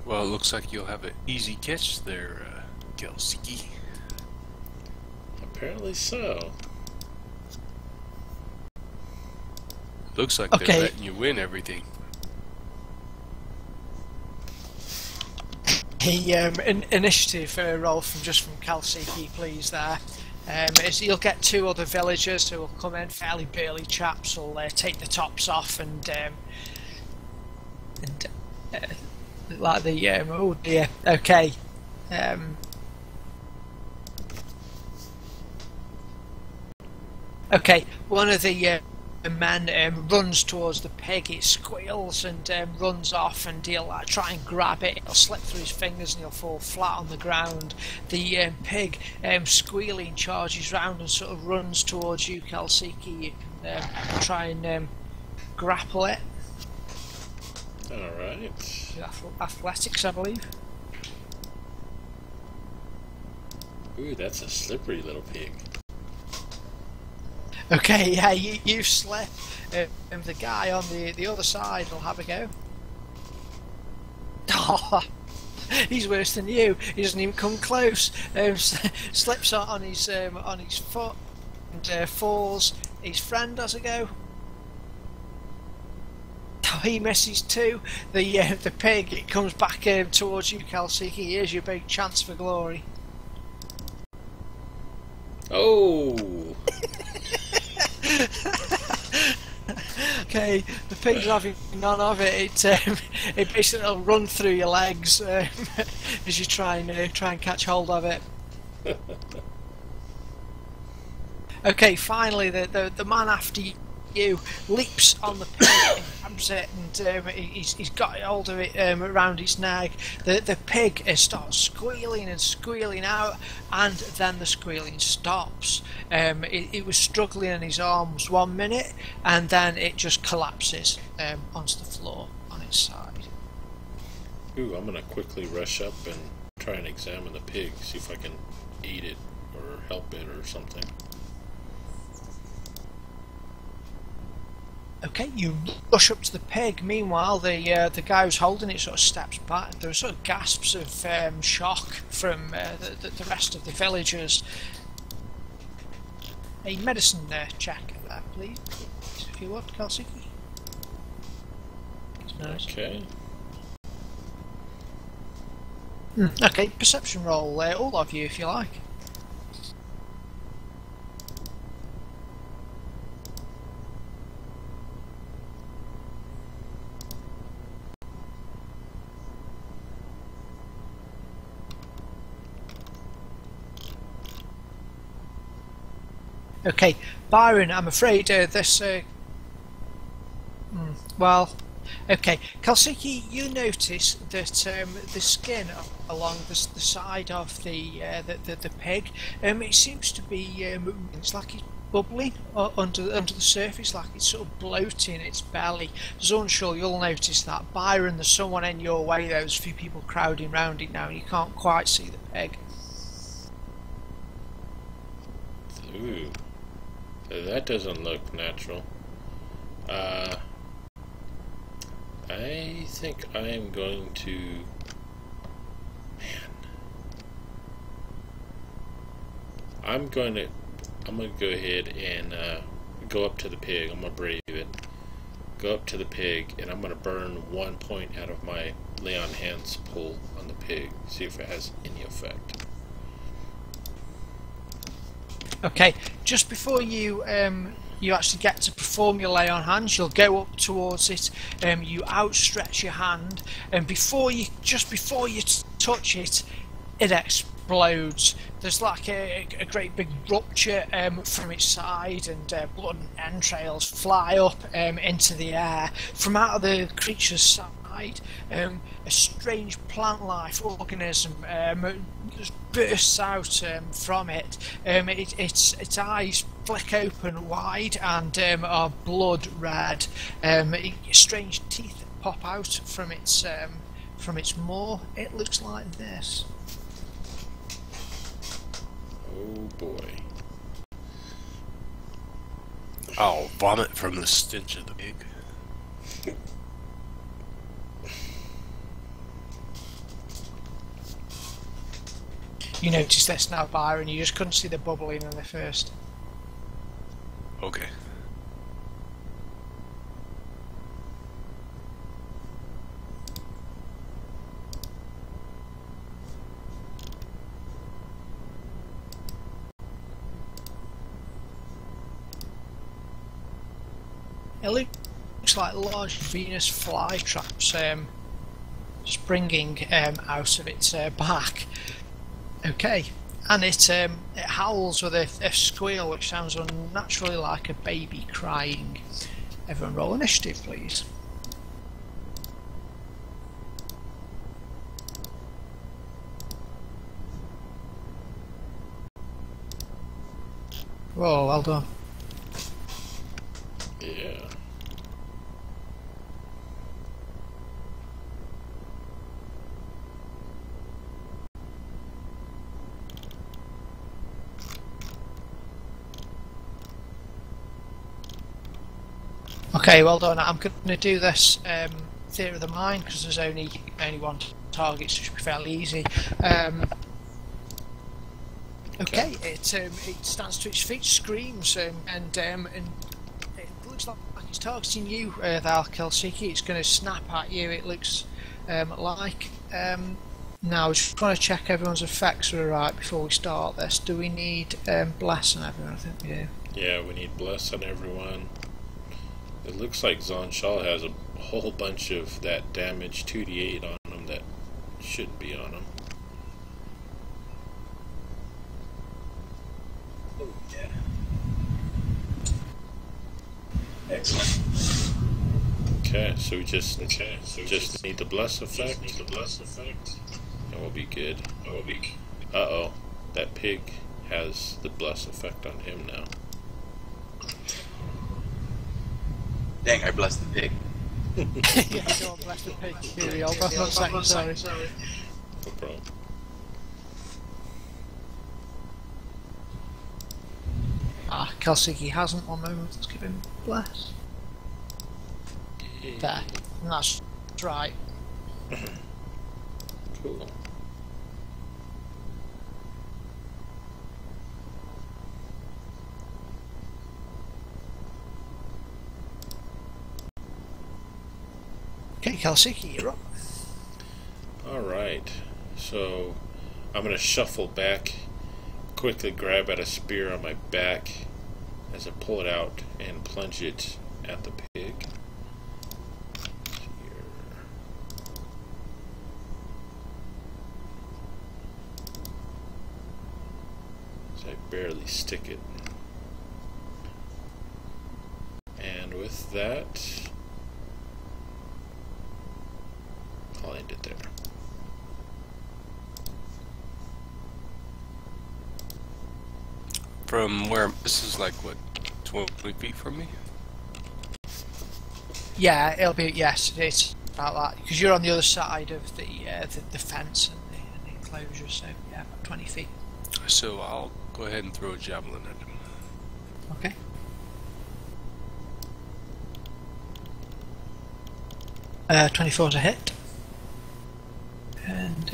Speaker 4: Well, it looks like you'll have an easy catch there, Kelsiki.
Speaker 2: Apparently so.
Speaker 4: Looks like
Speaker 1: Okay.
Speaker 4: they're letting you win everything.
Speaker 1: Initiative roll from Kelsiki, please. There, you'll get 2 other villagers who will come in, fairly burly chaps. Will take the tops off and like the oh dear. Okay. Okay. One of the men runs towards the pig. It squeals and runs off, and he'll try and grab it. It'll slip through his fingers and he'll fall flat on the ground. The pig, squealing, charges round and sort of runs towards you, Kelsiki. You can try and grapple it.
Speaker 2: Alright.
Speaker 1: Athletics, I believe.
Speaker 2: Ooh, that's a slippery little pig.
Speaker 1: Okay, yeah, you slip, and the guy on the other side will have a go. Oh, he's worse than you. He doesn't even come close. Slips on his foot and falls. His friend has a go. Oh, he misses too. The pig, it comes back towards you, Kelsiki. Here's your big chance for glory.
Speaker 2: Oh!
Speaker 1: Okay, the pig's having none of it. It basically will run through your legs as you try and catch hold of it. Okay, finally the man after you leaps on the pig and grabs it, and he's got hold of it around its neck. The pig starts squealing and squealing out, and then the squealing stops. It was struggling in his arms 1 minute, and then it just collapses onto the floor on its side.
Speaker 2: Ooh, I'm gonna quickly rush up and try and examine the pig, see if I can eat it or help it or something.
Speaker 1: Okay, you rush up to the pig. Meanwhile, the guy who's holding it sort of steps back. There are sort of gasps of shock from the rest of the villagers. A medicine check there, please, if you would, Kelsiki.
Speaker 2: Okay.
Speaker 1: Okay, perception roll, all of you, if you like. Okay, Byron, I'm afraid this. Well, okay, Kalsiki, you notice that the skin along the side of the pig, it seems to be it's like it's bubbling under the surface, like it's sort of bloating its belly. Zunshul, you'll notice that. Byron, there's someone in your way. There's a few people crowding round it now, and you can't quite see the pig.
Speaker 2: Ooh, that doesn't look natural. I think I am going to... Man. I'm going to go ahead and go up to the pig. I'm going to brave it. Go up to the pig, and I'm going to burn 1 point out of my lay on hands pull on the pig. See if it has any effect.
Speaker 1: Okay, just before you actually get to perform your lay on hands, you'll go up towards it, you outstretch your hand, and just before you touch it, it explodes. There's like a great big rupture from its side, and blood and entrails fly up into the air. From out of the creature's side, a strange plant-life organism just bursts out from it. Its eyes flick open wide and are blood red. Strange teeth pop out from its maw. It looks like this.
Speaker 2: Oh boy.
Speaker 4: I'll vomit from the stench of the pig.
Speaker 1: You notice this now, Byron. You just couldn't see the bubbling in the first.
Speaker 4: Okay.
Speaker 1: It looks like large Venus flytraps springing out of its back. Okay, and it howls with a squeal which sounds unnaturally like a baby crying. Everyone roll initiative, please. Whoa, well done.
Speaker 2: Yeah.
Speaker 1: Okay, well done. I'm going to do this theatre of the mind because there's only one target, so it should be fairly easy. Okay, it stands to its feet, screams, and it looks like it's targeting you, there, Kelsiki. It's going to snap at you. It looks like. Now, I just want to check everyone's effects are right before we start this. Do we need bless on everyone? I think we do.
Speaker 2: Yeah, we need bless on everyone. It looks like Zonshal has a whole bunch of that damage 2d8 on him that shouldn't be on him.
Speaker 3: Oh, yeah. Excellent.
Speaker 2: Okay, so we just need the bless effect. And we'll be good. Uh-oh. That pig has the bless effect on him now.
Speaker 3: Dang, I blessed the pig.
Speaker 1: Yeah, go on, bless the pig. Here we are. Back on second, sorry.
Speaker 2: No problem.
Speaker 1: Kelsiki hasn't one moment. Let's give him bless. There. And that's right.
Speaker 2: Cool.
Speaker 1: Okay, Kelsiki, you're up.
Speaker 2: Alright, so I'm going to shuffle back, quickly grab at a spear on my back as I pull it out and plunge it at the pig. Here. So I barely stick it. with that, I'll end it there.
Speaker 4: From where this is like what, 20 feet from me?
Speaker 1: Yeah, it'll be, yes, it's about that, because you're on the other side of the fence and the enclosure, so yeah, about 20 feet.
Speaker 4: So I'll go ahead and throw a javelin at him.
Speaker 1: Okay. Uh, 24's a hit. And,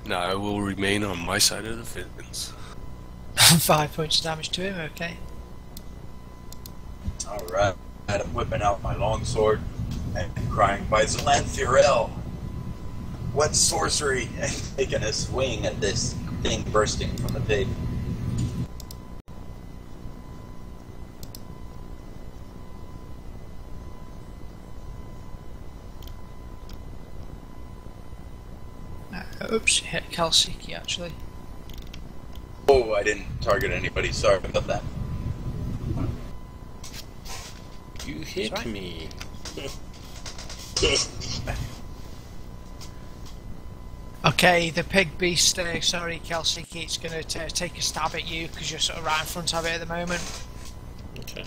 Speaker 4: Now I will remain on my side of the fence.
Speaker 1: 5 points of damage to him, okay.
Speaker 3: Alright, I'm whipping out my longsword and crying by Zalanthirel. What sorcery! And taking a swing at this thing bursting from the pig.
Speaker 1: Oops, hit Kalsiki actually.
Speaker 3: Oh, I didn't target anybody, sorry about that.
Speaker 2: You hit
Speaker 1: Sorry?
Speaker 2: me.
Speaker 1: Okay, the pig beast, sorry Kalsiki, it's going to take a stab at you because you're sort of right in front of it at the moment.
Speaker 2: Okay.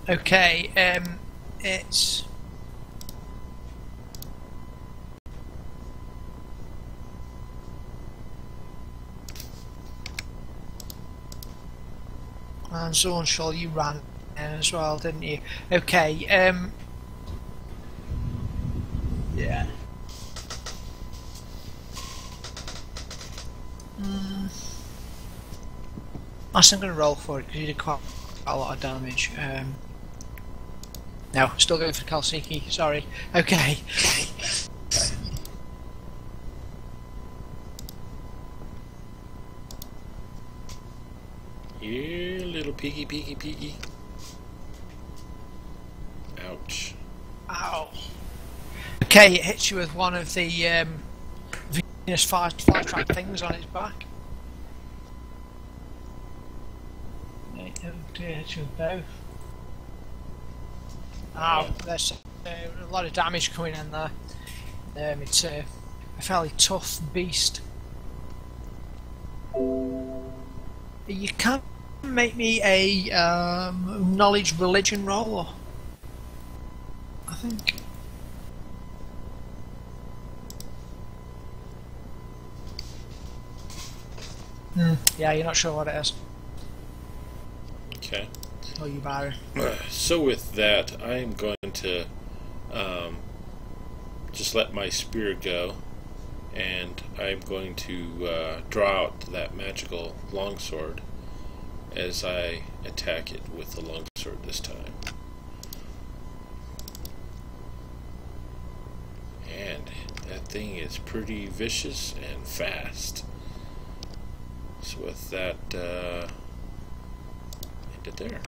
Speaker 1: Okay, it's... And Zornshall, you ran in as well, didn't you? Okay,
Speaker 3: Yeah.
Speaker 1: I'm going to roll for it because you did quite a lot of damage. No, still going for Kalsiki, sorry. Okay.
Speaker 2: You little piggy. Ouch.
Speaker 1: Ow. Okay, it hits you with one of the Venus flytrap things on its back. Oh dear, it hits you with both. Ow, there's a lot of damage coming in there. It's a fairly tough beast. You can make me a knowledge religion roll, I think. Yeah, you're not sure what it is.
Speaker 2: Okay.
Speaker 1: Oh, you Barry.
Speaker 2: So with that, I am going to just let my spirit go, and I'm going to draw out that magical longsword as I attack it with the longsword this time. And that thing is pretty vicious and fast. So with that, end it there.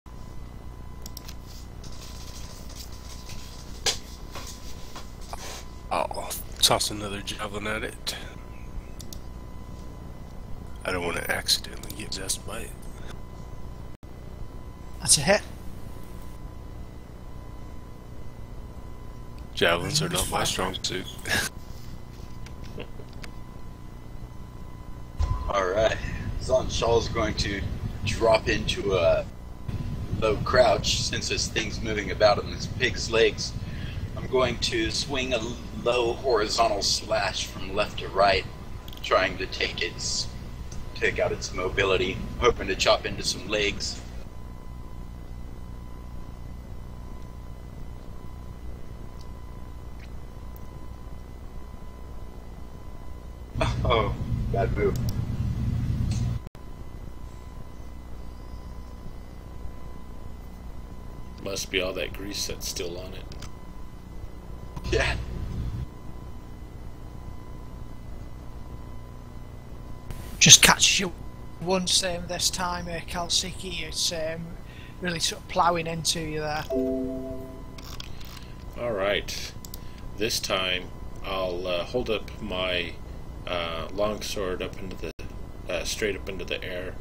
Speaker 4: I'll toss another javelin at it. I don't want to accidentally get possessed by it.
Speaker 1: That's a hit.
Speaker 4: Javelins are not my strong suit.
Speaker 3: Alright. Zonshall's going to drop into a low crouch since this thing's moving about on this pig's legs. I'm going to swing a low horizontal slash from left to right, trying to take out its mobility, hoping to chop into some legs. Oh, bad move.
Speaker 2: Must be all that grease that's still on it.
Speaker 3: Yeah.
Speaker 1: Just catches you once this time, Kalsiki. It's really sort of ploughing into you there.
Speaker 2: Alright. This time I'll hold up my longsword up into the straight up into the air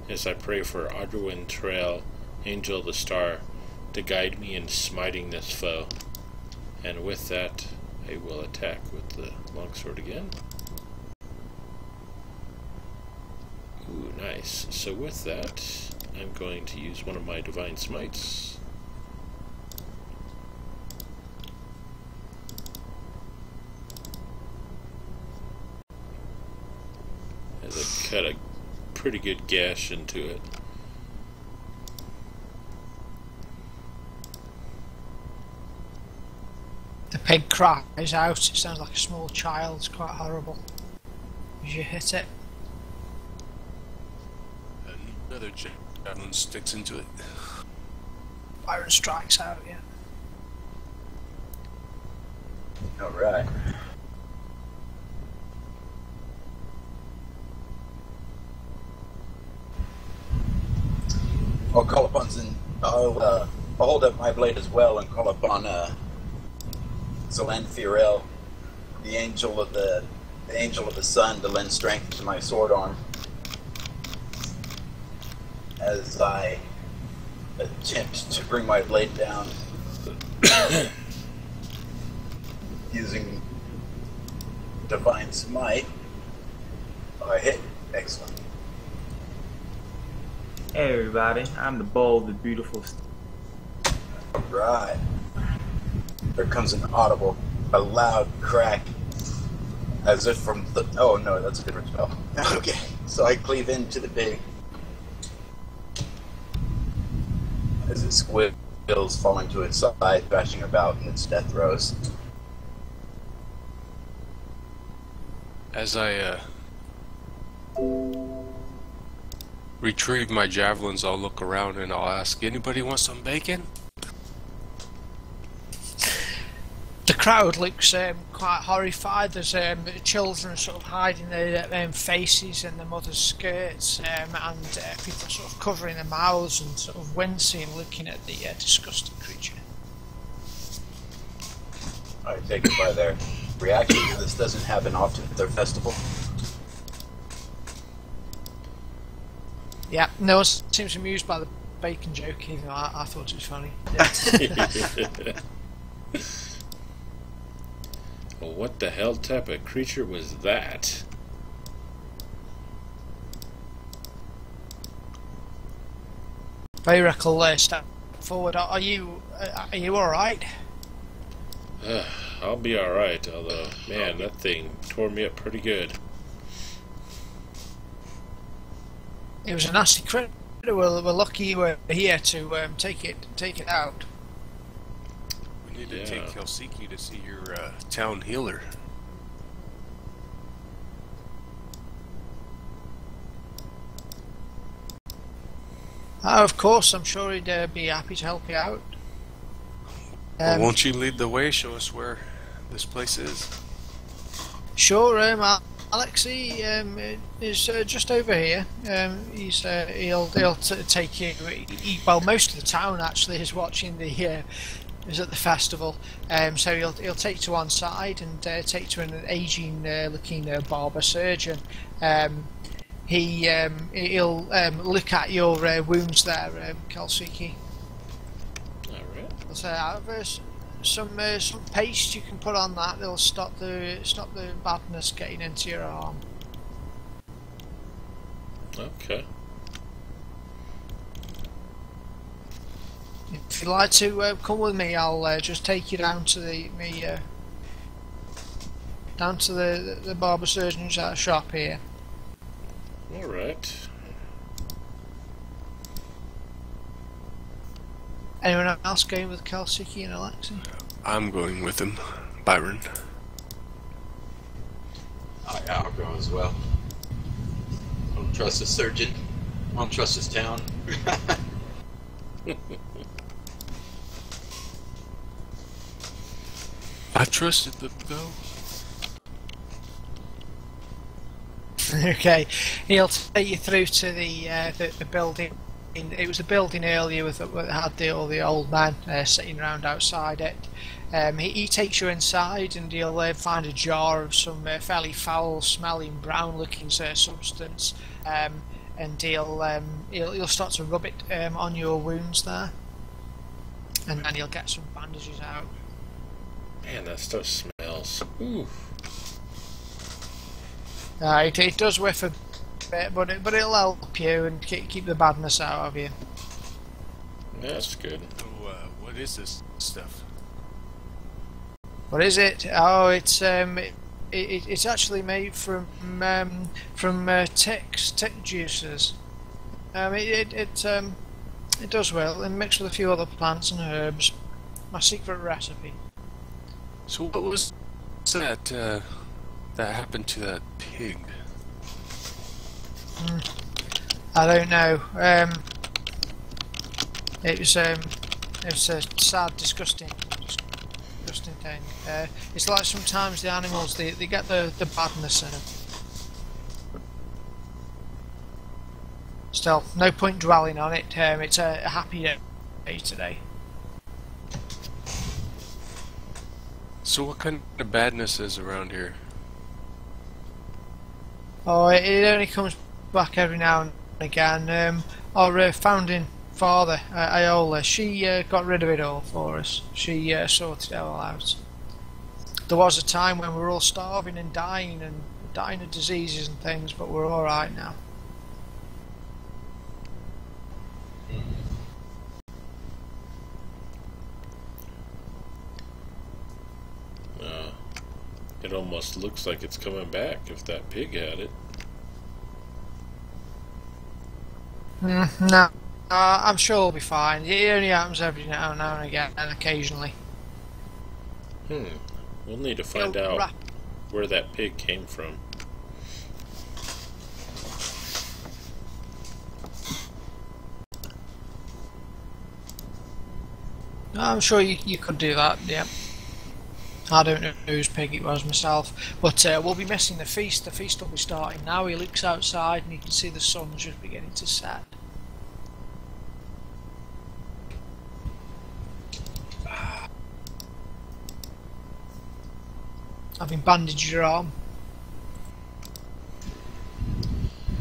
Speaker 2: as I pray for Adruin Trail, Angel of the Star, to guide me in smiting this foe. And with that, I will attack with the longsword again. Ooh, nice. So with that, I'm going to use one of my Divine Smites. As I cut a pretty good gash into it.
Speaker 1: The pig cries out. It sounds like a small child. It's quite horrible. As you hit it.
Speaker 4: Another javelin sticks into it.
Speaker 1: Byron strikes out, yeah.
Speaker 3: Alright. I'll call upon I'll hold up my blade as well and call upon Zelanthiel, the angel of the sun, to lend strength to my sword arm as I attempt to bring my blade down using Divine Smite. I hit. Excellent.
Speaker 6: Hey everybody, I'm the bold, the beautiful.
Speaker 3: Right. There comes a loud crack, as if from the. Oh no, that's a different spell. Okay, so I cleave into the big, as it squeals, falling to its side, thrashing about in its death throes.
Speaker 4: As I retrieve my javelins, I'll look around and I'll ask, anybody want some bacon?
Speaker 1: The crowd looks quite horrified. There's children sort of hiding their faces in their mother's skirts, and people sort of covering their mouths and sort of wincing, looking at the disgusting creature.
Speaker 3: I take it by their reaction. This doesn't happen often at their festival.
Speaker 1: Yeah, no one seems amused by the bacon joke, even though I thought it was funny.
Speaker 2: Well, what the hell type of creature was that?
Speaker 1: Bayrek'll step forward. Are you alright?
Speaker 2: I'll be alright, although, man, that thing tore me up pretty good.
Speaker 1: It was a nasty critter. We're lucky you were here to take it out.
Speaker 4: We need to take Kelsiki to see your town healer.
Speaker 1: Oh, of course, I'm sure he'd be happy to help you out.
Speaker 4: Well, won't you lead the way? Show us where this place is.
Speaker 1: Sure, Alexei is just over here. He'll take you. Well, most of the town actually is watching is at the festival. So he'll take you to one side and take you to an aging looking barber surgeon. He'll look at your wounds there, Kelsiki.
Speaker 2: Alright.
Speaker 1: So some paste you can put on that. It'll stop the badness getting into your arm.
Speaker 2: Okay.
Speaker 1: If you'd like to come with me, I'll just take you down to the barber surgeon's shop here.
Speaker 2: Alright.
Speaker 1: Anyone else going with Kelsiki and Alexei?
Speaker 4: I'm going with him, Byron.
Speaker 3: I'll go as well. I don't trust the surgeon. I don't trust his town.
Speaker 4: I trusted them though.
Speaker 1: Okay, he'll take you through to the building. It was a building earlier that had all the old men sitting around outside it. He takes you inside and he'll find a jar of some fairly foul-smelling, brown-looking substance. and he'll start to rub it on your wounds there, and then he'll get some bandages out.
Speaker 2: Man, that stuff smells. Ooh.
Speaker 1: It does whiff a bit, but it'll help you and keep the badness out of you.
Speaker 2: That's good.
Speaker 4: So, what is this stuff?
Speaker 1: What is it? Oh, it's actually made from tick juices. It does well and mixed with a few other plants and herbs. My secret recipe.
Speaker 4: So what was that that happened to that pig?
Speaker 1: I don't know. It was a sad, disgusting thing. It's like sometimes the animals they get the badness in them. Still, no point dwelling on it. It's a happy day today.
Speaker 4: So what kind of badness is around here?
Speaker 1: Oh, it only comes back every now and again. Our founding father, Iola, she got rid of it all for us. She sorted it all out. There was a time when we were all starving and dying of diseases and things, but we're all right now.
Speaker 2: It almost looks like it's coming back if that pig had it.
Speaker 1: No, I'm sure it'll be fine. It only happens every now and again, and occasionally.
Speaker 2: We'll need to find out where that pig came from.
Speaker 1: I'm sure you could do that, yeah. I don't know whose pig it was myself, but we'll be missing the feast. The feast will be starting now. He looks outside and you can see the sun's just beginning to set. Having bandaged your arm.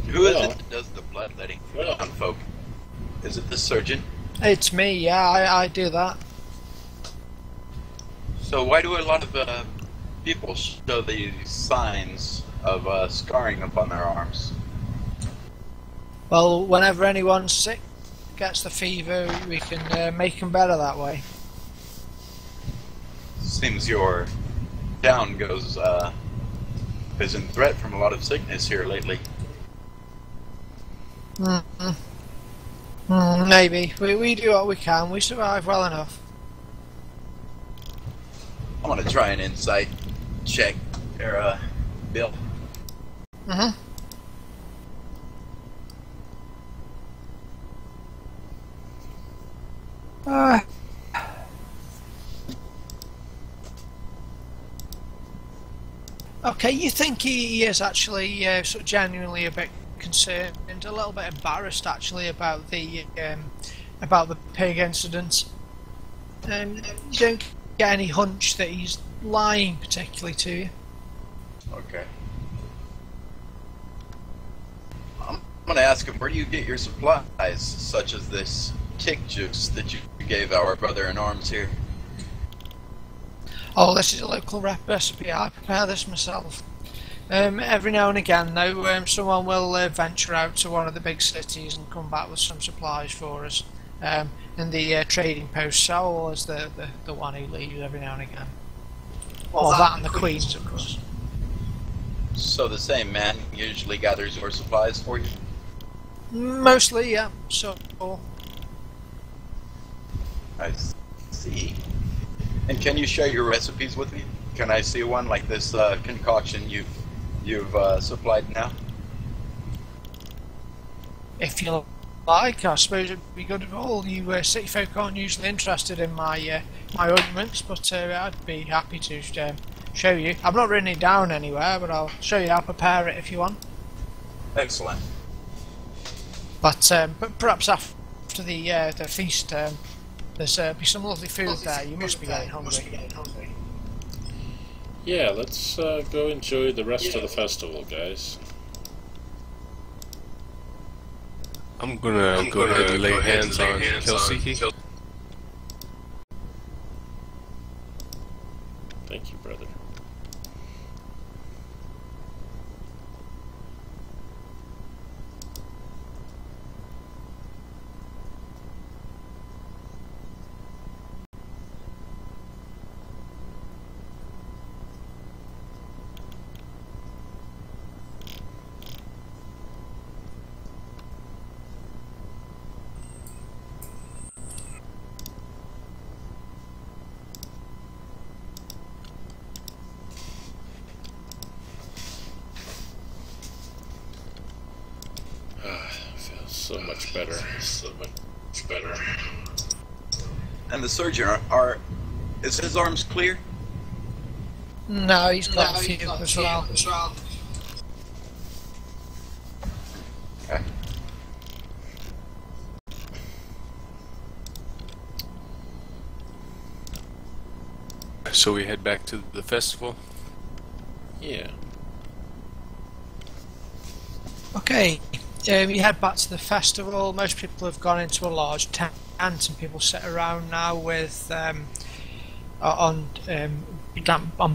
Speaker 3: Who is it that does the bloodletting for on folk? Is it the surgeon?
Speaker 1: It's me, yeah, I do that.
Speaker 3: So why do a lot of people show these signs of scarring upon their arms?
Speaker 1: Well, whenever anyone's sick, gets the fever, we can make them better that way.
Speaker 3: Seems your town is in threat from a lot of sickness here lately.
Speaker 1: Maybe. We do what we can. We survive well enough.
Speaker 3: I want to try an insight check there, Bill.
Speaker 1: Okay, you think he is actually sort of genuinely a bit concerned and a little bit embarrassed actually about the pig incident. You don't get any hunch that he's lying particularly to you.
Speaker 3: Okay. I'm going to ask him, where do you get your supplies, such as this tick juice that you gave our brother in arms here?
Speaker 1: Oh, this is a local recipe. I prepare this myself. Every now and again, though, someone will venture out to one of the big cities and come back with some supplies for us. And the trading post Saul is the one who leaves every now and again. Well, that and the Queens, of course.
Speaker 3: So the same man usually gathers your supplies for you?
Speaker 1: Mostly, yeah. So.
Speaker 3: I see. And can you share your recipes with me? Can I see one like this concoction you've supplied now?
Speaker 1: If you like, I suppose it'd be good if all you city folk aren't usually interested in my ointments, but I'd be happy to show you. I've not written it down anywhere, but I'll show you how to prepare it if you want.
Speaker 3: Excellent.
Speaker 1: But perhaps after the feast, there's be some lovely food there. You must be getting hungry.
Speaker 2: Yeah, let's go enjoy the rest of the festival, guys.
Speaker 4: I'm gonna go ahead and lay hands on Kelsiki.
Speaker 2: Thank you, brother. Feels so much better. So much better.
Speaker 3: And the surgeon, is his arms clear?
Speaker 1: No, he's got a few as well.
Speaker 3: Okay.
Speaker 4: So we head back to the festival.
Speaker 2: Yeah.
Speaker 1: Okay, you head back to the festival. Most people have gone into a large tent, and people sit around now with on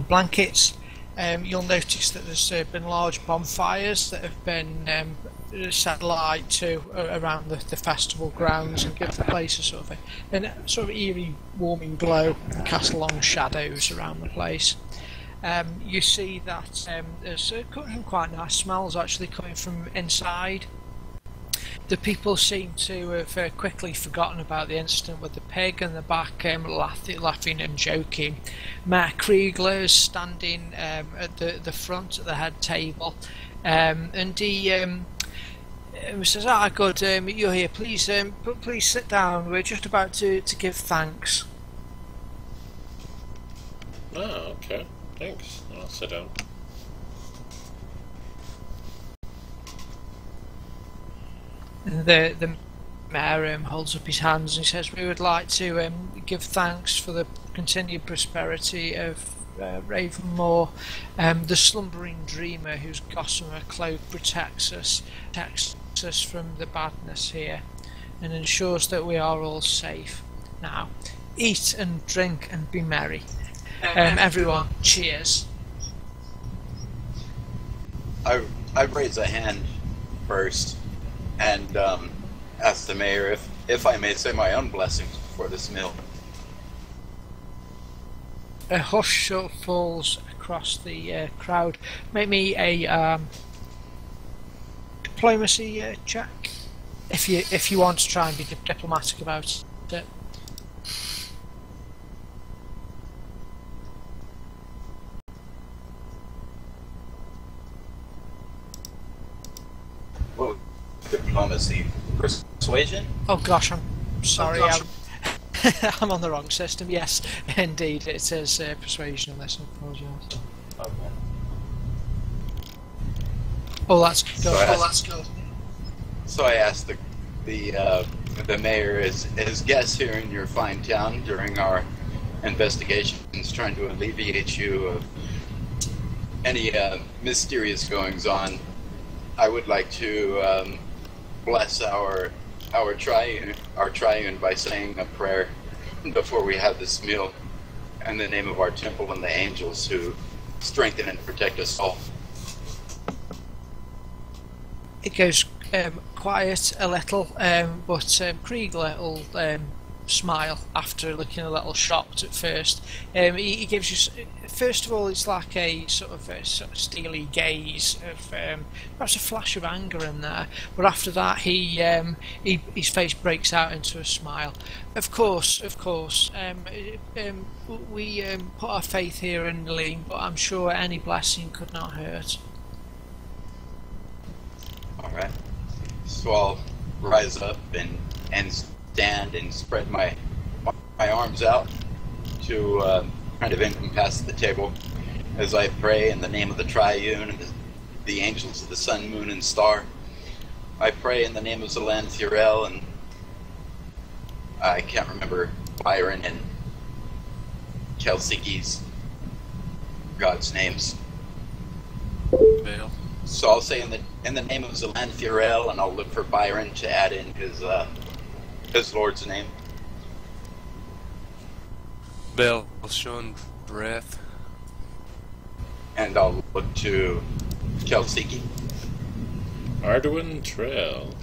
Speaker 1: blankets. You'll notice that there's been large bonfires that have been set light to around the festival grounds and give the place a sort of eerie, warming glow and cast long shadows around the place. You see that there's some quite nice smells actually coming from inside. The people seem to have quickly forgotten about the incident with the pig and the back laughing and joking. Matt Kriegler's standing at the front at the head table, and he says, good, you're here, please sit down, we're just about to give thanks.
Speaker 2: Oh, okay. Thanks. I'll sit down.
Speaker 1: And the mayor holds up his hands and he says, we would like to give thanks for the continued prosperity of Ravenmoar. The slumbering dreamer whose gossamer cloak protects us from the badness here and ensures that we are all safe. Now, eat and drink and be merry. Everyone, cheers.
Speaker 3: I raise a hand first and ask the mayor if I may say my own blessings before this meal.
Speaker 1: A hush sort of falls across the crowd. Make me a diplomacy check if you want to try and be diplomatic about it.
Speaker 3: Whoa, diplomacy, persuasion?
Speaker 1: Oh gosh, I'm sorry. I'm on the wrong system. Yes, indeed, it says persuasion on this. I apologise.
Speaker 3: Okay.
Speaker 1: Oh, that's good.
Speaker 3: So I asked the mayor, is guests here in your fine town during our investigations trying to alleviate you of any mysterious goings on. I would like to bless our triune by saying a prayer before we have this meal, in the name of our temple and the angels who strengthen and protect us all.
Speaker 1: It goes quiet a little, but Kriegler will smile after looking a little shocked at first. He gives you, first of all, it's like a sort of steely gaze of perhaps a flash of anger in there, but after that his face breaks out into a smile. Of course, we put our faith here in Lean, but I'm sure any blessing could not hurt.
Speaker 3: Alright. So I'll rise up and stand and spread my arms out to kind of encompass the table as I pray in the name of the triune and the angels of the sun, moon, and star. I pray in the name of Zelan Thirel, and I can't remember Byron and Kelsiki's God's names.
Speaker 4: Vale.
Speaker 3: So I'll say in the name of Zelanthurel, and I'll look for Byron to add in his lord's name.
Speaker 4: Belshon Dreth.
Speaker 3: And I'll look to Kelsiki.
Speaker 2: Arduin Trail.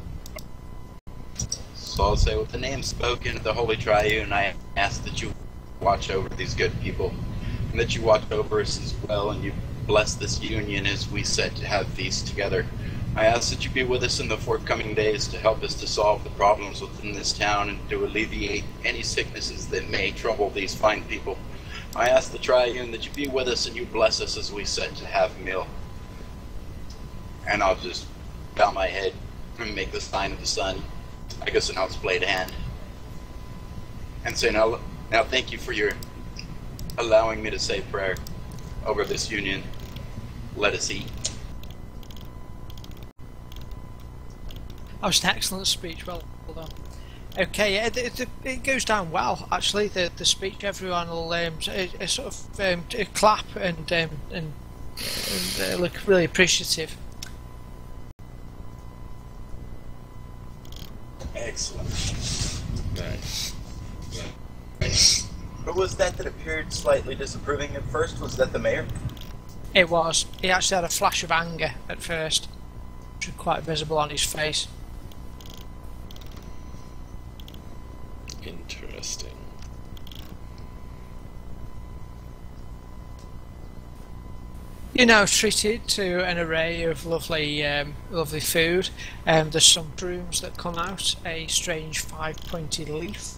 Speaker 3: So I'll say, with the name spoken of the Holy Triune, I ask that you watch over these good people, and that you watch over us as well, and you bless this union as we set to have feast together. I ask that you be with us in the forthcoming days to help us to solve the problems within this town and to alleviate any sicknesses that may trouble these fine people. I ask the Triune that you be with us and you bless us as we set to have a meal. And I'll just bow my head and make the sign of the sun, I guess an outsplayed hand, and say, now thank you for your allowing me to say prayer over this union. Let us eat.
Speaker 1: That was an excellent speech, well done. Okay, yeah, it goes down well, actually, the speech. Everyone will sort of clap and look really appreciative.
Speaker 3: Excellent.
Speaker 2: Nice.
Speaker 3: Who was that appeared slightly disapproving at first? Was that the mayor?
Speaker 1: It was. He actually had a flash of anger at first, which was quite visible on his face.
Speaker 2: Interesting.
Speaker 1: You're now treated to an array of lovely food. There's some brooms that come out, a strange 5-pointed leaf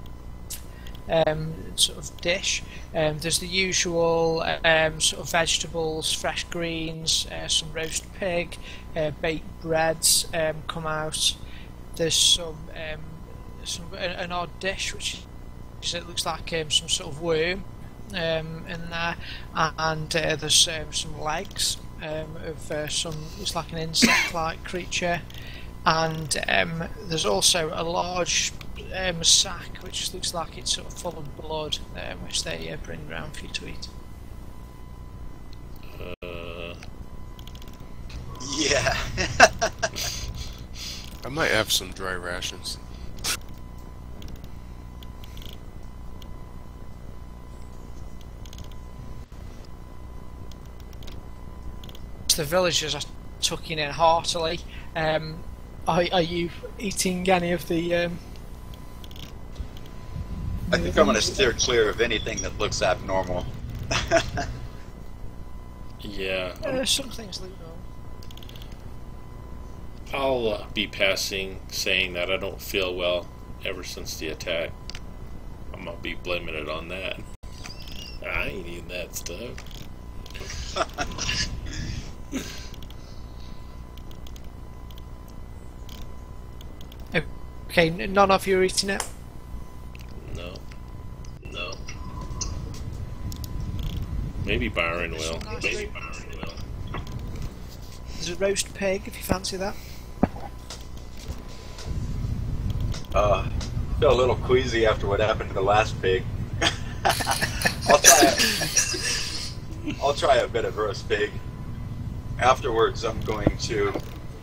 Speaker 1: sort of dish. There's the usual sort of vegetables, fresh greens, some roast pig, baked breads come out. There's an odd dish which it looks like some sort of worm in there, and there's some legs of some, it's like an insect-like creature, and there's also a large sack which looks like it's sort of full of blood, which they bring round for you to eat.
Speaker 3: Yeah.
Speaker 4: I might have some dry rations.
Speaker 1: The villagers are tucking in heartily. Are you eating any of the?
Speaker 3: I think I'm going to steer clear of anything that looks abnormal.
Speaker 2: Yeah.
Speaker 1: Some things look normal.
Speaker 2: I'll be passing, saying that I don't feel well ever since the attack. I'm gonna be blaming it on that. I ain't eating that stuff.
Speaker 1: Okay, none of you are eating it?
Speaker 2: No. Maybe Byron will.
Speaker 1: There's a roast pig if you fancy that.
Speaker 3: Feel a little queasy after what happened to the last pig. I'll try a bit of roast pig. Afterwards, I'm going to,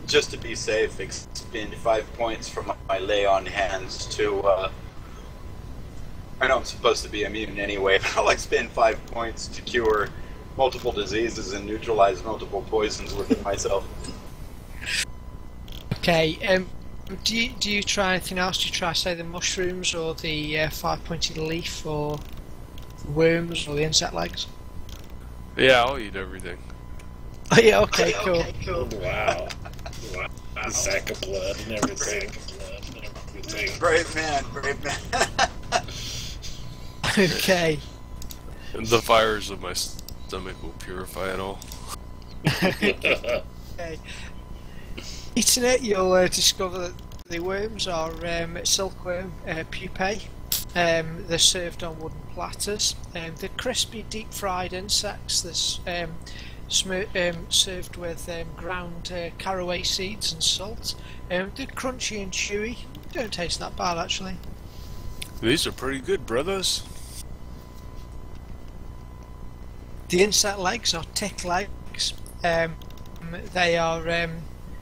Speaker 3: just to be safe, expend 5 points from my lay on hands to, I know I'm supposed to be immune anyway, but I'll expend 5 points to cure multiple diseases and neutralize multiple poisons within myself.
Speaker 1: Okay, do you try anything else? Do you try, say, the mushrooms or the 5-pointed leaf or worms or the insect legs?
Speaker 4: Yeah, I'll eat everything.
Speaker 1: Oh yeah, okay, cool.
Speaker 2: Wow. A sack of blood and everything.
Speaker 3: Brave man.
Speaker 1: Okay.
Speaker 4: The fires of my stomach will purify it all.
Speaker 1: Okay. Eating it, you'll discover that the worms are silkworm pupae. They're served on wooden platters. They're crispy, deep-fried insects. They're served with ground caraway seeds and salt. They're crunchy and chewy. Don't taste that bad, actually.
Speaker 4: These are pretty good, brothers.
Speaker 1: The insect legs are tick legs. They are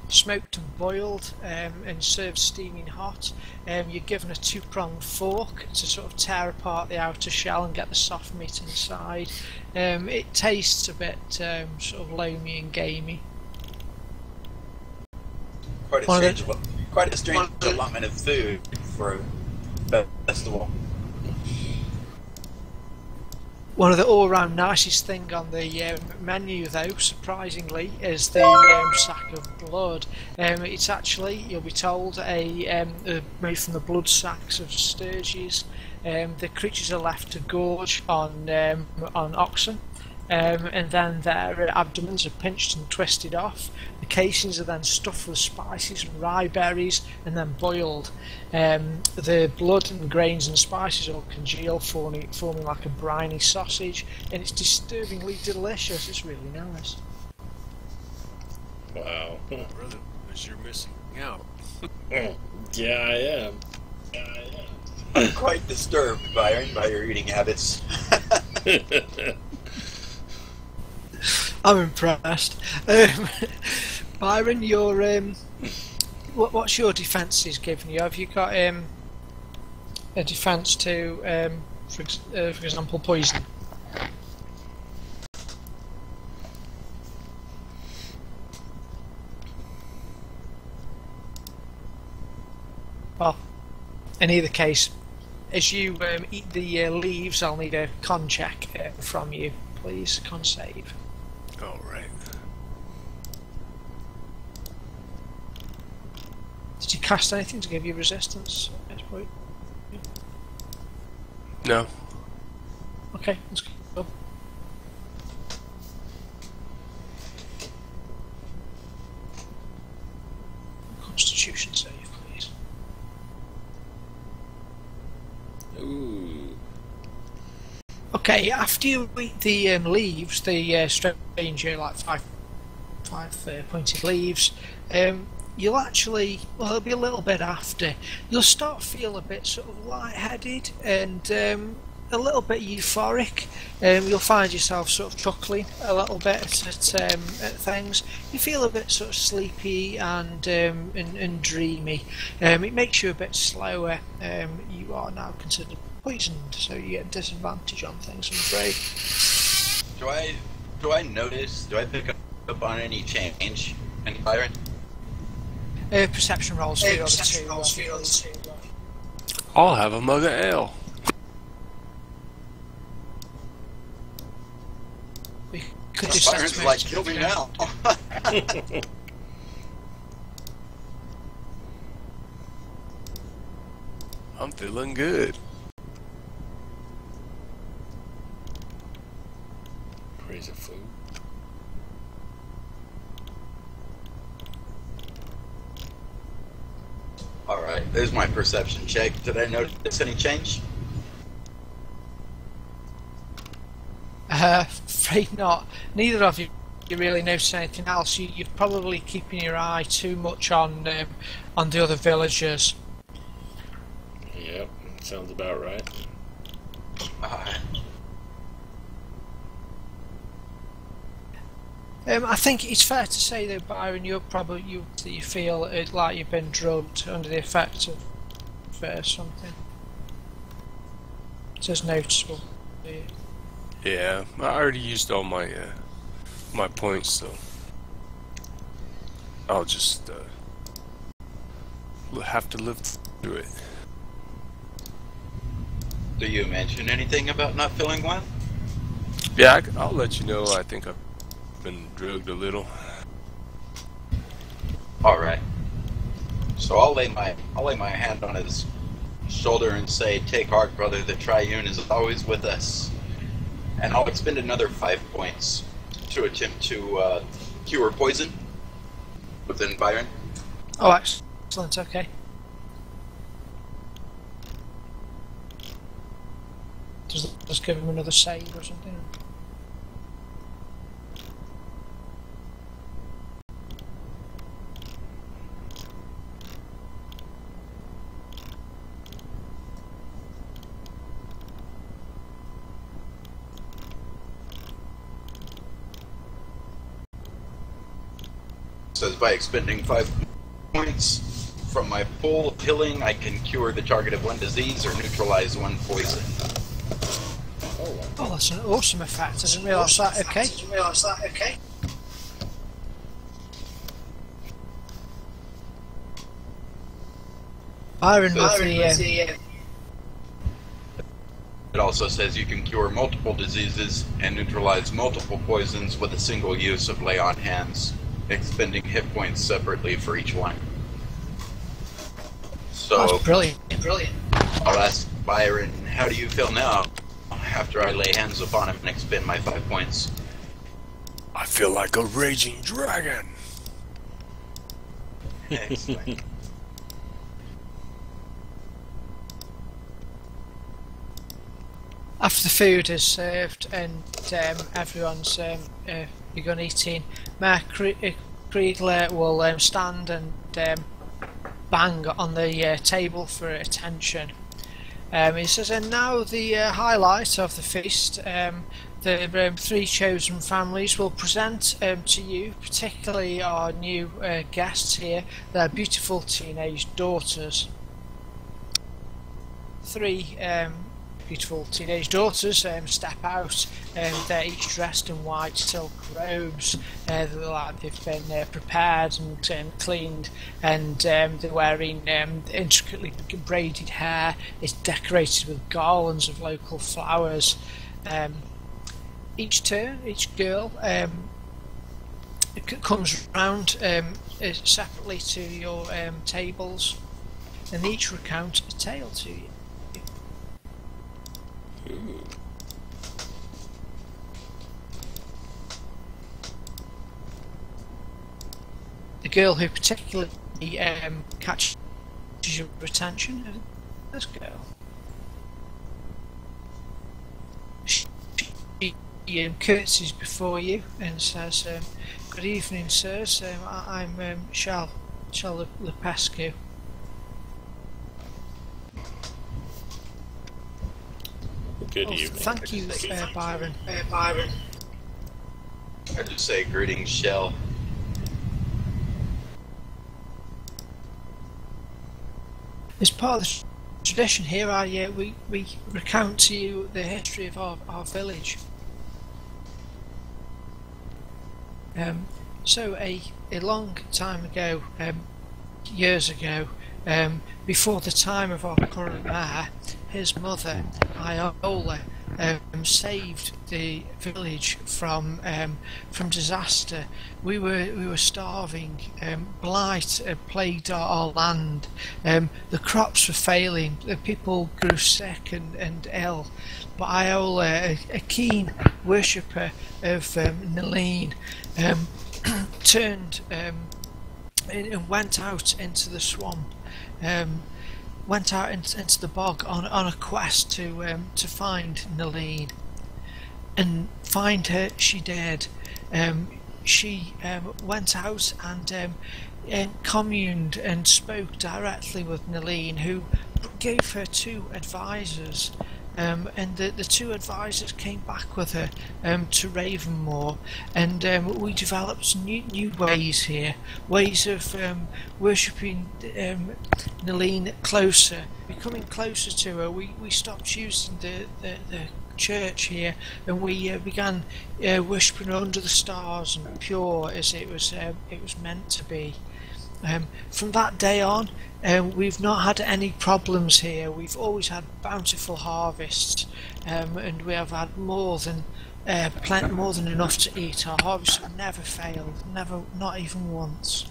Speaker 1: smoked and boiled and served steaming hot. You're given a two-pronged fork to sort of tear apart the outer shell and get the soft meat inside. It tastes a bit sort of loamy and gamey.
Speaker 3: Quite a strange allotment of food for a festival.
Speaker 1: One of the all-round nicest thing on the menu, though, surprisingly, is the sack of blood. It's actually, you'll be told, made from the blood sacks of sturges. The creatures are left to gorge on oxen, and then their abdomens are pinched and twisted off. The casings are then stuffed with spices and rye berries and then boiled. The blood and grains and spices all congeal, forming like a briny sausage, and it's disturbingly delicious. It's really nice.
Speaker 2: Wow.
Speaker 4: Brother, as you're missing out.
Speaker 2: Yeah, I am.
Speaker 3: I'm quite disturbed, Byron, by your eating habits.
Speaker 1: I'm impressed. Byron, what's your defences given you? Have you got a defence to, for example, poison? Well, in either case, as you eat the leaves, I'll need a con check from you, please. Con save.
Speaker 4: All right.
Speaker 1: Did you cast anything to give you resistance at this point?
Speaker 4: No.
Speaker 1: Okay, let's go. Constitution save, please.
Speaker 2: Ooh.
Speaker 1: Okay, after you eat the leaves, the stranger, like five pointed leaves, you'll actually, well, it'll be a little bit after, you'll start to feel a bit sort of lightheaded and a little bit euphoric. You'll find yourself sort of chuckling a little bit at things. You feel a bit sort of sleepy and dreamy. It makes you a bit slower. You are now considered poisoned, so you get a disadvantage on things, I'm afraid.
Speaker 3: Do I pick up on any change? Any Byron?
Speaker 1: Perception rolls for the other two.
Speaker 4: I'll have a mug of ale.
Speaker 1: We could just
Speaker 3: Byron's like, kill me now.
Speaker 4: I'm feeling good.
Speaker 2: Praise of food.
Speaker 3: Alright, there's my perception check. Did I notice any change?
Speaker 1: Afraid not. Neither of you really notice anything else. You're probably keeping your eye too much on the other villagers.
Speaker 2: Yep, sounds about right.
Speaker 1: I think it's fair to say though, Byron, you feel like you've been drugged under the effect of something. It's just noticeable.
Speaker 4: Yeah, I already used all my my points, so I'll just have to live through it.
Speaker 3: Do you mention anything about not feeling well?
Speaker 4: Yeah, I'll let you know. I think I've been drugged a little.
Speaker 3: Alright. So I'll lay my hand on his shoulder and say, "Take heart, brother, the Triune is always with us." And I'll expend another 5 points to attempt to cure poison within Byron.
Speaker 1: Oh, excellent. Okay. Just give him another save or something.
Speaker 3: says by expending 5 points from my pool of healing, I can cure the target of 1 disease or neutralize 1 poison.
Speaker 1: Oh, that's an awesome effect. I didn't realise that. Okay. Byron with the...
Speaker 3: It also says you can cure multiple diseases and neutralize multiple poisons with a single use of lay on hands, expending hit points separately for each one. So,
Speaker 1: that's brilliant.
Speaker 3: I'll ask Byron, how do you feel now after I lay hands upon him and expend my 5 points?
Speaker 4: I feel like a raging dragon.
Speaker 3: Excellent.
Speaker 1: After the food is served and everyone's begun eating, Mayor Kriegler will stand and bang on the table for attention. He says, and now the highlight of the feast, the 3 chosen families will present to you, particularly our new guests here, their beautiful teenage daughters. 3 beautiful teenage daughters step out. They're each dressed in white silk robes. They've been prepared and cleaned, and they're wearing intricately braided hair. It's decorated with garlands of local flowers. Each girl comes round separately to your tables, and each recount a tale to you.
Speaker 2: Ooh.
Speaker 1: The girl who particularly catches your attention is this girl. She curtsies before you and says, "Good evening, sirs. I'm Charles Lepescu."
Speaker 2: Good evening.
Speaker 1: Thank you, Byron.
Speaker 3: I just say greetings, Shell.
Speaker 1: As part of the tradition here, we recount to you the history of our village. So a long time ago, years ago, before the time of our current mayor, his mother, Iola, saved the village from disaster. We were starving. Blight plagued our land. The crops were failing. The people grew sick and ill. But Iola, a keen worshipper of Nalene, turned and went out into the swamp. Went out into the bog on a quest to find Nalene, and find her she did. She went out and communed and spoke directly with Nalene, who gave her 2 advisors. And the 2 advisors came back with her to Ravenmoar, and we developed new ways here, ways of worshipping Nalene closer, becoming closer to her. We stopped using the church here, and we began worshipping her under the stars and pure as it was meant to be. From that day on, we've not had any problems here. We've always had bountiful harvests, and we have had more than enough to eat. Our harvests have never failed, not even once.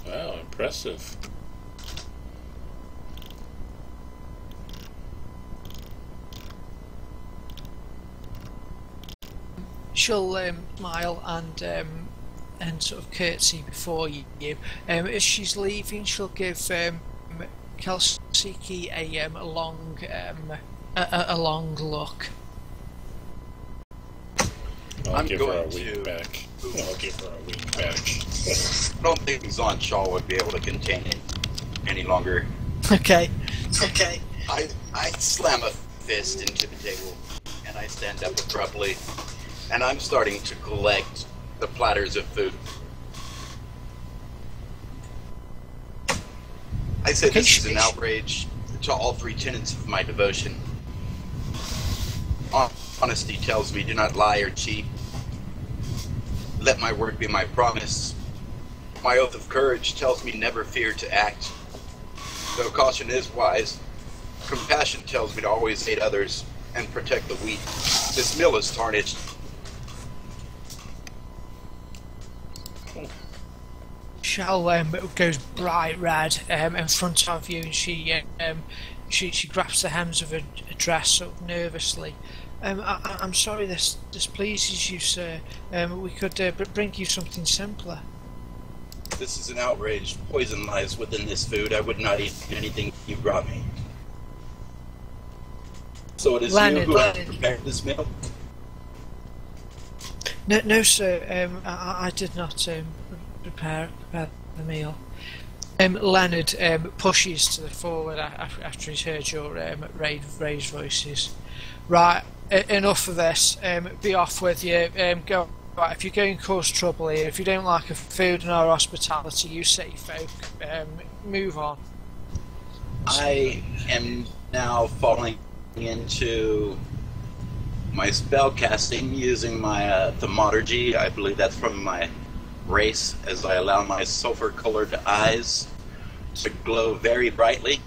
Speaker 2: Wow, impressive.
Speaker 1: She'll smile and sort of curtsy before you. As she's leaving, she'll give Kelsiki a long look.
Speaker 2: I'll give her a wink back. I
Speaker 3: don't think Zanshaw would be able to contain it any longer.
Speaker 1: Okay.
Speaker 3: I slam a fist into the table, and I stand up abruptly, and I'm starting to collect the platters of food. I say this is an outrage to all three tenets of my devotion. Honesty tells me do not lie or cheat. Let my word be my promise. My oath of courage tells me never fear to act. Though caution is wise, compassion tells me to always aid others and protect the weak. This meal is tarnished.
Speaker 1: Shell goes bright red in front of you, and she grasps the hems of her dress sort of nervously. I'm sorry this pleases you, sir. We could bring you something simpler.
Speaker 3: This is an outrage. Poison lies within this food. I would not eat anything you brought me. So it is
Speaker 1: Leonard,
Speaker 3: you who have prepared this meal?
Speaker 1: No, sir. I did not prepare the meal. Leonard pushes to the forward after he's heard your raised voices. Right, enough of this. Be off with you. Go. Right, if you're going to cause trouble here, if you don't like our food and our hospitality, you city folk, move on.
Speaker 3: I am now falling into my spell casting using my thaumaturgy. I believe that's from my race, as I allow my sulfur-colored eyes to glow very brightly.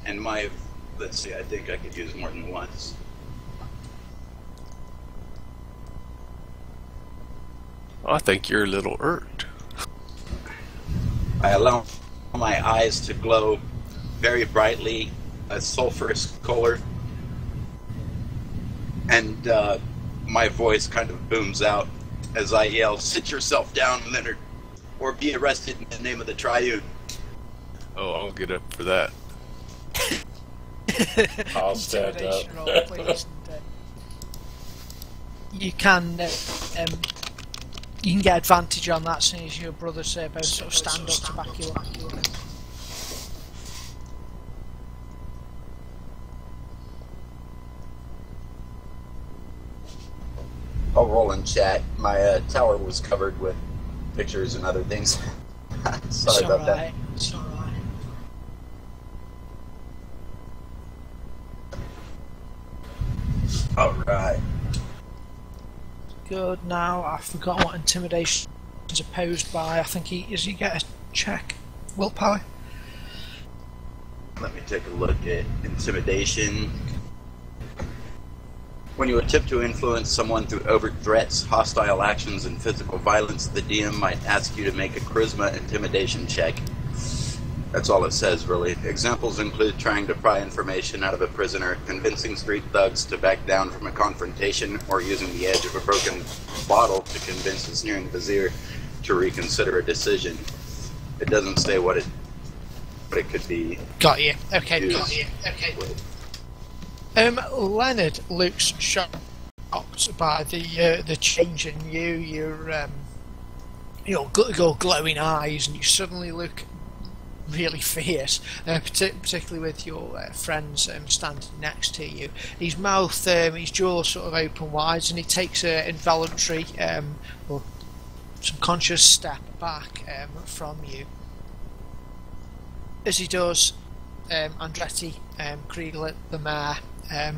Speaker 3: And my, let's see, I think I could use more than once.
Speaker 4: I think you're a little irked.
Speaker 3: I allow my eyes to glow very brightly, a sulfurous color, and my voice kind of booms out as I yell, "Sit yourself down, Leonard, or be arrested in the name of the Triune."
Speaker 4: Oh, I'll get up for that.
Speaker 2: I'll stand up.
Speaker 1: Intimidation roll, please, and, you can get advantage on that, since as your brothers both sort of stand up to back you up.
Speaker 3: I'll roll in chat. My tower was covered with pictures and other things. Sorry about that.
Speaker 1: It's alright.
Speaker 3: Alright.
Speaker 1: Good. Now I've forgotten what intimidation is opposed by. I think he get a check. Willpower.
Speaker 3: Let me take a look at intimidation. When you attempt to influence someone through overt threats, hostile actions, and physical violence, the DM might ask you to make a charisma intimidation check. That's all it says, really. Examples include trying to pry information out of a prisoner, convincing street thugs to back down from a confrontation, or using the edge of a broken bottle to convince a sneering vizier to reconsider a decision. It doesn't say what it could be.
Speaker 1: Got you. Okay.
Speaker 3: used
Speaker 1: Got you. Okay.
Speaker 3: with.
Speaker 1: Leonard looks shocked by the change in you. Your glowing eyes, and you suddenly look really fierce, particularly with your friends standing next to you. His mouth, his jaw sort of open wide, and he takes an involuntary or subconscious step back from you. As he does, Andretti, Kriegler, the mayor,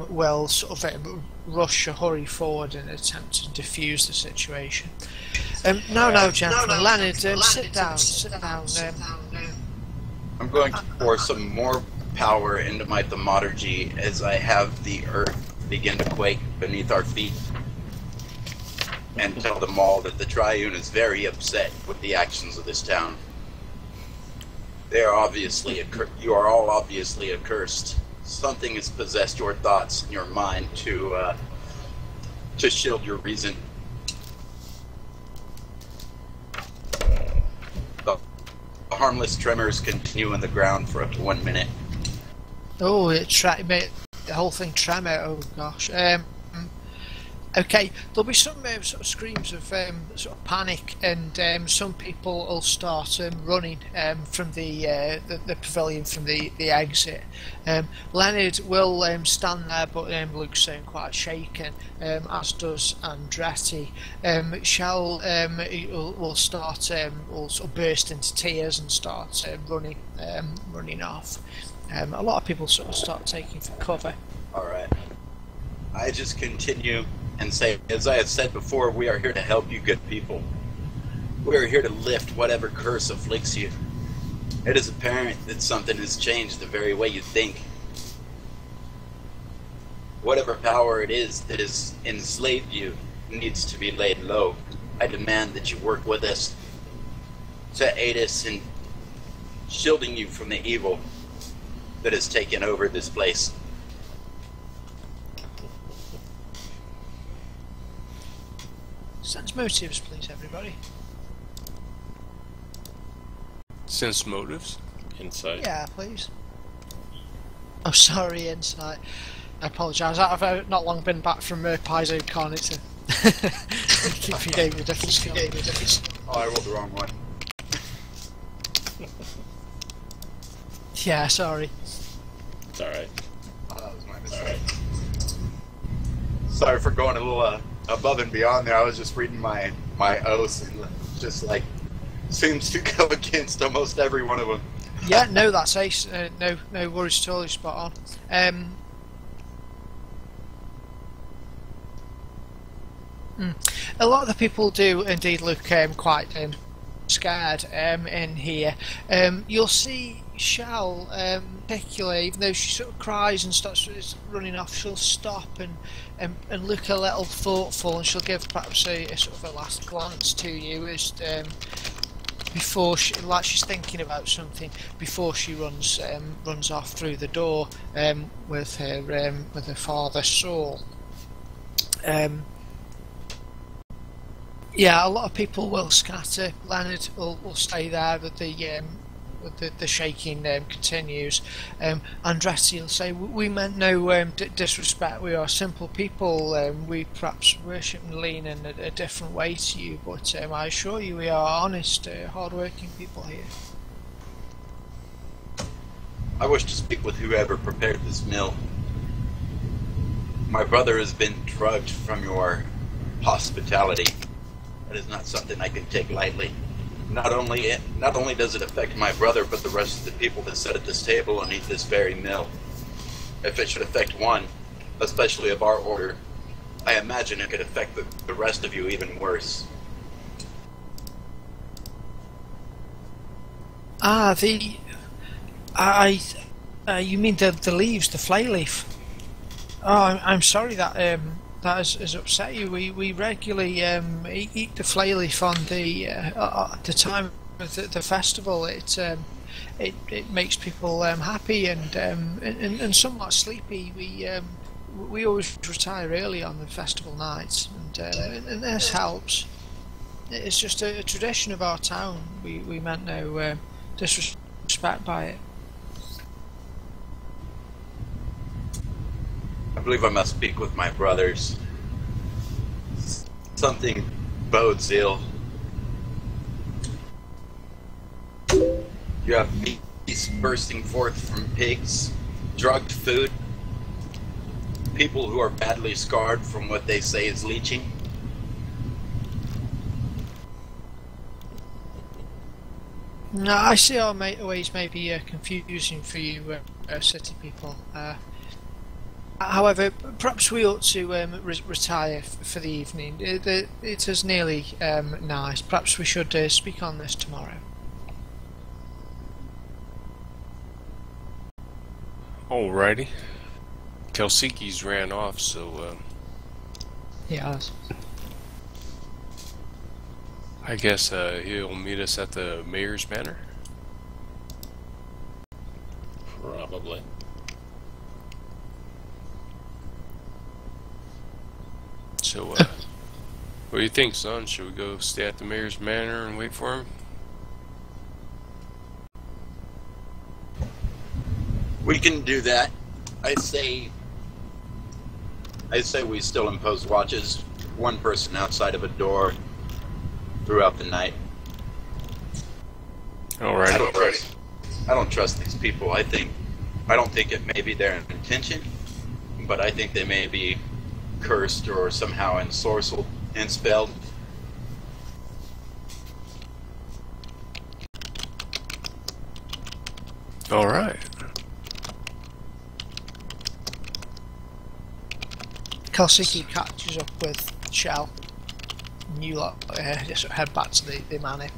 Speaker 1: will sort of rush or hurry forward and attempt to defuse the situation. Now, gentlemen, Leonard, sit down.
Speaker 3: I'm going to pour some more power into my thaumaturgy as I have the earth begin to quake beneath our feet, and tell them all that the Triune is very upset with the actions of this town. They are obviously you are all obviously accursed. Something has possessed your thoughts and your mind to shield your reason. The harmless tremors continue in the ground for up to 1 minute.
Speaker 1: Oh, it made the whole thing tremor. Oh gosh. Okay, there'll be some sort of screams of sort of panic, and some people will start running from the pavilion from the exit. Leonard will stand there, but looks quite shaken, as does Andretti. Shell will start will sort of burst into tears and start running off. A lot of people sort of start taking for cover.
Speaker 3: All right. I just continue and say, as I have said before, we are here to help you good people. We are here to lift whatever curse afflicts you. It is apparent that something has changed the very way you think. Whatever power it is that has enslaved you needs to be laid low. I demand that you work with us to aid us in shielding you from the evil that has taken over this place.
Speaker 1: Sense motives, please, everybody.
Speaker 4: Sense motives?
Speaker 2: Insight.
Speaker 1: Yeah, please. Oh, sorry, insight. I apologise. I've not long been back from PaizoCon. It's a keep you gave me a different skill.
Speaker 3: Oh, I rolled the wrong one.
Speaker 1: Yeah, sorry.
Speaker 2: It's alright.
Speaker 3: Oh, that was my mistake. Sorry for going a little above and beyond there. I was just reading my oaths, and just like seems to go against almost every one of them.
Speaker 1: Yeah, no, that's ace. No worries at all. You're spot on. A lot of the people do indeed look quite scared in here. You'll see Shell, particularly, even though she sort of cries and starts running off, she'll stop and look a little thoughtful, and she'll give perhaps a sort of a last glance to you as before she, like she's thinking about something before she runs off through the door with her father Saul. Yeah, a lot of people will scatter. Leonard will stay there, but the shaking continues. Andretti will say, "We meant no disrespect. We are simple people. We perhaps worship and lean in a different way to you, but I assure you, we are honest, hard-working people here."
Speaker 3: I wish to speak with whoever prepared this meal. My brother has been drugged from your hospitality. That is not something I can take lightly. Not only does it affect my brother, but the rest of the people that sit at this table and eat this very meal. If it should affect one, especially of our order, I imagine it could affect the rest of you even worse.
Speaker 1: You mean the leaves, the flay leaf? Oh, I'm sorry that has upset you. We regularly eat the flay leaf on the time of the festival. It makes people happy and somewhat sleepy. We always retire early on the festival nights, and this helps. It's just a tradition of our town. We meant no disrespect by it.
Speaker 3: I believe I must speak with my brothers. Something bodes ill. You have beasts bursting forth from pigs, drugged food, people who are badly scarred from what they say is leeching.
Speaker 1: No, I see our ways may be confusing for you city people. However, perhaps we ought to retire for the evening. It is nearly night. Perhaps we should speak on this tomorrow.
Speaker 4: Alrighty. Kelsiki's ran off, so
Speaker 1: Yes.
Speaker 4: I guess he'll meet us at the mayor's manor.
Speaker 2: Probably.
Speaker 4: So, what do you think, son? Should we go stay at the mayor's manor and wait for him?
Speaker 3: We can do that. I say I say we still impose watches, one person outside of a door throughout the night.
Speaker 4: All right.
Speaker 3: I don't trust these people. I don't think it may be their intention, but I think they may be cursed or somehow ensorcelled and spelled.
Speaker 4: All right.
Speaker 1: Kalsiki catches up with Shell. And you lot just head back to the manor.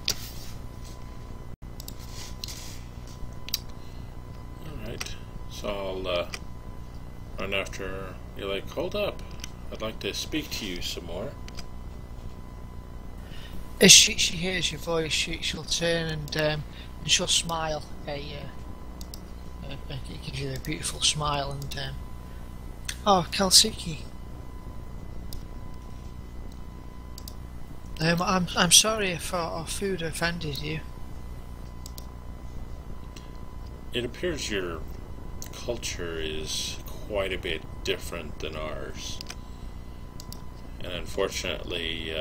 Speaker 2: Alright, so I'll run after. You're like, hold up, I'd like to speak to you some more.
Speaker 1: As she hears your voice, she'll turn and she'll smile. It gives you a beautiful smile and oh, Kalsiki. I'm sorry if our food offended you.
Speaker 2: It appears your culture is quite a bit different than ours. And unfortunately,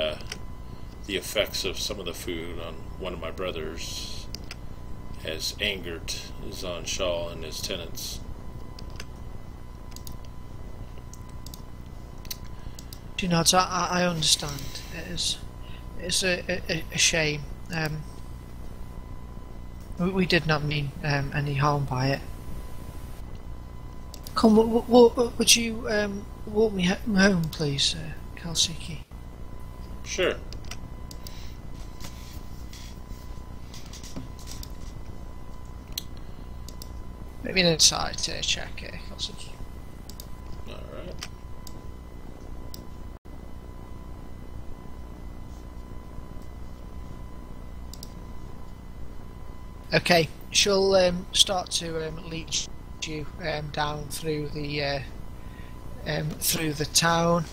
Speaker 2: the effects of some of the food on one of my brothers has angered Shaw and his tenants.
Speaker 1: Do you know, I understand. It's a shame. We did not mean any harm by it. Come, would you walk me home, please, Kalsiki?
Speaker 2: Sure.
Speaker 1: Maybe inside to check Kalsiki.
Speaker 2: Alright.
Speaker 1: Okay, she'll start to lead you down through the town.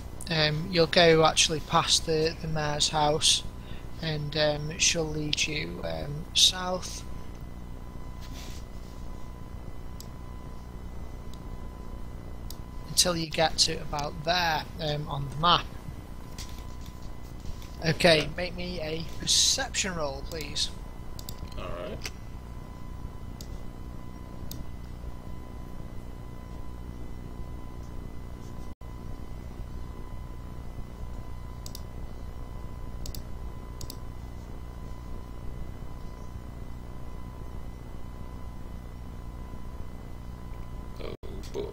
Speaker 1: You'll go actually past the mayor's house, and she'll lead you south. Until you get to about there on the map. Okay, make me a perception roll, please.
Speaker 2: Alright. Oh boy.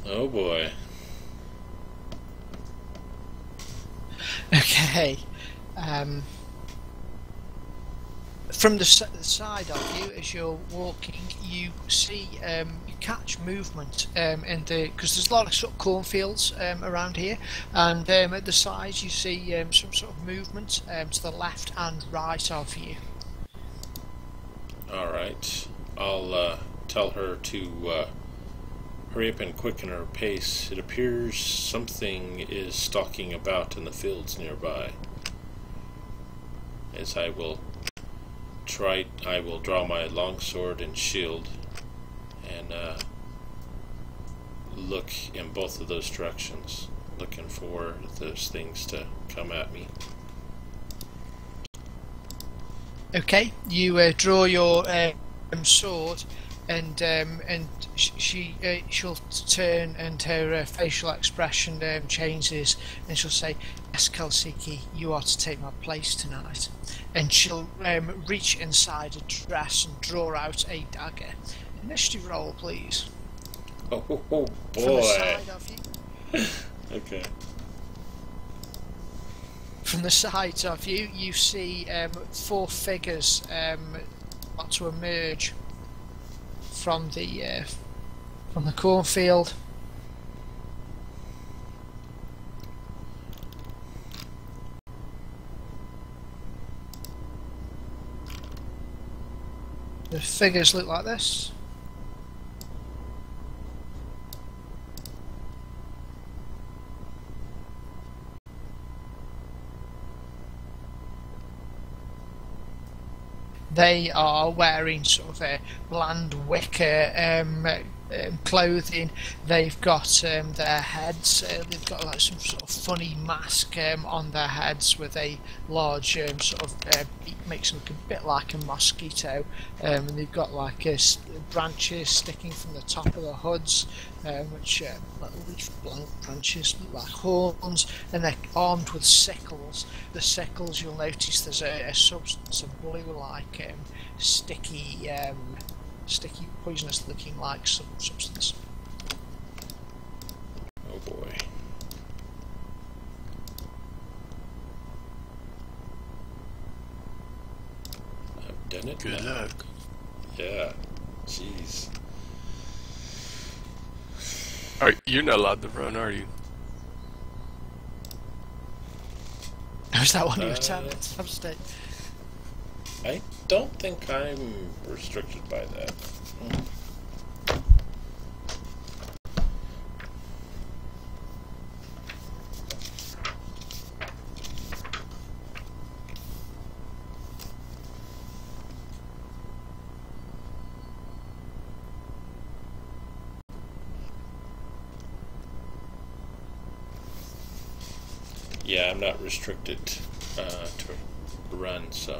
Speaker 2: Oh boy.
Speaker 1: Okay. From the side of you, as you're walking, you see you catch movement in the because there's a lot of sort of cornfields around here, and at the sides you see some sort of movement to the left and right of you.
Speaker 2: Alright. I'll tell her to hurry up and quicken her pace. It appears something is stalking about in the fields nearby. As I will draw my longsword and shield and look in both of those directions, looking for those things to come at me.
Speaker 1: Okay, you draw your sword, and she'll turn, and her facial expression changes, and she'll say, "Yes, Kalsiki, you are to take my place tonight." And she'll reach inside a dress and draw out a dagger. Initiative roll, please.
Speaker 2: Oh
Speaker 1: From the
Speaker 2: boy.
Speaker 1: side of you.
Speaker 2: Okay.
Speaker 1: From the sides of you, you see 4 figures about to emerge from the cornfield. The figures look like this. They are wearing sort of a bland wicker clothing. They've got their heads. They've got like some sort of funny mask on their heads with a large sort of beak, makes them look a bit like a mosquito. And they've got like branches sticking from the top of the hoods, which like leaf branches look like horns, and they're armed with sickles. The sickles, you'll notice there's a substance of blue-like sticky, poisonous-looking like substance.
Speaker 2: Oh boy. I've done it.
Speaker 4: Good luck.
Speaker 2: Yeah. Jeez.
Speaker 4: You're not allowed to run, are you?
Speaker 1: Is that one of your talents? Upstate.
Speaker 2: I don't think I'm restricted by that. Yeah, I'm not restricted to run, so.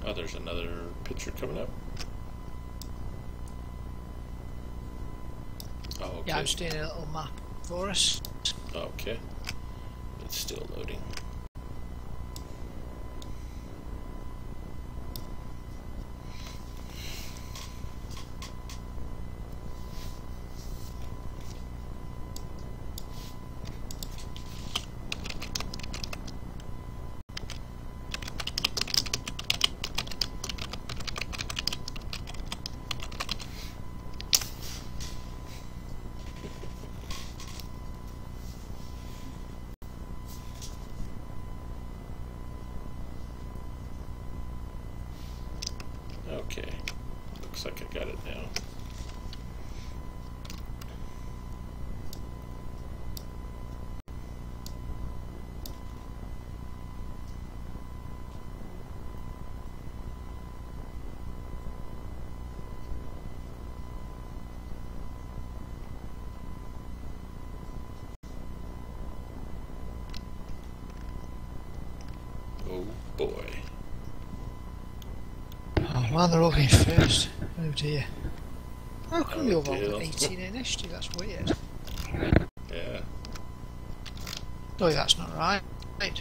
Speaker 2: Oh, there's another picture coming up. Oh, okay.
Speaker 1: Yeah, I'm just doing a little map for us.
Speaker 2: Okay. It's still loading. Okay, looks like I got it now. Oh boy.
Speaker 1: Oh man, they're all going first. Oh dear. How come
Speaker 2: Oh,
Speaker 1: you're all
Speaker 2: dear.
Speaker 1: got 18 initiative? That's weird.
Speaker 2: Yeah.
Speaker 1: Oh, that's not right. Right.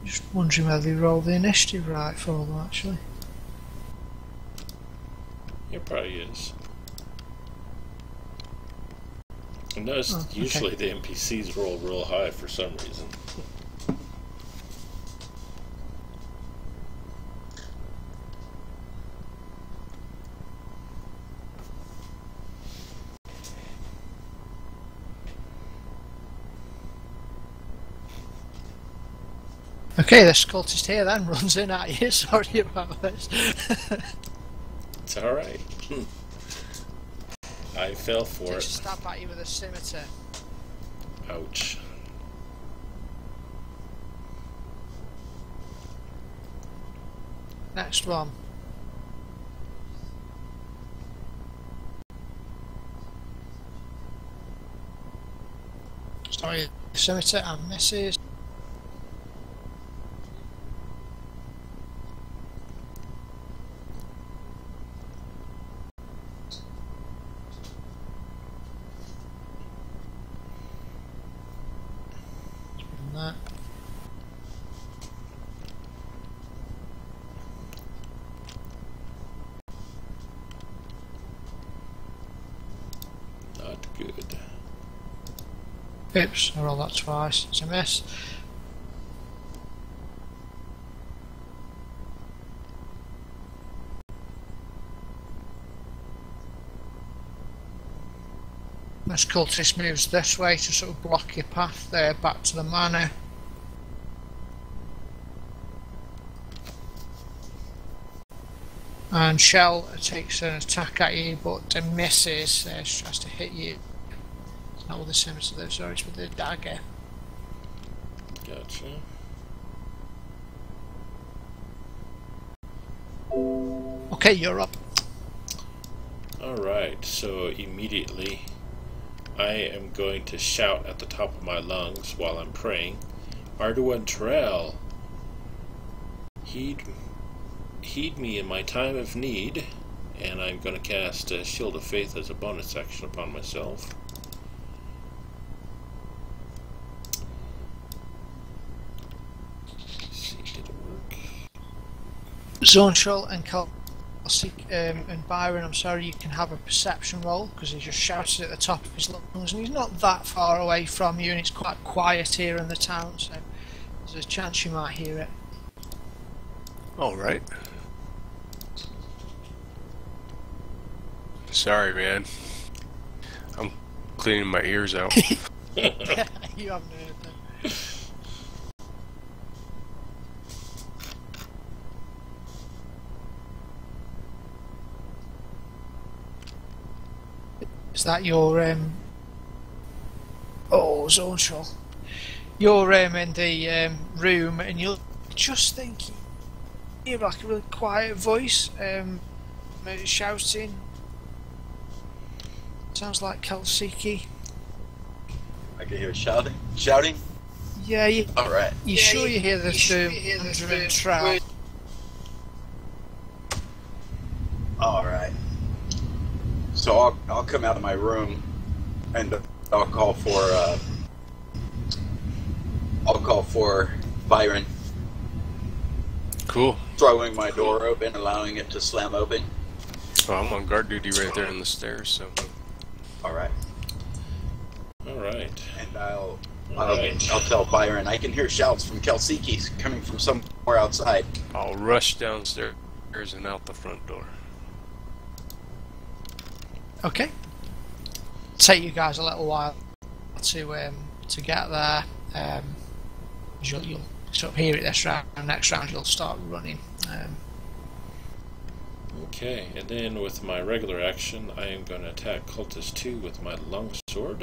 Speaker 1: Just wondering whether they rolled the initiative right for them actually.
Speaker 2: It probably is. I noticed
Speaker 1: Oh, okay.
Speaker 2: usually the NPCs roll real high for some reason.
Speaker 1: Okay, the cultist here then runs in at you. Sorry about this.
Speaker 2: It's alright. I fell for
Speaker 1: Takes a
Speaker 2: it.
Speaker 1: stab at you with a scimitar.
Speaker 2: Ouch.
Speaker 1: Next one. Sorry, scimitar and misses. And that.
Speaker 2: Not good.
Speaker 1: Oops, I rolled that twice. It's a miss. This cultist moves this way to sort of block your path there back to the manor. And Shell takes an attack at you but misses. She tries to hit you. It's not with the scimitar though, sorry, it's with the dagger.
Speaker 2: Gotcha.
Speaker 1: Okay, you're up.
Speaker 2: Alright, so immediately I am going to shout at the top of my lungs while I'm praying, Arduin Terrell, heed me in my time of need, and I'm going to cast Shield of Faith as a bonus action upon myself. Let's see, did it work?
Speaker 1: Zonshal and and Byron, I'm sorry, you can have a perception roll because he just shouted at the top of his lungs and he's not that far away from you and it's quite quiet here in the town, so there's a chance you might hear it.
Speaker 4: Alright. Sorry, man. I'm cleaning my ears out.
Speaker 1: Yeah, you haven't heard them. Is that your oh, Zonshal. You're in the room and you'll just think you hear like a really quiet voice shouting. Sounds like Kelsiki.
Speaker 3: I can hear shouting. Shouting?
Speaker 1: Yeah,
Speaker 3: Alright.
Speaker 1: you sure you hear the Underin Trowel?
Speaker 3: Alright. So I'll come out of my room and I'll call for Byron.
Speaker 4: Cool.
Speaker 3: Throwing my door open, allowing it to slam open.
Speaker 4: Oh, I'm on guard duty right there on the stairs, so.
Speaker 3: Alright.
Speaker 2: Alright.
Speaker 3: And I'll tell Byron I can hear shouts from Kelsiki's coming from somewhere outside.
Speaker 4: I'll rush downstairs and out the front door.
Speaker 1: Okay. Take you guys a little while to get there. You'll sort of hear it this round. Next round you'll start running.
Speaker 2: Okay, and then with my regular action, I am going to attack Cultist 2 with my longsword.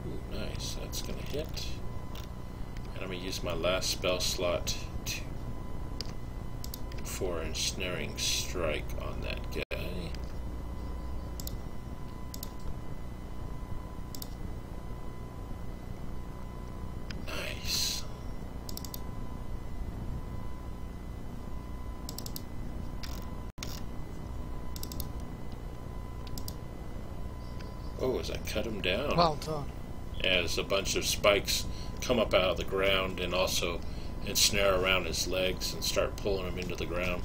Speaker 2: Ooh, nice, that's going to hit. And I'm going to use my last spell slot for ensnaring strike on that guy. Nice. Oh, as I cut him down.
Speaker 1: Well done.
Speaker 2: As a bunch of spikes come up out of the ground and also ensnare around his legs and start pulling him into the ground.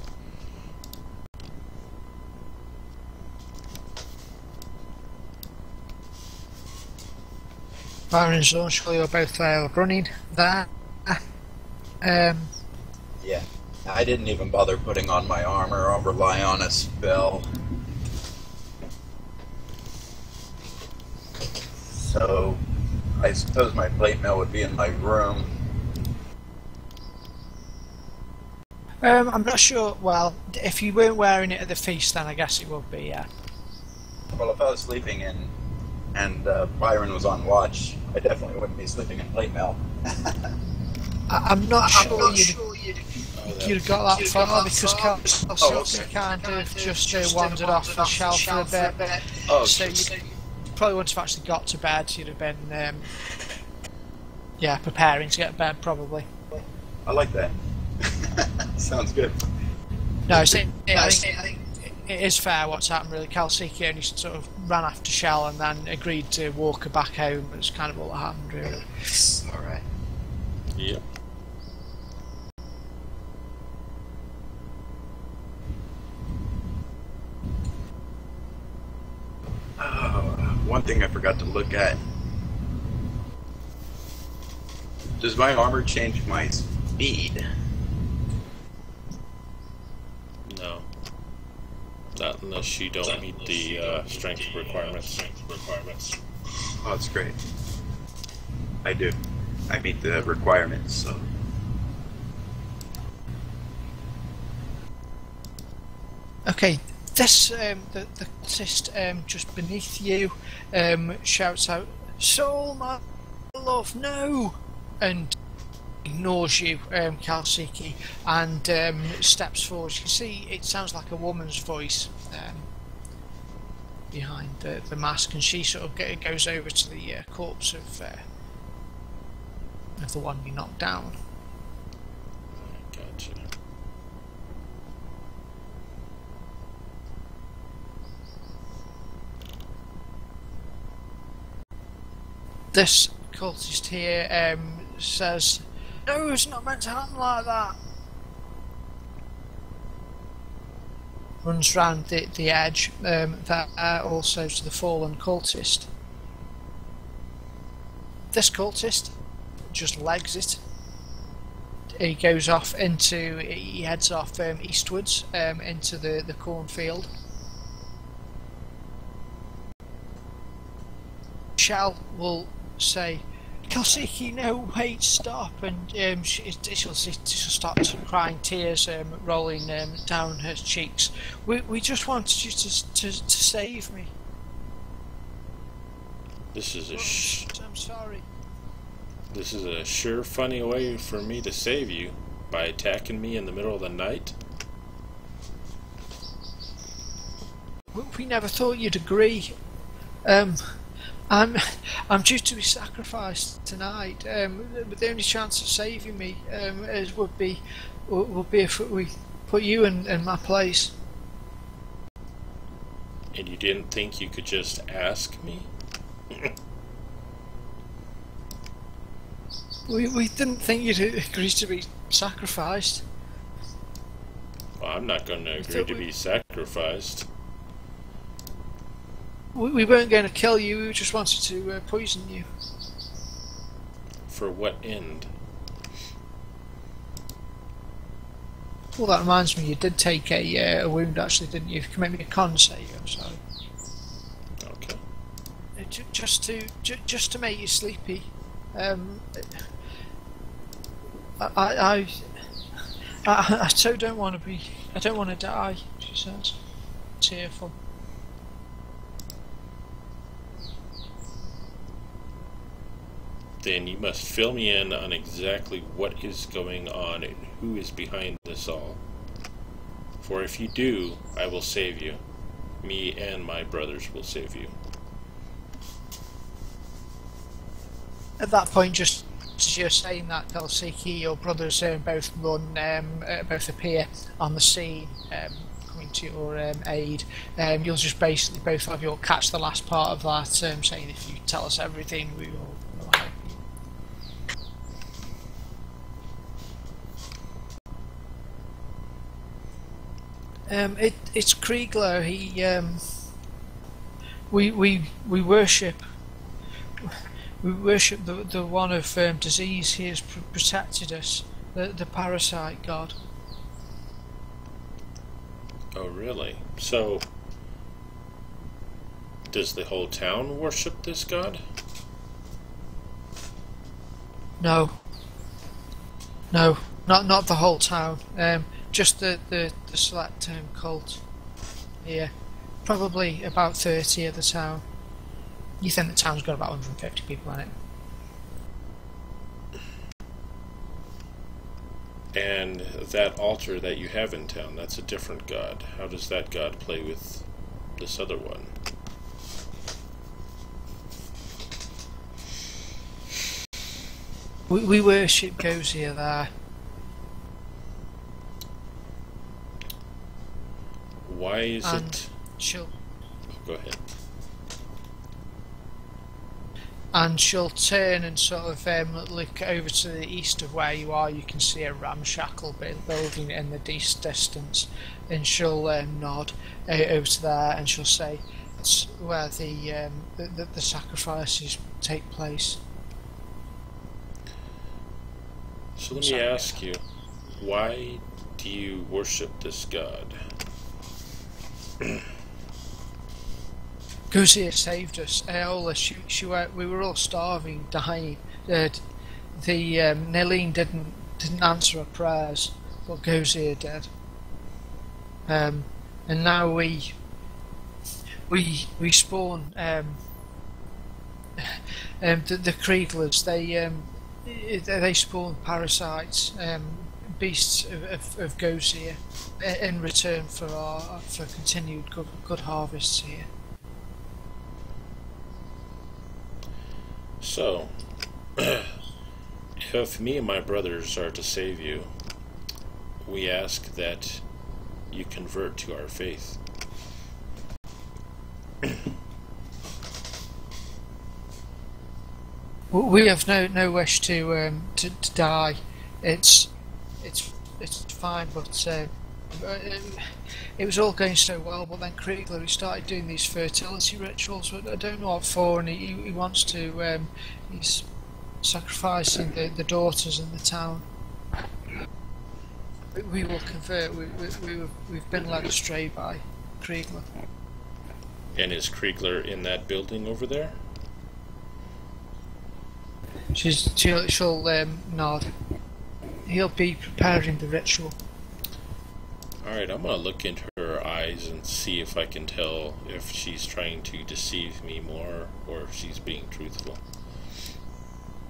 Speaker 1: Byron and Zonshal, you're both running there.
Speaker 3: Yeah. I didn't even bother putting on my armor. I'll rely on a spell. So, I suppose my plate mail would be in my room.
Speaker 1: I'm not sure. Well, if you weren't wearing it at the feast, then I guess it would be. Yeah.
Speaker 3: Well, if I was sleeping in and Byron was on watch, I definitely wouldn't be sleeping in plate mail.
Speaker 1: I'm not sure you'd have got that far because Kelsey kind of just wandered off the shelf for a bit.
Speaker 3: Oh,
Speaker 1: so you probably wouldn't have actually got to bed. You'd have been, preparing to get to bed probably.
Speaker 3: I like that. Sounds good.
Speaker 1: No, I think it is fair what's happened really. Kelsiki only sort of ran after Shell and then agreed to walk her back home. It's kind of all that happened really.
Speaker 3: Alright.
Speaker 2: Yep.
Speaker 3: One thing I forgot to look at. Does my armor change my speed?
Speaker 2: No. Not unless you don't meet the strength requirements.
Speaker 3: Oh, that's great. I do. I meet the requirements, so.
Speaker 1: Okay, this the cultist just beneath you shouts out, "Soul, my love, no!" and ignores you, Kalsiki, and steps forward. You can see it sounds like a woman's voice behind the mask, and she sort of goes over to the corpse of the one you knocked down.
Speaker 2: Gotcha.
Speaker 1: This cultist here says, "No, it's not meant to happen like that." Runs round the edge, that also to the fallen cultist. This cultist just legs it. He goes off he heads off eastwards into the cornfield. Shell will say, "Kalsiki, no, wait, stop," and she'll start crying, tears rolling down her cheeks. We just wanted you to save me.
Speaker 2: This is
Speaker 1: I'm sorry.
Speaker 2: This is a sure funny way for me to save you, by attacking me in the middle of the night.
Speaker 1: We never thought you'd agree. I'm due to be sacrificed tonight. But the only chance of saving me would be if we put you in my place.
Speaker 2: And you didn't think you could just ask me?
Speaker 1: We didn't think you'd agree to be sacrificed.
Speaker 2: Well, I'm not going to agree to be sacrificed.
Speaker 1: We weren't going to kill you, we just wanted to poison you.
Speaker 2: For what end?
Speaker 1: Well, that reminds me, you did take a wound actually, didn't you? You can make me a con save, I'm sorry.
Speaker 2: Okay.
Speaker 1: Just to make you sleepy. I so don't want to be. I don't want to die, she says, tearful.
Speaker 2: Then you must fill me in on exactly what is going on and who is behind this all. For if you do, I will save you. Me and my brothers will save you.
Speaker 1: At that point, just as you're saying that, Kalsiki, your brothers both run, both appear on the scene, coming to your aid. You'll just basically both of you will catch the last part of that, saying, "If you tell us everything, we will help you." It's Kriegler. We worship. We worship the one of disease. He has protected us, the parasite god.
Speaker 2: Oh, really? So, does the whole town worship this god?
Speaker 1: No, not the whole town. Just the select cult here. Probably about 30 of the town. You think the town's got about 150 people in it.
Speaker 2: And that altar that you have in town, that's a different god. How does that god play with this other one?
Speaker 1: We worship Gozia there.
Speaker 2: Why is it...
Speaker 1: She'll...
Speaker 2: Oh, go ahead.
Speaker 1: And she'll turn and sort of look over to the east of where you are. You can see a ramshackle building in the distance, and she'll nod over to there, and she'll say, "It's where the sacrifices take place."
Speaker 2: So let me ask you, why do you worship this god?
Speaker 1: Guzia saved us. Aola, we were all starving, dying. Nilene didn't answer our prayers, but Guzia did. And now we spawn the Krieglers. They spawn parasites, beasts of Gozia, in return for continued good harvests here.
Speaker 2: So, if me and my brothers are to save you, we ask that you convert to our faith.
Speaker 1: We have no wish to die. It's fine, but it was all going so well. But then Kriegler, he started doing these fertility rituals. But I don't know what for, and he wants to. He's sacrificing the daughters in the town. We will convert. We've been led astray by Kriegler.
Speaker 2: And is Kriegler in that building over there?
Speaker 1: She'll nod. He'll be preparing the ritual.
Speaker 2: Alright, I'm gonna look into her eyes and see if I can tell if she's trying to deceive me more or if she's being truthful.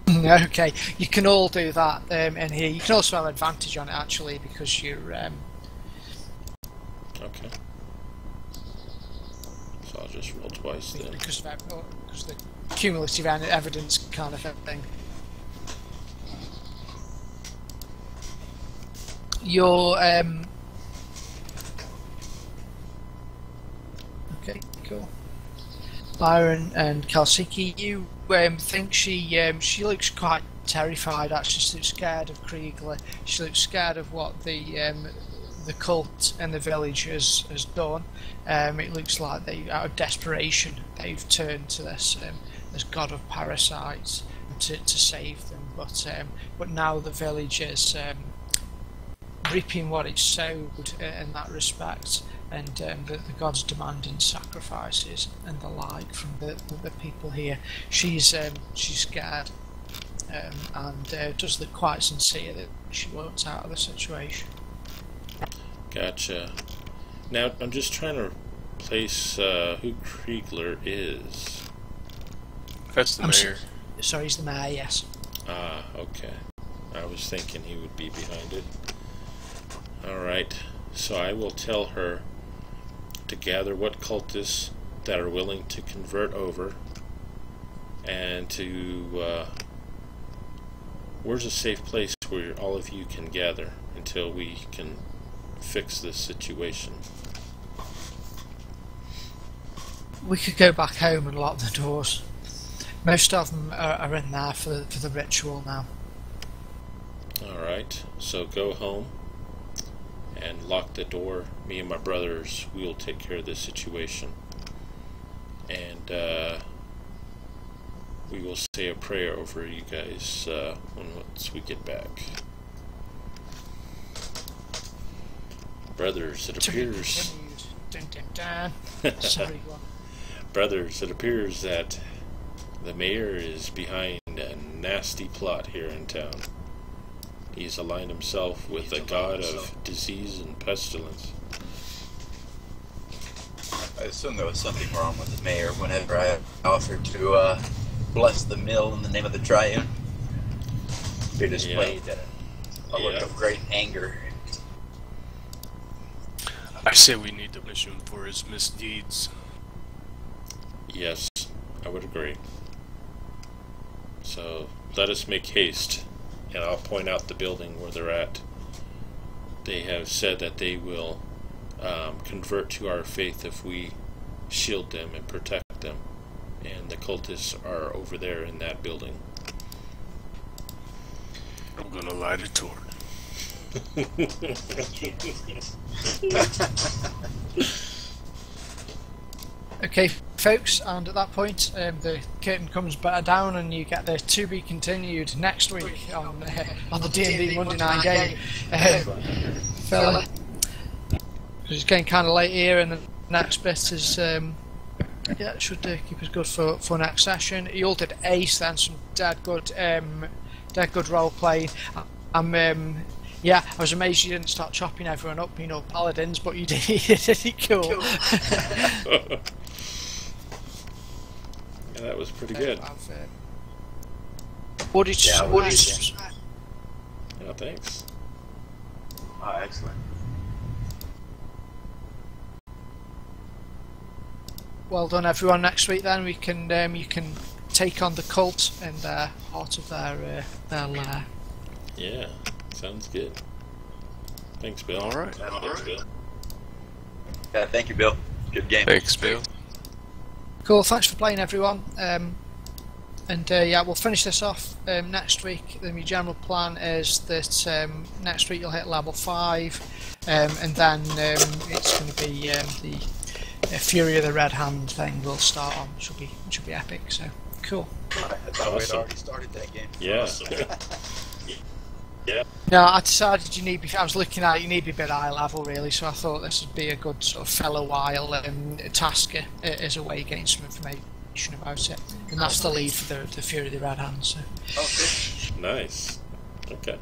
Speaker 1: Okay, you can all do that in here. You can also have advantage on it actually because you're.
Speaker 2: Okay. So I'll just roll twice then.
Speaker 1: Because of the cumulative evidence kind of thing. Your okay, cool. Byron and Kalsiki, you think she looks quite terrified. Actually, she looks scared of Kriegler. She looks scared of what the cult and the village has done. It looks like out of desperation, they've turned to this god of parasites to save them. But now the village is reaping what it sowed in that respect, and the gods demanding sacrifices and the like from the people here. She's scared, and does look quite sincere that she wants out of the situation.
Speaker 2: Gotcha. Now I'm just trying to place who Kriegler is.
Speaker 4: That's the mayor.
Speaker 1: Sorry, he's the mayor, yes.
Speaker 2: Ah, okay. I was thinking he would be behind it. Alright, so I will tell her to gather what cultists that are willing to convert over and to where's a safe place where all of you can gather until we can fix this situation.
Speaker 1: We could go back home and lock the doors. Most of them are in there for the ritual now.
Speaker 2: Alright, so go home and lock the door. Me and my brothers, we will take care of this situation. And we will say a prayer over you guys once we get back. Brothers, it appears...
Speaker 1: Dun, dun, dun. Sorry, go on.
Speaker 2: Brothers, it appears that the mayor is behind a nasty plot here in town. He's aligned himself with the god of disease and pestilence.
Speaker 3: I assume there was something wrong with the mayor whenever I offered to bless the mill in the name of the Triune. He displayed a look of great anger.
Speaker 4: I say we need to punish him for his misdeeds.
Speaker 2: Yes, I would agree. So let us make haste, and I'll point out the building where they're at. They have said that they will convert to our faith if we shield them and protect them, and the cultists are over there in that building.
Speaker 4: I'm gonna light a torch.
Speaker 1: Okay, folks, and at that point, the curtain comes back down, and you get the to be continued next week on the D&D Monday Night Game. Fella, it's getting kind of late here, and next bit is yeah, it should keep us good for next session. You all did ace then, some dead good role playing. Yeah, I was amazed you didn't start chopping everyone up, you know, paladins, but you did. You did it cool.
Speaker 2: Yeah, that was pretty good.
Speaker 1: What did you?
Speaker 2: Yeah, thanks.
Speaker 3: Oh, excellent.
Speaker 1: Well done, everyone. Next week, then you can take on the cult and part of their lair.
Speaker 2: Yeah, sounds good. Thanks, Bill.
Speaker 4: All right.
Speaker 3: Thanks, Bill. Yeah, thank you, Bill. Good game.
Speaker 4: Thanks, Bill.
Speaker 1: Cool. Thanks for playing, everyone. Yeah, we'll finish this off next week. My general plan is that next week you'll hit level 5, and then it's going to be the Fury of the Red Hand thing will start on. Should be epic. So cool.
Speaker 3: I thought we'd already started that game.
Speaker 2: Yeah. Yeah.
Speaker 1: No, I decided I was looking at it, you need to be a bit high level really, so I thought this would be a good sort of fellow while task as a way of getting some information about it. And that's the lead for the Fury of the Red Hand. So.
Speaker 3: Okay.
Speaker 2: Nice. Okay.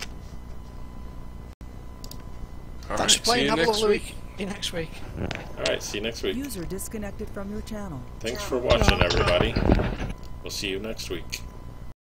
Speaker 4: All
Speaker 1: Thanks
Speaker 4: right.
Speaker 1: for playing.
Speaker 4: See you
Speaker 1: Have a
Speaker 4: next
Speaker 1: lovely
Speaker 4: week.
Speaker 1: week. See you next week.
Speaker 2: Alright, see you next week.
Speaker 7: User disconnected from your channel.
Speaker 2: Thanks for watching, everybody. We'll see you next week.